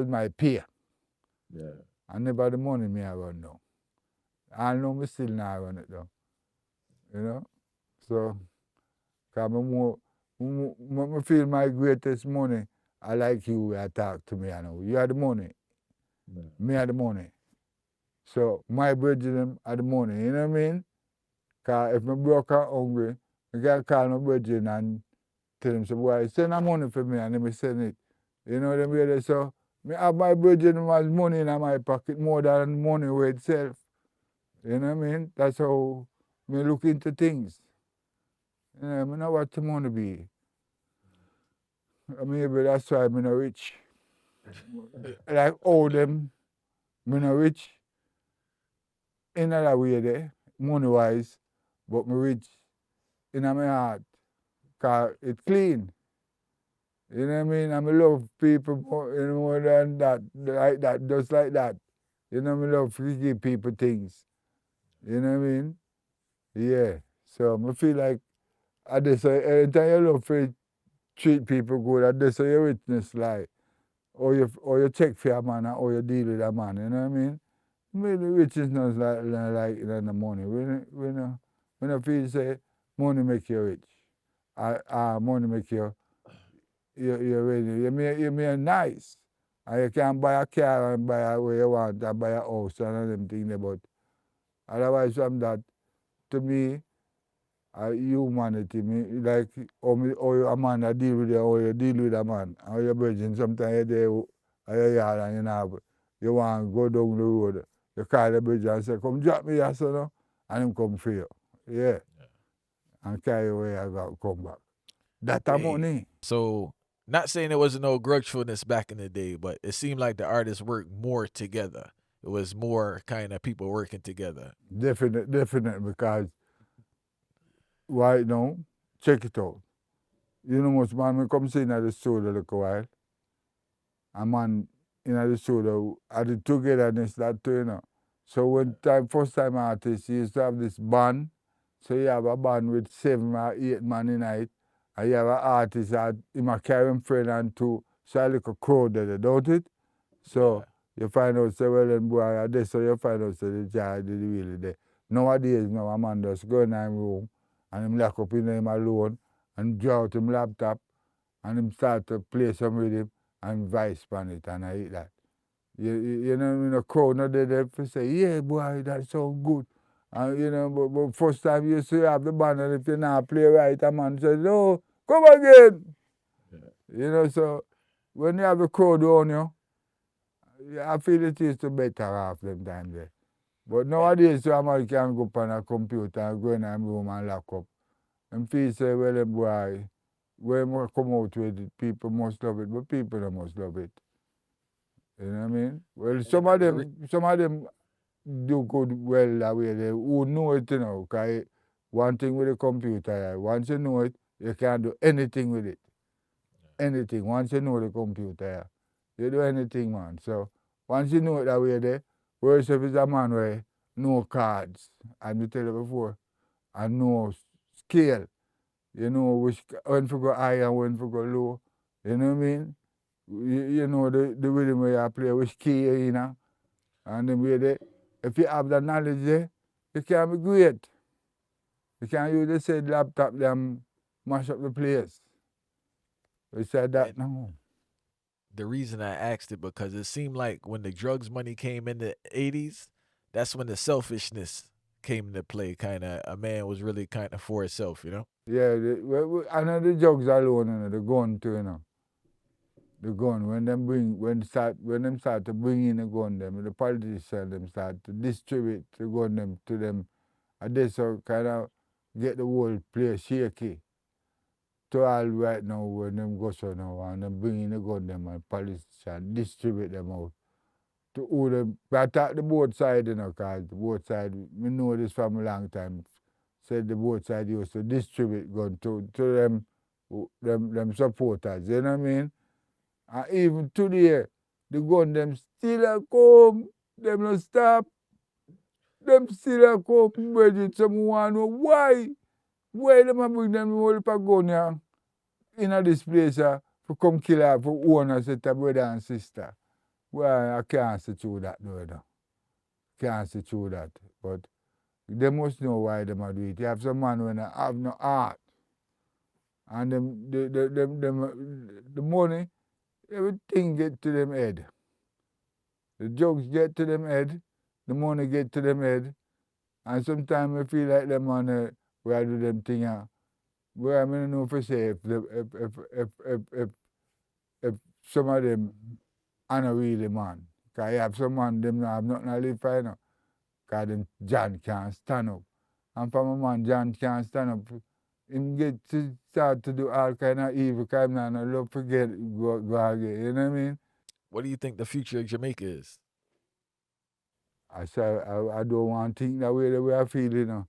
Speaker 2: my peer.
Speaker 3: Yeah.
Speaker 2: I never the money me I run now. I know me still not run it though. You know? So cause I feel my greatest money. I like you I talk to me, I know. You are the money.
Speaker 3: Yeah.
Speaker 2: Me are the money. So my brethren are the money, you know what I mean? Because if I broke and hungry, I can call my brethren and tell them, so boy, send a money for me and then me send it. You know what I mean? So me have my brethren as money in my pocket more than money with itself. You know what I mean? That's how me look into things. You know, I know what the money be. Maybe that's why I'm not rich. Like all them, I'm not rich in another way there, money wise, but me rich in my heart. Because it's clean. You know what I mean? I love people more than that, like that, just like that. You know, I love to give people things. You know what I mean? Yeah. So I feel like I just anytime you love to treat people good, I just your witness like, or you check for a man or you deal with a man, you know what I mean? Maybe rich is not like the money. We don't feel say money make you rich. Money make you ready. You may nice. And you can buy a car and buy where you want and buy a house and all them things there, but otherwise from that, to me, humanity, me like how a man that deal with you, how you deal with a man, how your virgin sometimes you're there at your yard and you want to go down the road, you call the bridge and say, come drop me here, son, no? And him come for you. Yeah. And carry you where you got come back. That's a money.
Speaker 1: So, not saying there wasn't no grudgefulness back in the day, but it seemed like the artists worked more together. It was more kind of people working together.
Speaker 2: Definite, because right now, check it out. You know much man, we come see in the studio look a while. A man in the studio, at the togetherness that too, you know. So when first time artist, you used to have this band. So you have a band with 7 or 8 man in it. And you have an artist that he might carry him friend and two. So I look a crowd there, don't it? So you find out, say, well, then boy, so you find out, say, the child is really there. Nowadays, now, a man just go in his room and him lock up in him alone and draw out him laptop and him start to play some rhythm and vice on it and I eat that. You know, in a crowd, not there to say, yeah, boy, that sound good. And, you know, but first time you see have the band and if you not play right, a man says, no, come again.
Speaker 3: Yeah.
Speaker 2: You know, so when you have the crowd on you, I feel it is to better off them time there. But nowadays, so a man can go up on a computer and go in a room and lock up. And feel say, well, them boy, when we come out with it, people must love it, but people don't must love it. You know what I mean? Well, some of them do good well that way. They who know it, you know, because one thing with the computer, once you know it, you can do anything with it. Anything. Once you know the computer, you do anything, man. So once you know it that way there, whereas if it's a man where no cards, and we tell you before, and no scale, you know when to go high and when to go low. You know what I mean? You know the rhythm where you play, which key you in, and then way there. If you have that knowledge there, you can be great. You can't use the said laptop them mash up the place. We said that
Speaker 1: And
Speaker 2: now.
Speaker 1: the reason I asked it because it seemed like when the drugs money came in the 80s, that's when the selfishness came into play. Kind of a man was really kind of for himself, you know?
Speaker 2: Yeah, I know the drugs alone, you know, the gun too, you know. The gun, when them start to bring in the gun them, the politicians them start to distribute the gun them to them, and they so kind of get the whole place shaky. To all right now when them go so now and them bring in the gun them and politicians distribute them out. To who them, but I talk the both side, you know, cause the both side, we know this from a long time. Said the both side used to distribute gun to them supporters, you know what I mean? And even today, the gun them still a come, them no stop, them still a come, but someone know why them a bring them all up a gun here in this place for come kill her, for own a set of brother and sister. Well, I can't see through that though, you know. Can't see through that. But they must know why them a do it. You have some man when have no heart. And the money, everything get to them head. The drugs get to them head, the money get to them head, and sometimes I feel like them man where I do them thing where I don't know for say if some of them are not really man. Cause you have some man them not have nothing to live for, you know. Cause them John can't stand up. And from a man John can't stand up, him get to start to do all kind of evil, cause him not love forget go again, you know what I mean?
Speaker 1: What do you think the future of Jamaica is?
Speaker 2: I don't want to think that way the way I feel, you know.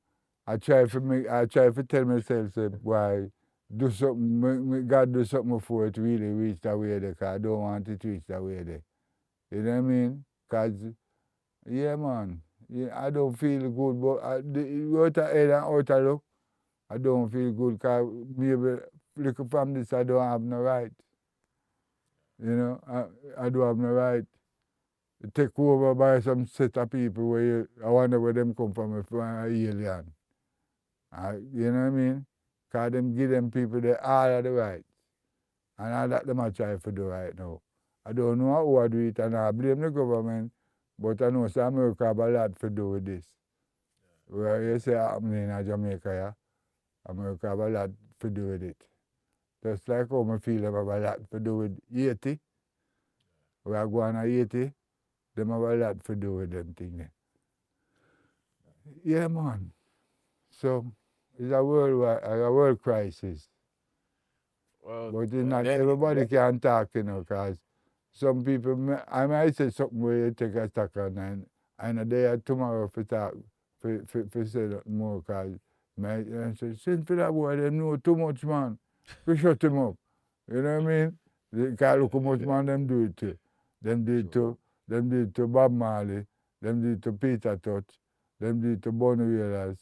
Speaker 2: I try to tell myself say, why do something, God do something before it really reach that way there, cause I don't want it to reach that way there. You know what I mean? Cause yeah man, I don't feel good, but out of head and out of look, I don't feel good cause maybe looking from this I don't have no right. You know, I don't have no right. Take over by some set of people where I wonder where them come from if an alien. You know what I mean? Because them give them people all of the rights. And all that them are trying to do right now. I don't know how I do it and I blame the government, but I know that America have a lot to do with this. Where you say happening in Jamaica, yeah? America have a lot to do with it. Just like how I feel them have a lot to do with Haiti. Where I go on Haiti, them have a lot to do with them things. Yeah, man. So it's a world crisis.
Speaker 1: Well,
Speaker 2: But it's not
Speaker 1: Danny,
Speaker 2: everybody can talk, you know, because some people, I might say something where you take a stock on and a day or tomorrow for talk, for say that more, because I say, send for that boy, they know too much, man. We shut him up. You know what I mean? Because look how much man them do it to. Them do it to Bob Marley, them do it to Peter Touch, them do it to Bonnie Wheelers,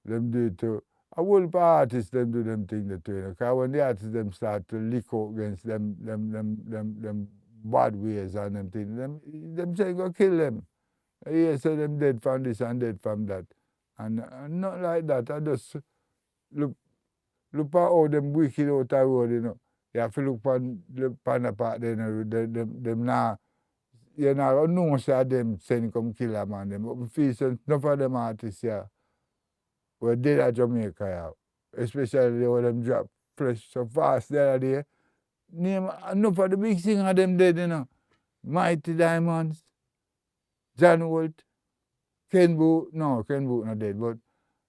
Speaker 2: them do it to a whole heap of artists them do them thing that too, you know. Because when the artists them start to lick out against them bad ways and them things, them say go kill them. Yeah, so them dead from this and dead from that. And not like that. I just look at how them wicked out the road, you know. You have to look upon the part there, you know, them now, you know, no say them send come kill a man. Them, but we feel so enough of them artists here were dead at Jamaica, yeah. Especially when them drop fresh so fast the other day. Name enough of the big singer them dead, you know. Mighty Diamonds, John Holt, Ken Boot not dead, but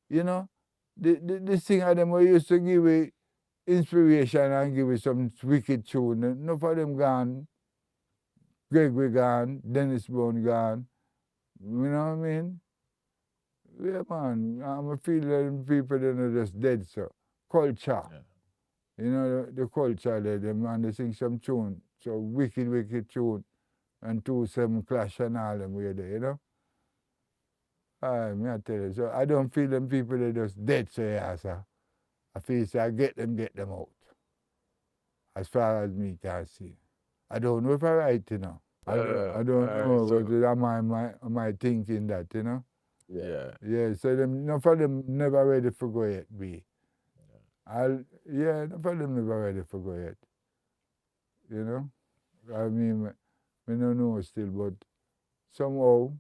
Speaker 2: you know, the singer them we used to give it inspiration and give it some wicked tune. Enough of them gone. Gregory gone, Dennis Brown gone. You know what I mean? Yeah, man. I'm feeling people that are just dead, so. Culture.
Speaker 1: yeah.
Speaker 2: You know, the culture there, them man, they sing some tune, so wicked tune, and 2-7 Clash and all them way there, you know? Me I tell you, so I don't feel them people they just dead, so yeah, sir. I feel say I get them out. As far as me can see. I don't know if I right, you know. I don't
Speaker 1: Alright,
Speaker 2: know,
Speaker 1: so
Speaker 2: but am I thinking that, you know?
Speaker 1: Yeah.
Speaker 2: Yeah, so them enough of them never ready for go yet, be. Enough of them never ready for go yet. You know? I mean, we don't know still, but somehow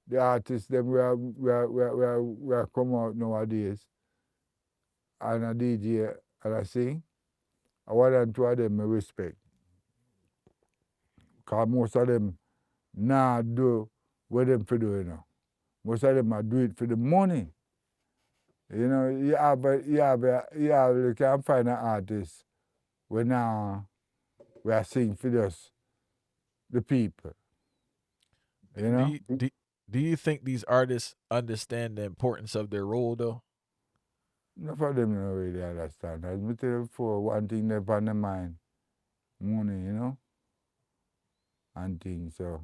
Speaker 2: the artists them we are come out nowadays and a DJ and I sing, I want and two of them I respect. Because most of them nah do what them for do, you know. Most of them are do it for the money. You know, you can find an artist when we are sing for just the people. You know?
Speaker 1: Do you think these artists understand the importance of their role though?
Speaker 2: Enough of them don't really understand. As I tell you before, one thing they on their mind, money, you know, and things. So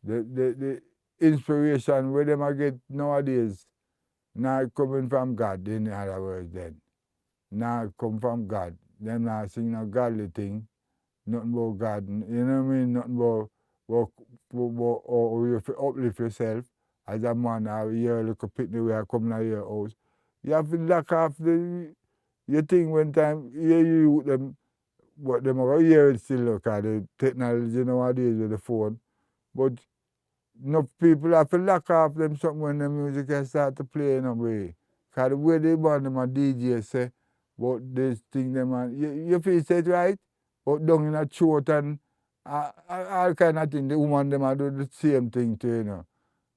Speaker 2: the inspiration where them I get nowadays not coming from God, in other words then. Not come from God. Them not sing no godly thing, nothing about God. You know what I mean? Nothing about or you uplift yourself as a man or your little picnic where coming out your house. You have to lock off your thing when time you them what them are hear it still because the technology nowadays with the phone. But enough people have to lock off them something when the music can start to play in a way. Because the way they want them a DJ say, but this thing them and you feel say it right, but down in a throat and all kind of thing, the woman them a do the same thing too, you know.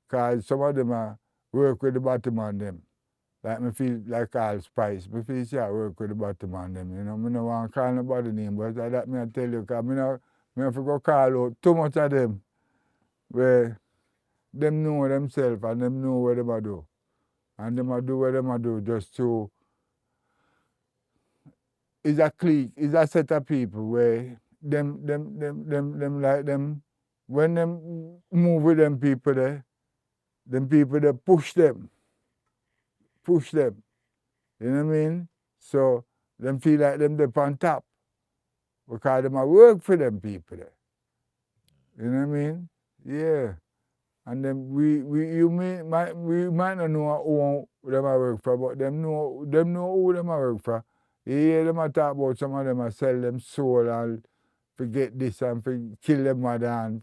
Speaker 2: Because some of them are work with the bottom on them. Like me feel like all spice. Me feel say I work with the bottom on them, you know. Me no want to call nobody name, but that me I tell you, because me have to go call out too much of them where them know themselves and them know what them a do. And them a do what them a do just to, it's a clique, it's a set of people where them like them, when them move with them people they push them. You know what I mean? So them feel like them they on top because them a work for them people there. You know what I mean? Yeah. And then we might not know who them a work for, but them know who them a work for. You hear them a talk about some of them a sell them soul and forget this and for kill them mother and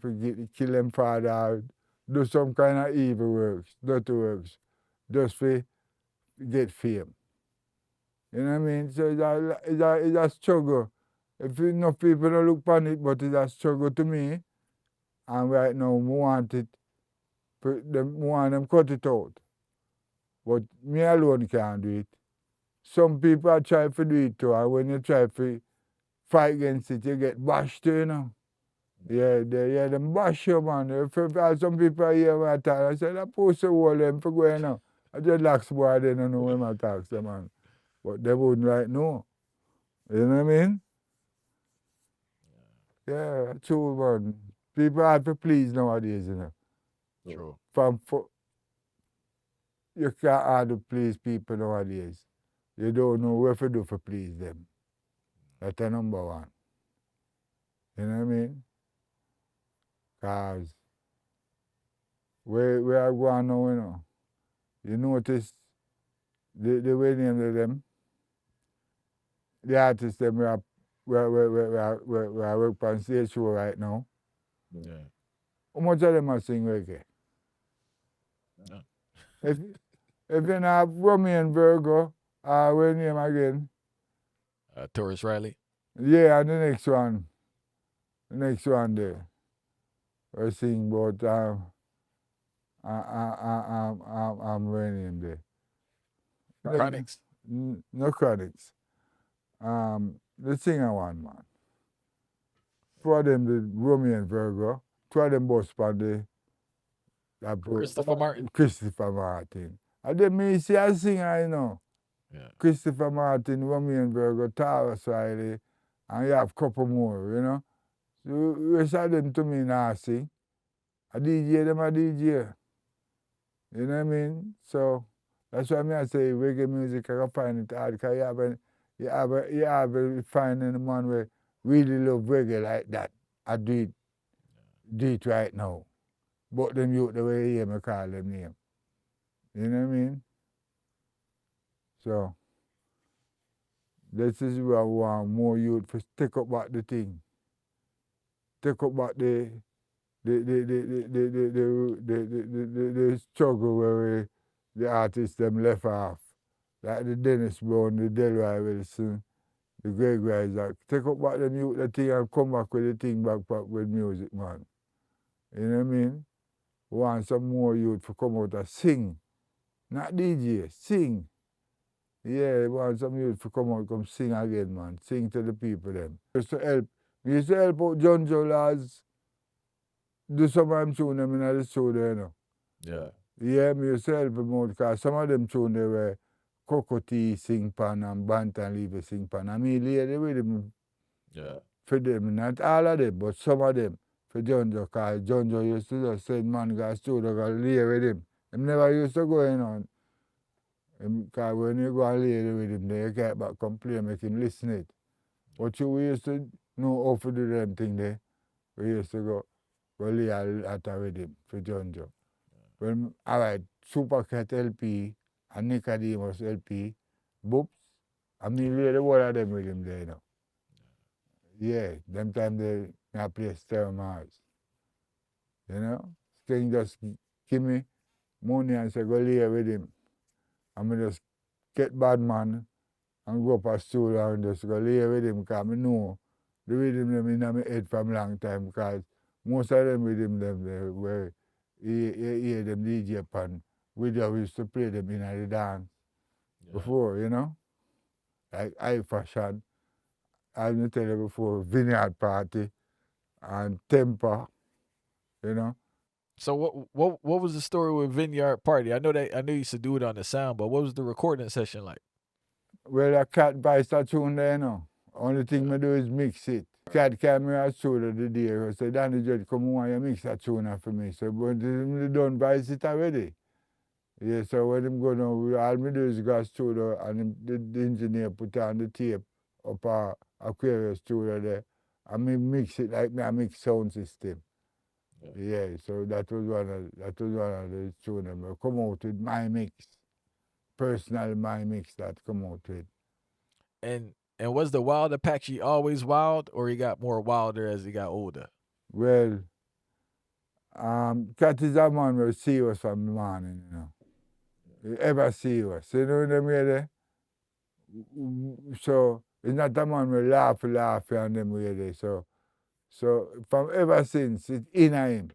Speaker 2: kill them father, do some kind of evil works, dirty works, just for get fame. You know what I mean? So it's a struggle. If enough people don't look upon it, but it's a struggle to me. And right now, we want it. Want them cut it out. But me alone can't do it. Some people are trying to do it too, and when you try to fight against it, you get bashed, you know. Yeah, them bash you, man. Some people are here when I talk, I say, that post the wall them for going now. I just lax boy, they don't know when I talk to them, man. But they wouldn't right know. You know what I mean? Yeah, true, man. People have to please nowadays, you know.
Speaker 1: True.
Speaker 2: You can't hard to please people nowadays. You don't know what to do for please them. That's the number one. You know what I mean? Because where I go on now, you know, you notice the way name of them, the artists them we are work on stage show right now.
Speaker 1: Yeah.
Speaker 2: How much of them are sing reggae?
Speaker 1: Yeah.
Speaker 2: If you have Romy and Virgo, what name again?
Speaker 1: Taurus Riley.
Speaker 2: Yeah, and the next one there. I sing about what name there?
Speaker 1: Chronics.
Speaker 2: No Chronics. The singer one, man. Two of them, the Romy and Virgo. Two of them both on the
Speaker 1: Christopher Martin.
Speaker 2: Christopher Martin. And then me see a singer, you know.
Speaker 1: Yeah.
Speaker 2: Christopher Martin, Romy and Virgo, Taurus Riley, and you have a couple more, you know. So rest of them to me now sing. A DJ, them a DJ. You know what I mean? So that's why I say reggae music, I can find it hard because you have to find a man who really love reggae like that. I do it right now. But them youth the way you hear me call them name. You know what I mean? So this is where I want more youth to take up back the thing. Take up back the struggle where the artists them left off. Like the Dennis Brown, the Delroy Wilson, the Gregory Isaacs. Take up back them youth the thing and come back with the thing back with music, man. You know what I mean? We want some more youth to come out and sing. Not DJ, sing. Yeah, we want some youth to come out come sing again, man. Sing to the people them. Just to help. We used to help out Junjo lads. Do some of them tune them in the studio, you know.
Speaker 1: Yeah.
Speaker 2: Yeah, me used to help them out because some of them tune they were Cocotti sing pan and Banton leave sing pan. I mean, lay the rhythm for them. Not all of them, but some of them for Junjo, because Junjo used to just send man go to studio go lay with him. Him never used to go in on. Because when you go and lay with him, then you get back and play, make him listen it. But we used to know how to do them thing there. We used to go lay at with him for Junjo. When, all right, Supercat LP and Nicodemus LP, Boops, I mean, lay the whole of them with him there, you know. Yeah, them time they play Stereo Mars. You know? Sting just give me money and say, go lay with him. And I just get bad man and go up a studio and just go lay with him because I know the rhythm them in my head from long time because most of them rhythm them they were hear them DJ pan. We used to play them in the dance before, you know? Like High Fashion. I didn't tell you before, Vineyard Party and Temper, you know?
Speaker 1: So what was the story with Vineyard Party? I know you used to do it on the sound, but what was the recording session like?
Speaker 2: Well, a cat buys a tune there, you know. Only thing I do is mix it. Cat came here and studio the day. I said, Danny Judge, come on, you mix that tune for me. So, but they done buy it already. Yeah, so when them go now, all me do is go to studio and the engineer put on the tape up a Aquarius studio there. And me mix it like me, I mix sound system. Yeah, so that was one of the tunes. I come out with my mix. Personal my mix that come out with.
Speaker 1: And was the Wild Apache always wild, or he got more wilder as he got older?
Speaker 2: Well, Cat is a man who serious from the morning, you know. He ever serious. You know them way there? So he's not a man who laugh and them way there. So from ever since it's in him.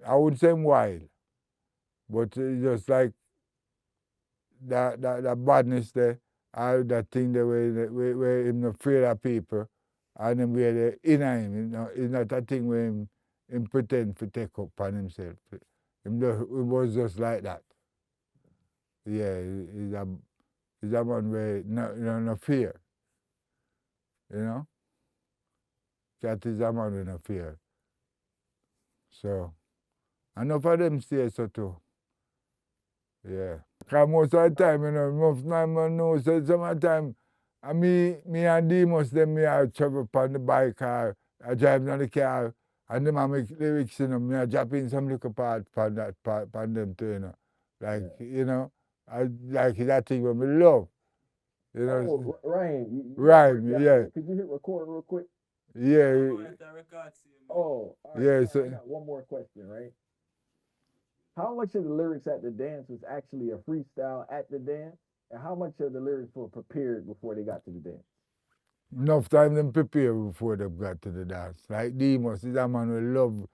Speaker 2: I wouldn't say him wild, but it's just like that badness there, all that thing there where him not afraid of people and them way there in him. You know, it's not a thing where him pretend to take up on himself. It was just like that. Yeah, he's a man where no fear. You know? Cat is a man with no fear. So, enough of them say so too. Yeah. Because most of the time, you know, most time I know, so some of the time, me and Demus, them, me I travel on the bike or I drive on the car, and them I make lyrics, you know, me I drop in some little part on that part on them too, you know. Like, you know, I like that thing what me love. You know.
Speaker 3: Ryan.
Speaker 2: Rhyme, yeah.
Speaker 3: Could you hit record real quick?
Speaker 2: Yeah.
Speaker 3: Oh, all right.
Speaker 2: Yeah,
Speaker 3: I got one more question, right? How much of the lyrics at the dance was actually a freestyle at the dance, and how much of the lyrics were prepared before they got to the dance?
Speaker 2: Enough time them prepare before they got to the dance. Like Demus is a man who love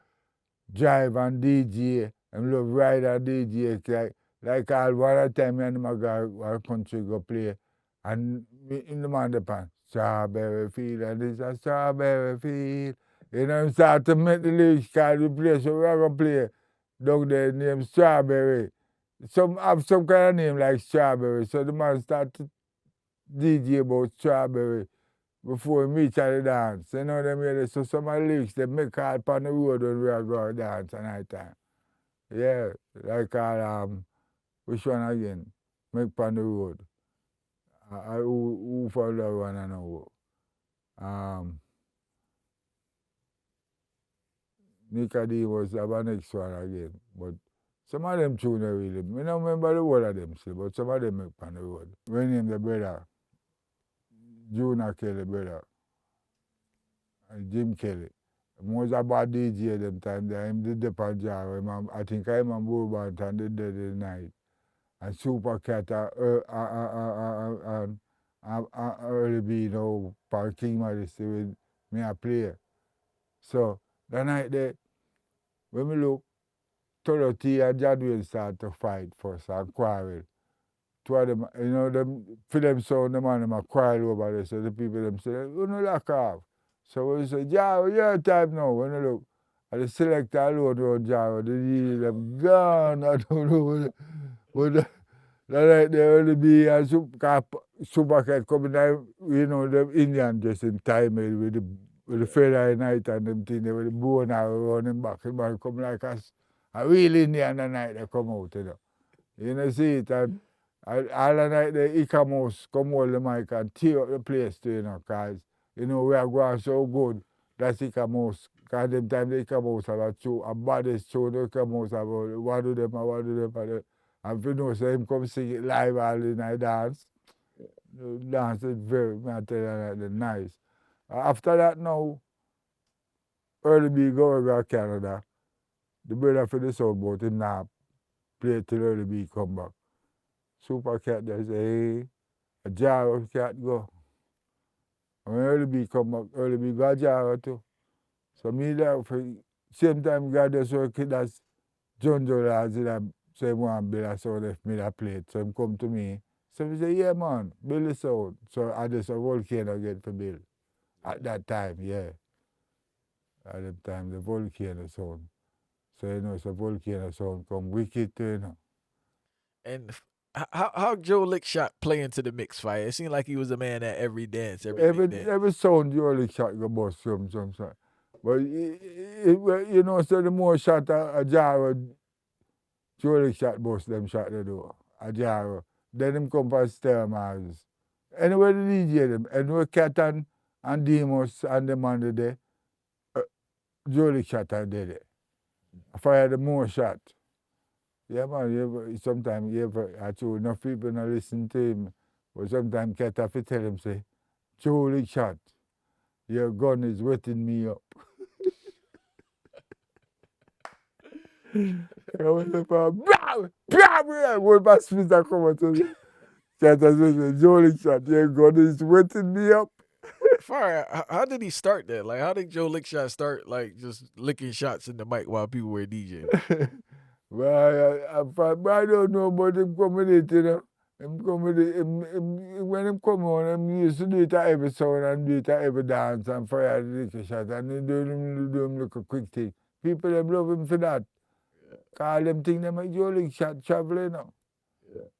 Speaker 2: drive and DJ, and love ride and DJ. Like all one time me and him go our country go play, and in the man the pan, strawberry field, and this a strawberry field. You know, him start to make the lyrics called the place where we are going to play down there named Strawberry. Some have some kind of name like Strawberry, so the man start to DJ about Strawberry before we reach at the dance. You know them way. So some of the lyrics they make out on the road when we are going to dance at night time. Yeah, like which one again? Make on the road. Who for that one I know? Nicodemus have a next one again. But Some of them tune really. I don't remember the whole of them still, but some of them make on the road. When him the brother, Junior Kelly brother, and Jim Kelly. Most of bad DJ them time there, him did the Panjaro. I think I'm on Banton did the night. And Super Cat early be now for King Majesty with me a play. So that night there, when we look, Dorothy and Jadwin start to fight first and quarrel. Two of them, them for them sound the man them a quarrel over there. So the people them say, you no lock off. So we say, Jaro, your time now. When you look, and the selector alone around Jaro, the DJ them gone. I don't know what that night they only be and Super Cat coming down, them Indian dressing time with the feather night and them thing, with the bone around them back. The man come like a real Indian that night they come out, You know, see it, and all the night the Ikamouse come hold the mic and tear up the place too, because, we are going so good. That's Ikamouse. Because them time the Ikamouse have a baddest show, the Ikamouse have one of them. And if you know, so him come sing it live all in the dance. The dance is very, I tell you, like, nice. After that now, early B go to Canada. The brother for the Southboat, him now play till early B come back. Super Cat they say, hey, a Jaro Cat go. And when early B come back, early B go a Jaro too. So me there for same time God just work it as Junjo lads in a so he want to build a sound if me that play it. So he come to me. So he say, yeah man, build the sound. So I just a Volcano get for build. At that time, yeah. At that time, the Volcano sound. So it's a Volcano sound come wicked too,
Speaker 1: And how Joe Lickshot play into the mix fire? It seemed like he was a man at every dance, every big dance.
Speaker 2: Every sound you only shot go bust some side. But so the more shot a jar Joe shot bust them shot the door. A jar. Then him come for Stermars. Anyway the DJ them, anyway Cat and Demos and them under there, Joe shot are there. Fire the more shot. Yeah man, sometimes I told enough people not listen to him. But sometimes Cat have to tell him say, Joe shot. Your gun is wetting me up. I was like, my sister come out to me. Jolie shot, your gun is wetting me up.
Speaker 1: Fire, how did he start that? Like, how did Joe Lickshot start, like, just licking shots in the mic while people were DJing?
Speaker 2: Well, I don't know about him coming in, when him come on, him used to do it at every sound and do it at every dance and fire the lick shot and they do him look a quick thing. People them love him for that. Call them think them like Joe Lickshot traveling now.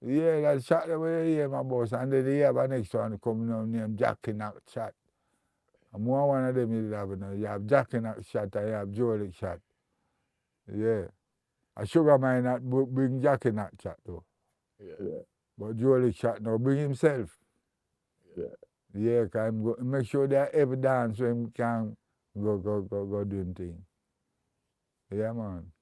Speaker 2: Yeah, that shot the way you hear my boss. And then they have a next one coming on named Jackie Knock shot. And one of them you have now. You have Jackie Knock shot and you have Joe Lickshot. Yeah. A sugar mine not bring Jackie Knock shot though.
Speaker 3: Yeah.
Speaker 2: But Joe Lickshot now bring himself.
Speaker 3: Yeah.
Speaker 2: Yeah, can make sure that every dance when him can go doing thing. Yeah man.